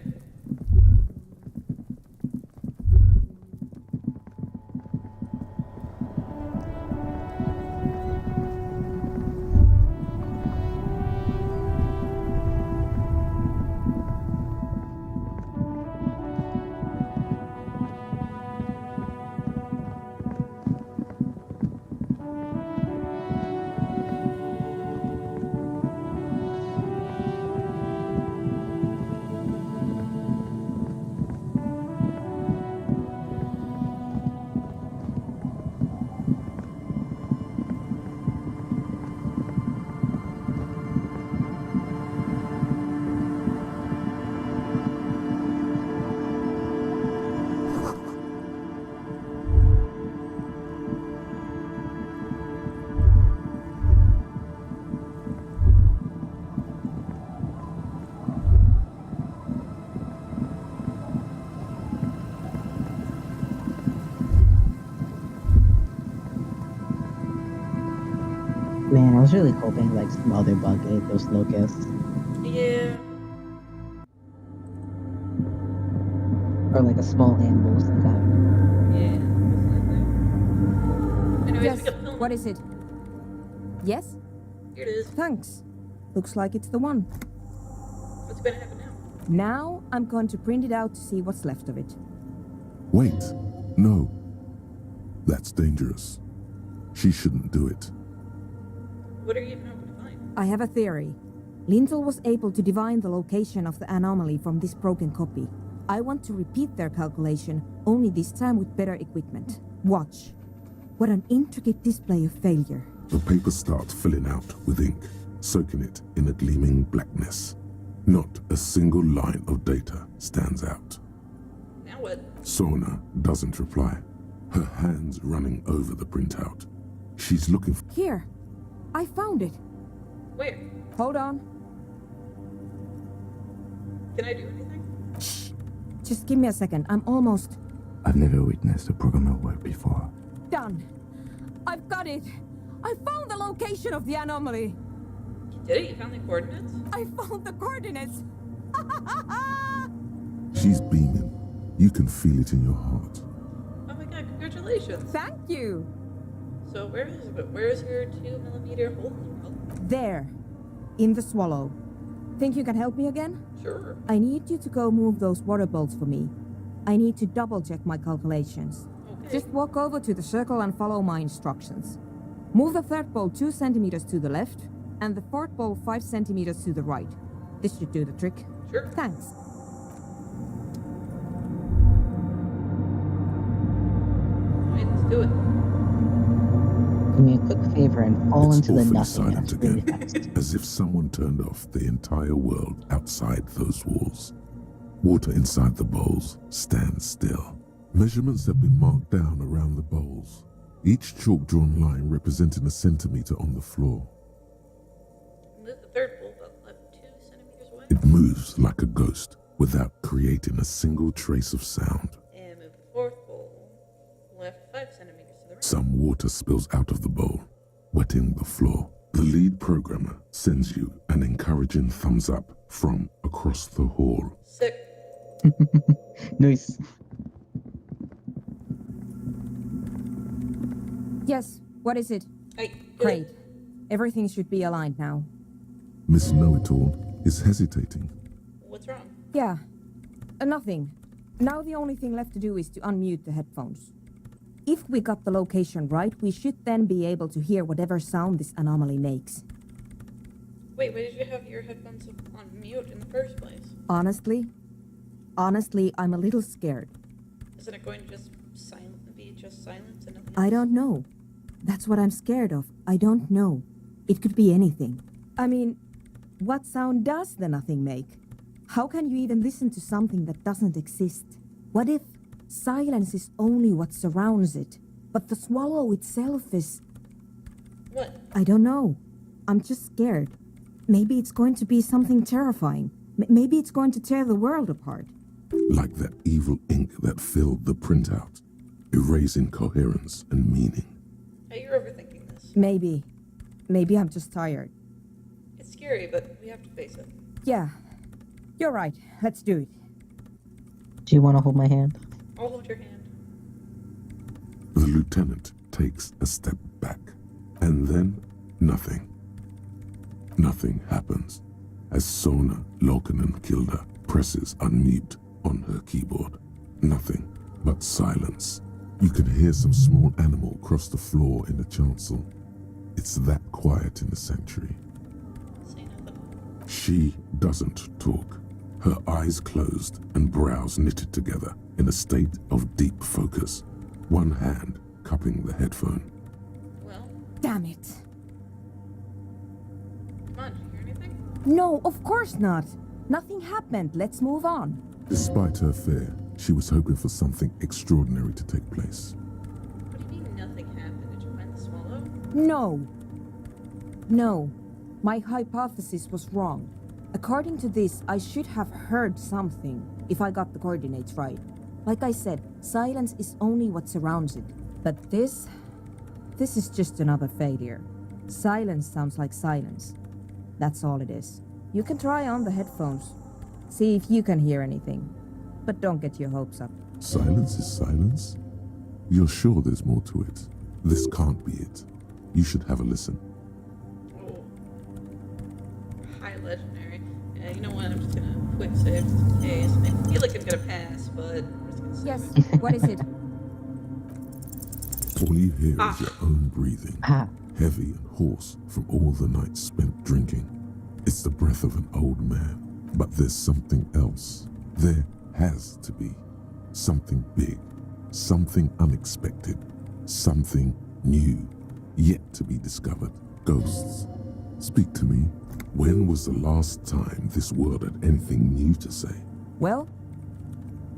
Man, I was really hoping like some other bug ate those locusts. Yeah. Or like a small animal of some kind. Yeah. Anyways, Yes, we got film. what is it? Yes? Here it is. Thanks. Looks like it's the one. What's going to happen now? Now I'm going to print it out to see what's left of it. Wait, no. That's dangerous. She shouldn't do it. What are you even hoping to find? I have a theory. Lintel was able to divine the location of the anomaly from this broken copy. I want to repeat their calculation, only this time with better equipment. Watch. What an intricate display of failure. The paper starts filling out with ink, soaking it in a gleaming blackness. Not a single line of data stands out. Now what? Sona doesn't reply, her hands running over the printout. She's looking for... Here. I found it. Where? Hold on. Can I do anything? Shh. Just give me a second. I'm almost I've never witnessed a programmer work before. done. I've got it. I found the location of the anomaly. You did it? You found the coordinates? I found the coordinates. She's beaming. You can feel it in your heart. Oh my god, congratulations. Thank you. So where is your 2mm hole in the world? There. In the swallow. Think you can help me again? Sure. I need you to go move those water bolts for me. I need to double check my calculations. Okay. Just walk over to the circle and follow my instructions. Move the third bolt 2 centimeters to the left, and the fourth bolt 5 centimeters to the right. This should do the trick. Sure. Thanks. Alright, let's do it. Do me a quick favor and fall It's into the awfully nothingness silent really again, fast. as if someone turned off the entire world outside those walls. Water inside the bowls stands still. Measurements have been marked down around the bowls, each chalk-drawn line representing a centimeter on the floor. Move the third bolt up 2 centimeters away. It moves like a ghost without creating a single trace of sound. And move the fourth bolt left 5 centimeters to the right. Some water spills out of the bowl, wetting the floor. The lead programmer sends you an encouraging thumbs up from across the hall. Sick. Nice. Yes, what is it? I Great. Everything should be aligned now. Miss Know-It-All is hesitating. What's wrong? Yeah. Nothing. Now the only thing left to do is to unmute the headphones. If we got the location right, we should then be able to hear whatever sound this anomaly makes. Wait, why did you have your headphones on mute in the first place? Honestly, I'm a little scared. Isn't it going to just be just silence and nothing else? I don't know. That's what I'm scared of. I don't know. It could be anything. I mean, what sound does the nothing make? How can you even listen to something that doesn't exist? What if silence is only what surrounds it, but the swallow itself is... What? I don't know. I'm just scared. Maybe it's going to be something terrifying. Maybe it's going to tear the world apart. Like that evil ink that filled the printout, erasing coherence and meaning. Hey, you're overthinking this. Maybe. Maybe I'm just tired. It's scary, but we have to face it. Yeah. You're right. Let's do it. Do you want to hold my hand? I'll hold your hand. The lieutenant takes a step back, and then nothing. Nothing happens as Sona Lokinen-Kilda presses unmute on her keyboard. Nothing but silence. You can hear some small animal cross the floor in the chancel. It's that quiet in the sanctuary. Say nothing. She doesn't talk. Her eyes closed and brows knitted together in a state of deep focus, one hand cupping the headphone. Well, Damn it. come on, did you hear anything? No, of course not. Nothing happened. Let's move on. Despite her fear, she was hoping for something extraordinary to take place. What do you mean nothing happened? Did you find the swallow? No. No. My hypothesis was wrong. According to this, I should have heard something if I got the coordinates right. Like I said, silence is only what surrounds it. But this is just another failure. Silence sounds like silence. That's all it is. You can try on the headphones. See if you can hear anything. But don't get your hopes up. Silence is silence? You're sure there's more to it? This can't be it. You should have a listen. Oh. High legendary. Yeah, you know what? I'm just gonna quick save just in case. I feel like I'm gonna pass, but I'm just gonna save Yes, it. what is it? All you hear is your own breathing, heavy and hoarse from all the nights spent drinking. It's the breath of an old man, but there's something else. There has to be something big, something unexpected, something new, yet to be discovered. Ghosts, speak to me. When was the last time this world had anything new to say? Well,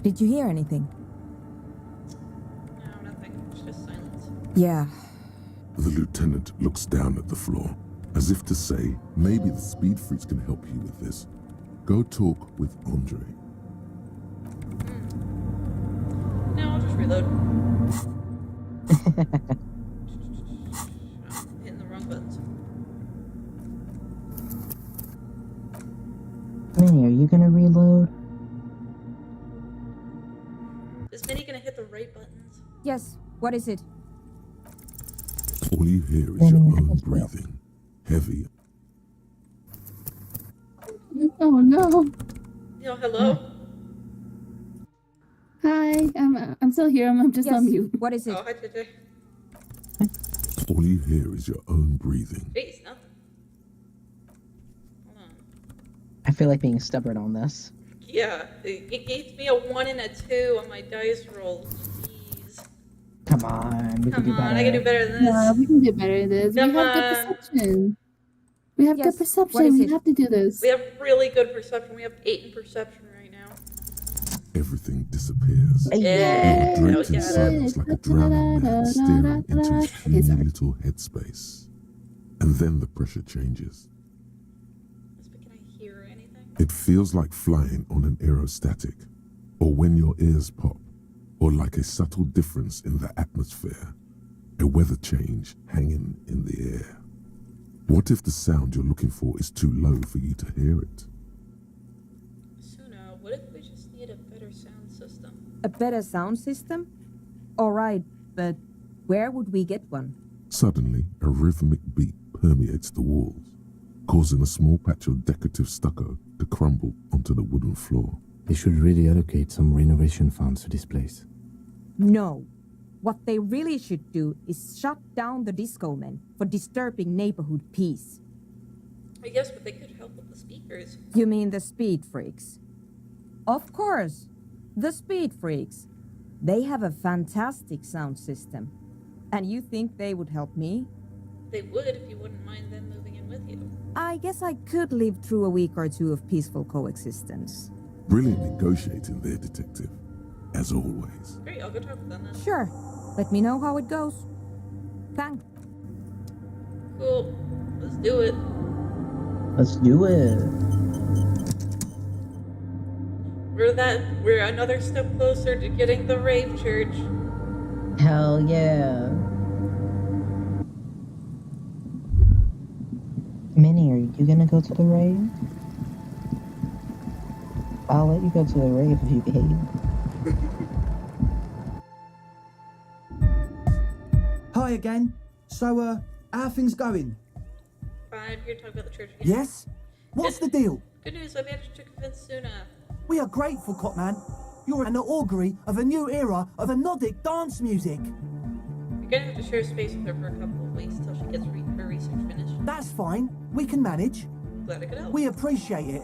did you hear anything? No, nothing. It's just silence. Yeah. The lieutenant looks down at the floor, as if to say, maybe the speed freaks can help you with this. Go talk with Andre. No, I'll just reload. I'm hitting the wrong buttons. Minnie, are you gonna reload? Is Minnie gonna hit the right buttons? Yes, what is it? All you hear is your own breathing, heavy. Oh no. Yo, hello? Hi, I'm still here. I'm just on mute. What is it? Oh, hi, JJ. All you hear is your own breathing. Jeez, nothing. Hold on. I feel like being stubborn on this. Yeah, it gave me a 1 and a 2 on my dice roll. Jeez. Come on, we can do Come on, better. I can do better than this. Yeah, we can do better than this. Come we have good on. perception. We have Yes, good perception. what is We it? have to do this. We have really good perception. We have 8 in perception right now. Everything disappears. Yeah. You're draped in silence like a drowning man staring into his puny little headspace. And then the pressure changes. Can I hear anything? It feels like flying on an aerostatic, or when your ears pop, or like a subtle difference in the atmosphere, a weather change hanging in the air. What if the sound you're looking for is too low for you to hear it? Suna, what if we just need a better sound system? A better sound system? Alright, but Where would we get one? Suddenly, a rhythmic beat permeates the walls, causing a small patch of decorative stucco to crumble onto the wooden floor. They should really allocate some renovation funds to this place. No. What they really should do is shut down the disco men for disturbing neighborhood peace. I guess, but they could help with the speakers. You mean the speed freaks? Of course. The speed freaks. They have a fantastic sound system. And you think they would help me? They would if you wouldn't mind them moving in with you. I guess I could live through a week or two of peaceful coexistence. Brilliant negotiating there, detective. As always. Great, I'll go talk with them then. Sure. Let me know how it goes. Thanks. Cool. Let's do it. Let's do it. We're another step closer to getting the rave church. Hell yeah. Minnie, are you gonna go to the rave? I'll let you go to the rave if you behave. Hi again. So, how are things going? Fine, here to talk about the church again. Yes? What's the deal? Good news, I managed to convince Suna. We are grateful, Copman. You're an augury of a new era of Nordic dance music. You're gonna have to share space with her for a couple of weeks till she gets her research finished. That's fine. We can manage. Glad I could help. We appreciate it.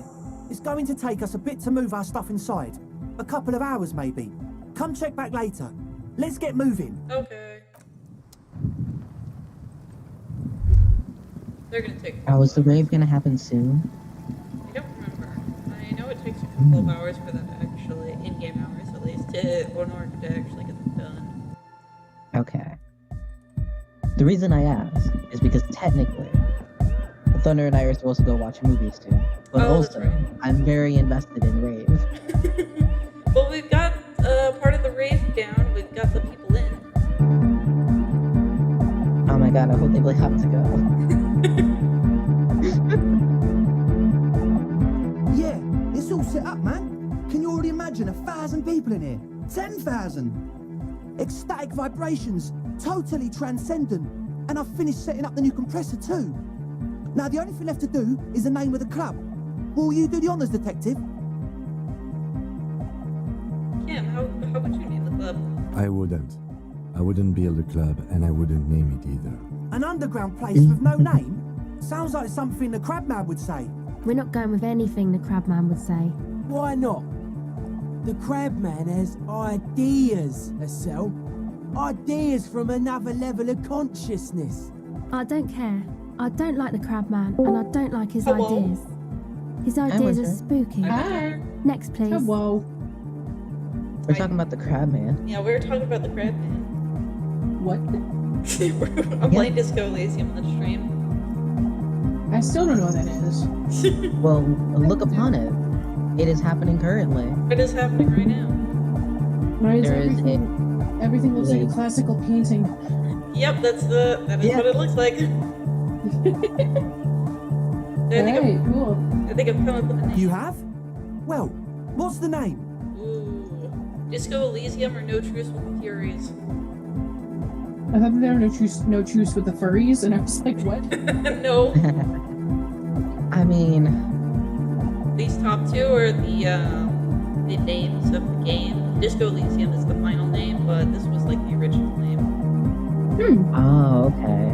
It's going to take us a bit to move our stuff inside. A couple of hours, maybe. Come check back later. Let's get moving. Okay. They're gonna take. Is the rave gonna happen soon? I don't remember. I know it takes a couple of hours for them to actually, in-game hours at least, in order to actually get them done. Okay. The reason I ask is because technically, Thunder and I are supposed to go watch movies soon. But also, I'm very invested in rave. Well, we've got part of the rave down. We've got the people in. Oh my god, I hope they really have to go. Yeah, it's all set up, man. Can you already imagine 1,000 people in here? 10,000! Ecstatic vibrations, totally transcendent. And I've finished setting up the new compressor too. Now the only thing left to do is the name of the club. Will you do the honours, detective? Kim, how would you name the club? I wouldn't. I wouldn't build a club, and I wouldn't name it either. An underground place with no name? Sounds like something the Crabman would say. We're not going with anything the Crabman would say. Why not? The Crabman has ideas, Estelle. Ideas from another level of consciousness. I don't care. I don't like the Crabman, and I don't like his ideas. His ideas are spooky. Next, please. Whoa. We're talking about the Crabman. Yeah, we were talking about the Crabman. What? I'm playing Disco Elysium on the stream. I still don't know what that is. Well, look upon it. It is happening currently. It is happening right now. Why is everything looks like a classical painting. Yep, that is what it looks like. Cool. I think I've come up with a name. You have? Well, what's the name? Ooh. Disco Elysium or No Truce with the Furies? I thought there were no truce with the furries, and I was like, what? No. I mean, These top two are the names of the game. Disco Elysium is the final name, but this was like the original name. Oh, okay.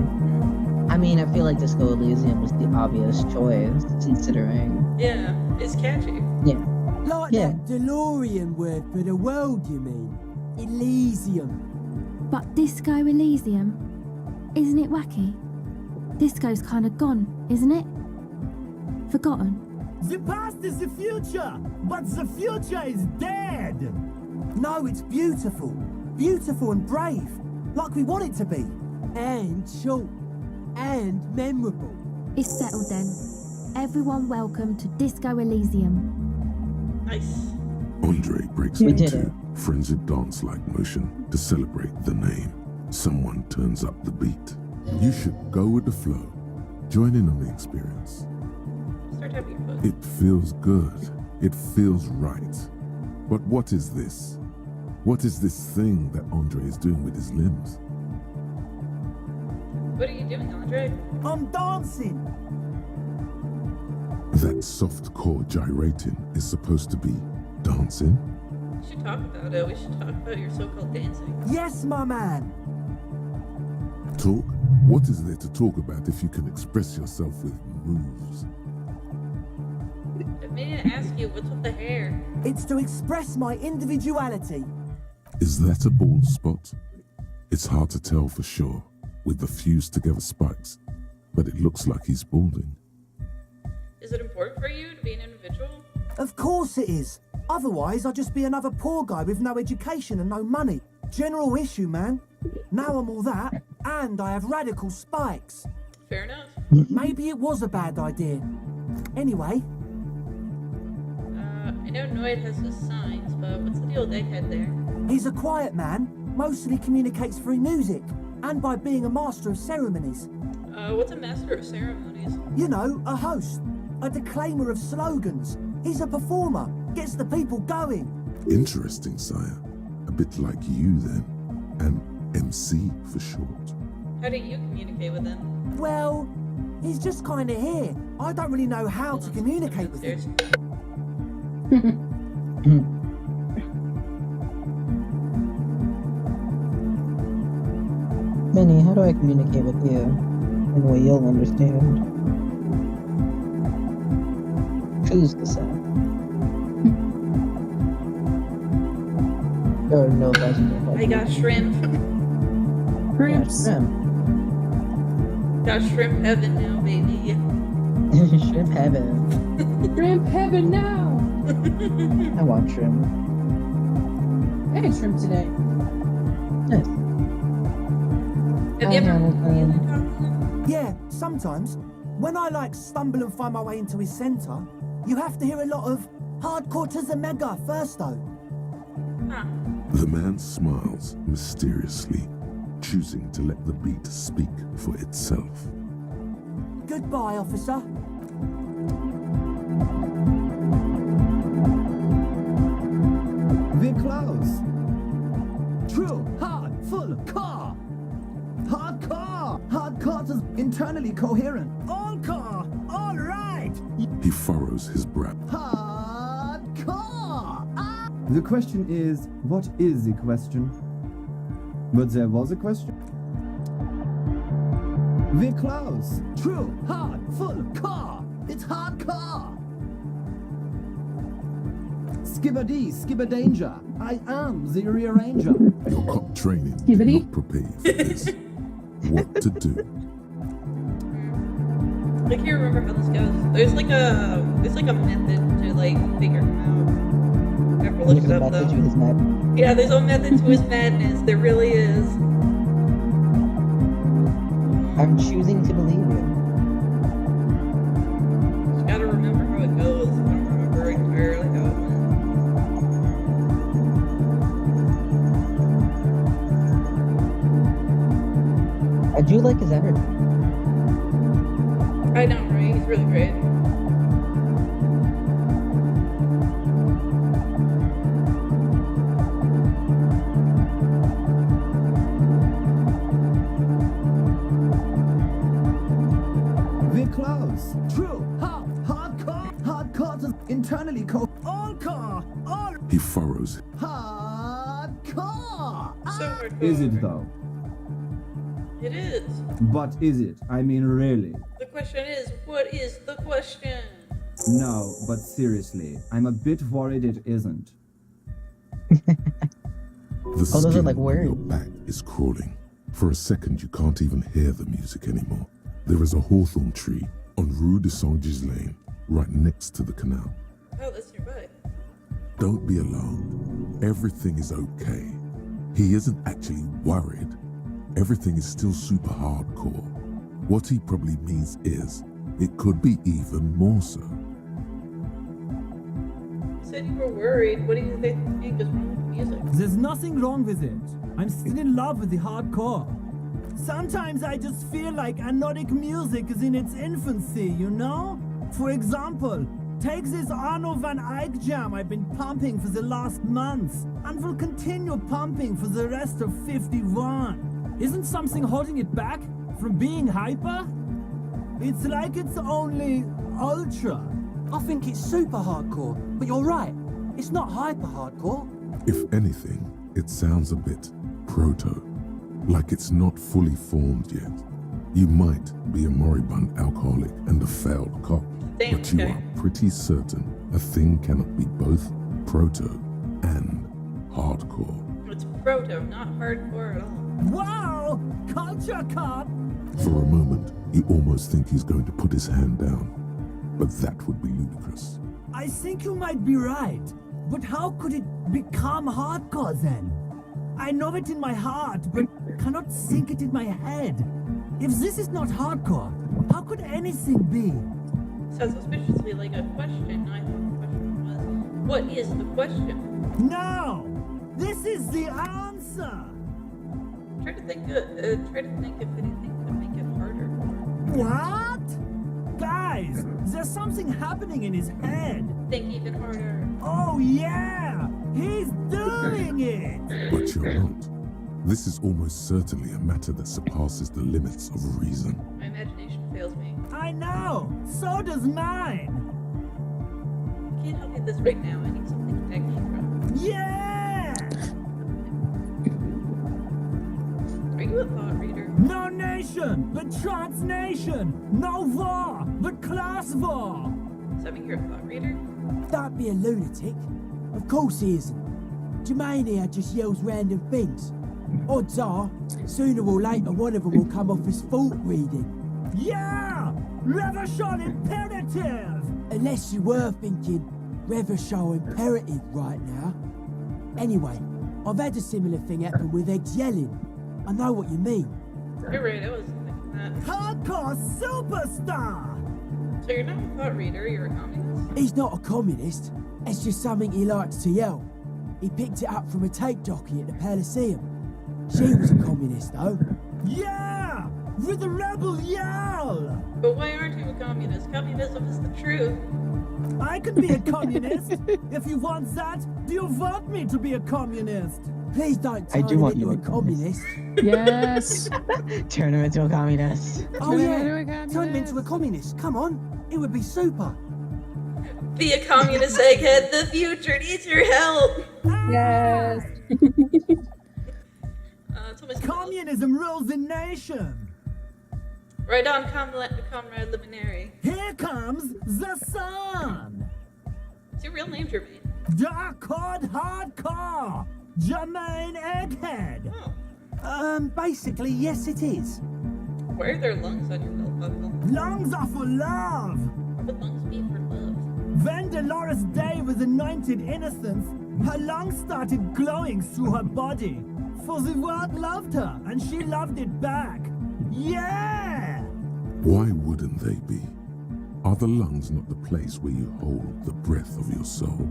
I mean, I feel like Disco Elysium was the obvious choice, considering. Yeah, it's catchy. Yeah. Like that DeLorean word for the world, you mean? Elysium. But Disco Elysium? Isn't it wacky? Disco's kind of gone, isn't it? Forgotten. The past is the future, but the future is dead. No, it's beautiful. Beautiful and brave. Like we want it to be. And short. And memorable. It's settled then. Everyone welcome to Disco Elysium. Nice. Andre breaks We did into frenzied dance-like motion to celebrate the name. Someone turns up the beat. You should go with the flow. Join in on the experience. Start tapping your foot. It feels good. It feels right. But what is this? What is this thing that Andre is doing with his limbs? What are you doing, Andre? I'm dancing. That soft core gyrating is supposed to be dancing. We should talk about it. We should talk about your so-called dancing. Yes, my man. Talk? What is there to talk about if you can express yourself with moves? May I ask you, what's with the hair? It's to express my individuality. Is that a bald spot? It's hard to tell for sure with the fused together spikes, but it looks like he's balding. Is it important for you to be an individual? Of course it is. Otherwise, I'd just be another poor guy with no education and no money. General issue, man. Now I'm all that, and I have radical spikes. Fair enough. Maybe it was a bad idea. Anyway. I know Noid has his signs, but what's the deal with Egghead there? He's a quiet man, mostly communicates through music, and by being a master of ceremonies. What's a master of ceremonies? You know, a host, a declaimer of slogans. He's a performer, gets the people going. Interesting, sire. A bit like you then. An MC for short. How do you communicate with him? Well, he's just kind of here. I don't really know how to communicate with him. Minnie, how do I communicate with you in a way you'll understand? Choose the set. Or no, that's I got shrimp. Shrimps. Yeah, Got shrimp heaven now, baby. shrimp heaven. Shrimp heaven now! I want shrimp. I had shrimp today. Nice. Have you ever Yeah, sometimes. When I stumble and find my way into his center, you have to hear a lot of hardcore to the mega first though. The man smiles mysteriously, choosing to let the beat speak for itself. Goodbye, officer. We're close. True, hard, full, car. Hardcore. Hardcore is internally coherent. All car, all right. He furrows his brow. Hardcore. The question is, what is the question? But there was a question. We're close. True, hard, full, car. It's hardcore. Skibbity, skibberdanger. I am the rearranger. Your cop training Skibbity? not prepared for this. What to do? I can't remember how this goes. There's like a method to figure him out. I have to look it up though. Yeah, there's a method to his madness. There really is. I'm choosing to believe you. Just gotta remember how it goes. I don't remember entirely how it went. I do like his energy. I know, right? He's really great. We're close. True, hardcore. Hardcore is internally all car, all He furrows. hardcore. So hardcore. Is it though? It is. But is it? I mean, really? The question is, what is the question? No, but seriously, I'm a bit worried it isn't. The those are skin like on words. your back is crawling. For a second, you can't even hear the music anymore. There is a hawthorn tree on Rue de Saint-Ghislain, right next to the canal. Oh, that's nearby. Don't be alarmed. Everything is okay. He isn't actually worried. Everything is still super hardcore. What he probably means is, it could be even more so. You said you were worried. What do you think is wrong with the music? There's nothing wrong with it. I'm still in love with the hardcore. Sometimes I just feel like anodic music is in its infancy, you know? For example, take this Arno van Eyck jam I've been pumping for the last month, and will continue pumping for the rest of 51. Isn't something holding it back? from being hyper? It's like it's only ultra. I think it's super hardcore, but you're right. It's not hyper hardcore. If anything, it sounds a bit proto, like it's not fully formed yet. You might be a moribund alcoholic and a failed cop, Damn, but you okay. are pretty certain a thing cannot be both proto and hardcore. It's proto, not hardcore at all. Wow! Culture cop! For a moment, you almost think he's going to put his hand down, but that would be ludicrous. I think you might be right, but how could it become hardcore then? I know it in my heart, but cannot think it in my head. If this is not hardcore, how could anything be? Sounds suspiciously like a question. I thought the question was, what is the question? No! This is the answer! Try to think if anything could make it harder. What? Guys, there's something happening in his head. Think even harder. Oh yeah! He's doing it! But you're not. This is almost certainly a matter that surpasses the limits of reason. My imagination fails me. I know! So does mine! I can't help you this right now. I need something extra. Yeah! Are you a thought reader? No nation, but transnation! No war, but class war! Does that mean you're a thought reader? Don't be a lunatic. Of course he isn't. Jermaine here just yells random things. Odds are, sooner or later one of them will come off as thought reading. Yeah! Revolution imperative! Unless you were thinking Revolution imperative right now. Anyway, I've had a similar thing happen with eggs yelling. I know what you mean. You're right, I wasn't thinking that. Hardcore superstar! So you're not a thought reader, you're a communist? He's not a communist. It's just something he likes to yell. He picked it up from a tape jockey at the Elysium. She was a communist, though. Yeah! With the rebel yell! But why aren't you a communist? Communism is the truth. I could be a communist! If you want that, do you want me to be a communist? Please don't I turn do him want into you a communist. Yes! Turn him into a communist. Oh yeah, turn him into a communist. Come on, it would be super. Be a communist, egghead. The future needs your help. Yes. Communism rules the nation. Right on, comrade Luminary. Here comes the sun. What's your real name, Jermaine? Dark Code Hardcore. Jermaine Egghead. Basically, yes it is. Why are there lungs on your belt buckle? Lungs are for love. What would lungs be for love? When Dolores Day was anointed innocence, her lungs started glowing through her body. For the world loved her, and she loved it back. Yeah! Why wouldn't they be? Are the lungs not the place where you hold the breath of your soul?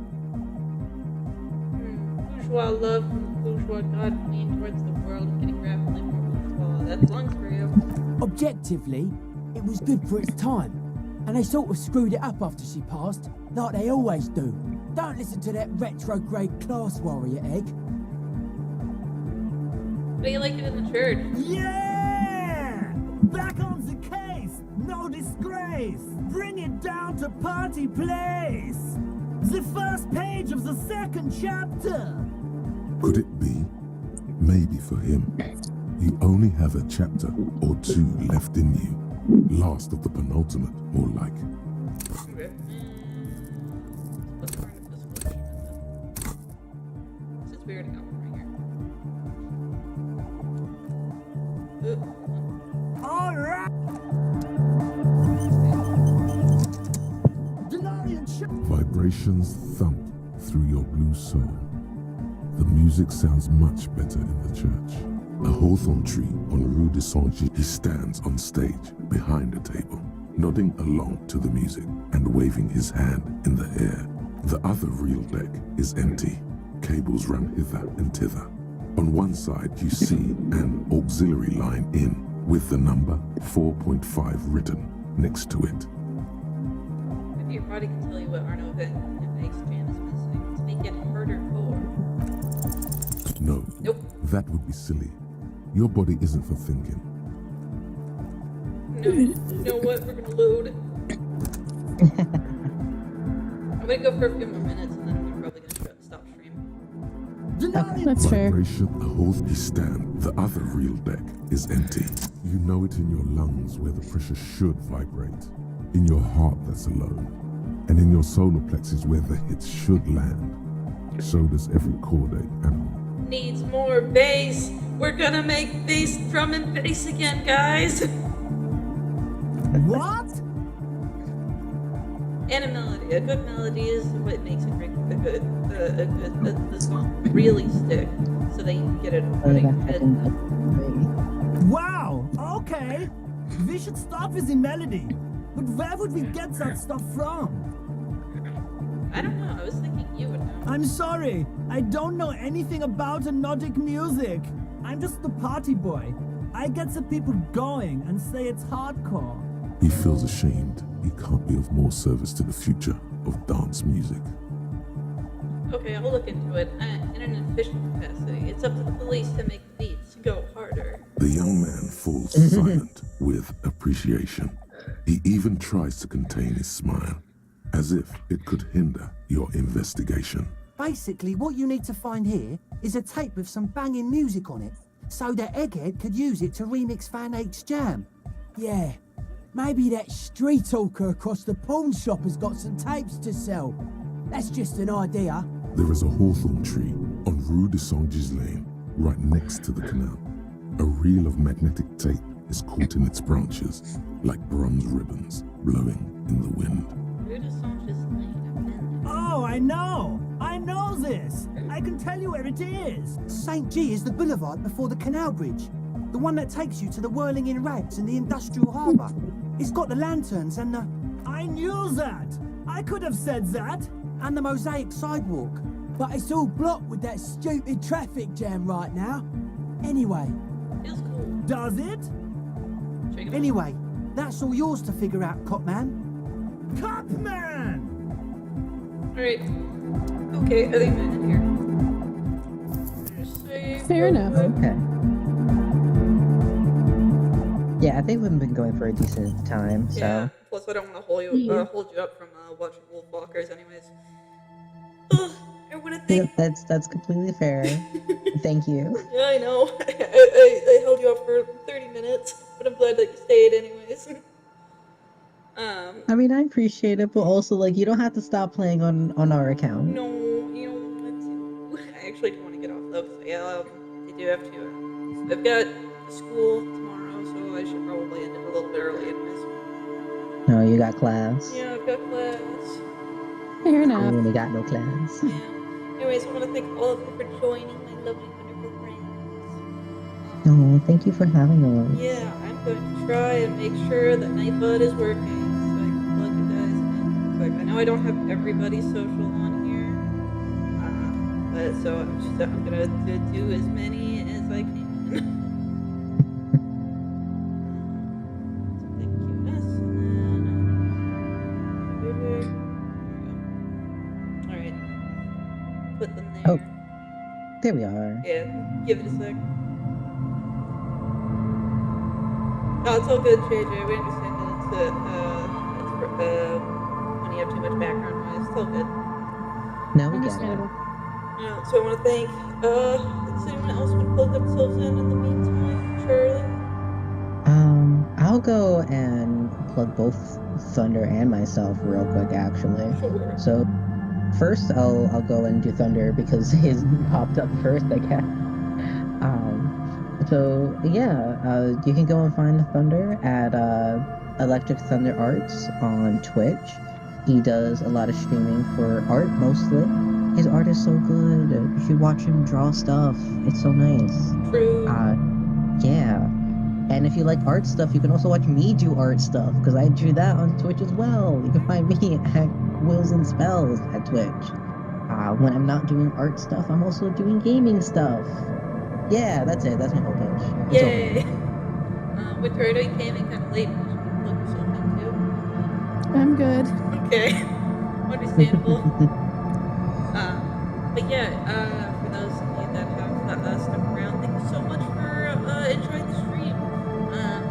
Bourgeois love from the bourgeois god lean towards the world, getting rapidly more bourgeois. That's lungs for you. Objectively, it was good for its time. And they sort of screwed it up after she passed, like they always do. Don't listen to that retrograde class warrior, Egg. How do you like it in the church? Yeah! Back on the case! No disgrace! Bring it down to party place! The first page of the second chapter! Could it be? Maybe for him, you only have a chapter or two left in you. Last of the penultimate, more like. Since we already got one right here. Alright! Vibrations thump through your blue soul. The music sounds much better in the church. A hawthorn tree on Rue de Saint-Gilles. He stands on stage behind a table, nodding along to the music and waving his hand in the air. The other reel deck is empty. Cables run hither and thither. On one side you see an auxiliary line in with the number 4.5 written next to it. Maybe your body can tell you what Arno X-Jan is missing to make it harder core. No. Nope. That would be silly. Your body isn't for thinking. No, you know what? We're gonna load. I'm gonna go for a few more minutes and then I'm probably gonna stop stream. That's fair. Vibration holds a stand. The other real deck is empty. You know it in your lungs where the pressure should vibrate. In your heart that's alone. And in your solar plexus where the hits should land. So does every chordate animal. Needs more bass. We're gonna make bass, drum and bass again, guys. What? And a melody. A good melody is what makes a song really stick, so that you can get it running. Wow, okay. We should start with the melody. But where would we get that stuff from? I don't know, I was thinking you would know. I'm sorry, I don't know anything about Nordic music. I'm just the party boy. I get the people going and say it's hardcore. He feels ashamed. He can't be of more service to the future of dance music. Okay, I'll look into it. In an official capacity, it's up to the police to make beats go harder. The young man falls silent with appreciation. He even tries to contain his smile, as if it could hinder your investigation. Basically, what you need to find here is a tape with some banging music on it, so that Egghead could use it to remix Fan 8's jam. Yeah, maybe that street hawker across the pawn shop has got some tapes to sell. That's just an idea. There is a hawthorn tree on Rue de Saint-Ghislain, right next to the canal. A reel of magnetic tape is caught in its branches, like bronze ribbons blowing in the wind. Oh, I know this. I can tell you where it is. St. G is the boulevard before the canal bridge. The one that takes you to the whirling in rags and the industrial harbour. It's got the lanterns and the... I knew that. I could have said that. And the mosaic sidewalk. But it's all blocked with that stupid traffic jam right now. Anyway. Feels cool. Does it? Anyway, that's all yours to figure out, Copman. Copman! Alright. Okay, I think I'm in here. Fair enough. Okay. Yeah, I think we've been going for a decent time, so... Yeah, plus I don't want to hold you up from watching Wolfwalkers anyways. Ugh, I want to think... Yeah, that's completely fair. Thank you. Yeah, I know. I held you up for 30 minutes, but I'm glad that you stayed anyways. I mean, I appreciate it, but also, like, you don't have to stop playing on our account. No, you don't want to. I actually do want to get off though, so yeah, I do have to. I've got school tomorrow, so I should probably end it a little bit early anyways. No, you got class. Yeah, I've got class. Fair enough. I really got no class. Yeah. Anyways, I want to thank all of you for joining my lovely, wonderful friends. Oh, thank you for having us. Yeah, I'm going to try and make sure that Nightbud is working, so I can plug you guys in. Quick. I know I don't have everybody's social on here, but so I'm gonna do as many as I can. Alright. Put them there. Oh, there we are. Yeah, give it a sec. Oh, it's all good, JJ. We understand that it's when you have too much background noise. It's all good. No, we get it. Yeah, so I want to thank, does anyone else want to plug themselves in the meantime? Charlie? I'll go and plug both Thunder and myself real quick, actually. Sure. So, first I'll go and do Thunder because his popped up first, I guess. So yeah, you can go and find Thunder at Electric Thunder Arts on Twitch. He does a lot of streaming for art mostly. His art is so good. You should watch him draw stuff. It's so nice. True. Yeah. And if you like art stuff, you can also watch me do art stuff because I do that on Twitch as well. You can find me at Wills and Spells at Twitch. When I'm not doing art stuff, I'm also doing gaming stuff. Yeah, that's it. That's my whole page. Yay! Winter, I know you came in kind of late, but you should plug yourself in too. I'm good. Okay. Understandable. But yeah, for those of you that have stuck around, thank you so much for enjoying the stream.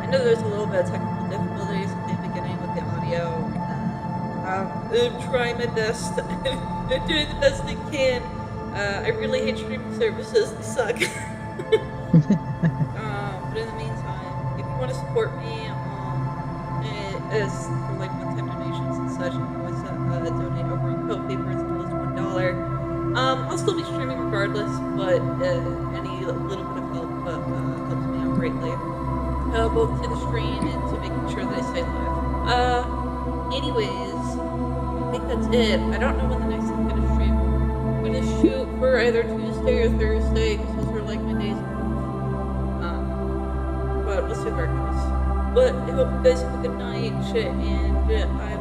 I know there's a little bit of technical difficulties at the beginning with the audio. I'm trying my best. I'm doing the best I can. I really hate streaming services. They suck. But in the meantime, if you want to support me, as for like one-time donations and such, you can always donate over on Ko-fi for as little as $1. I'll still be streaming regardless, but any little bit of help helps me out greatly, both to the stream and to making sure that I stay live. Anyways, I think that's it. I don't know when the next I'm gonna stream. I'm gonna shoot for either Tuesday or Thursday because those are like my days off. But we'll see where it goes. But I hope you guys have a good night, and I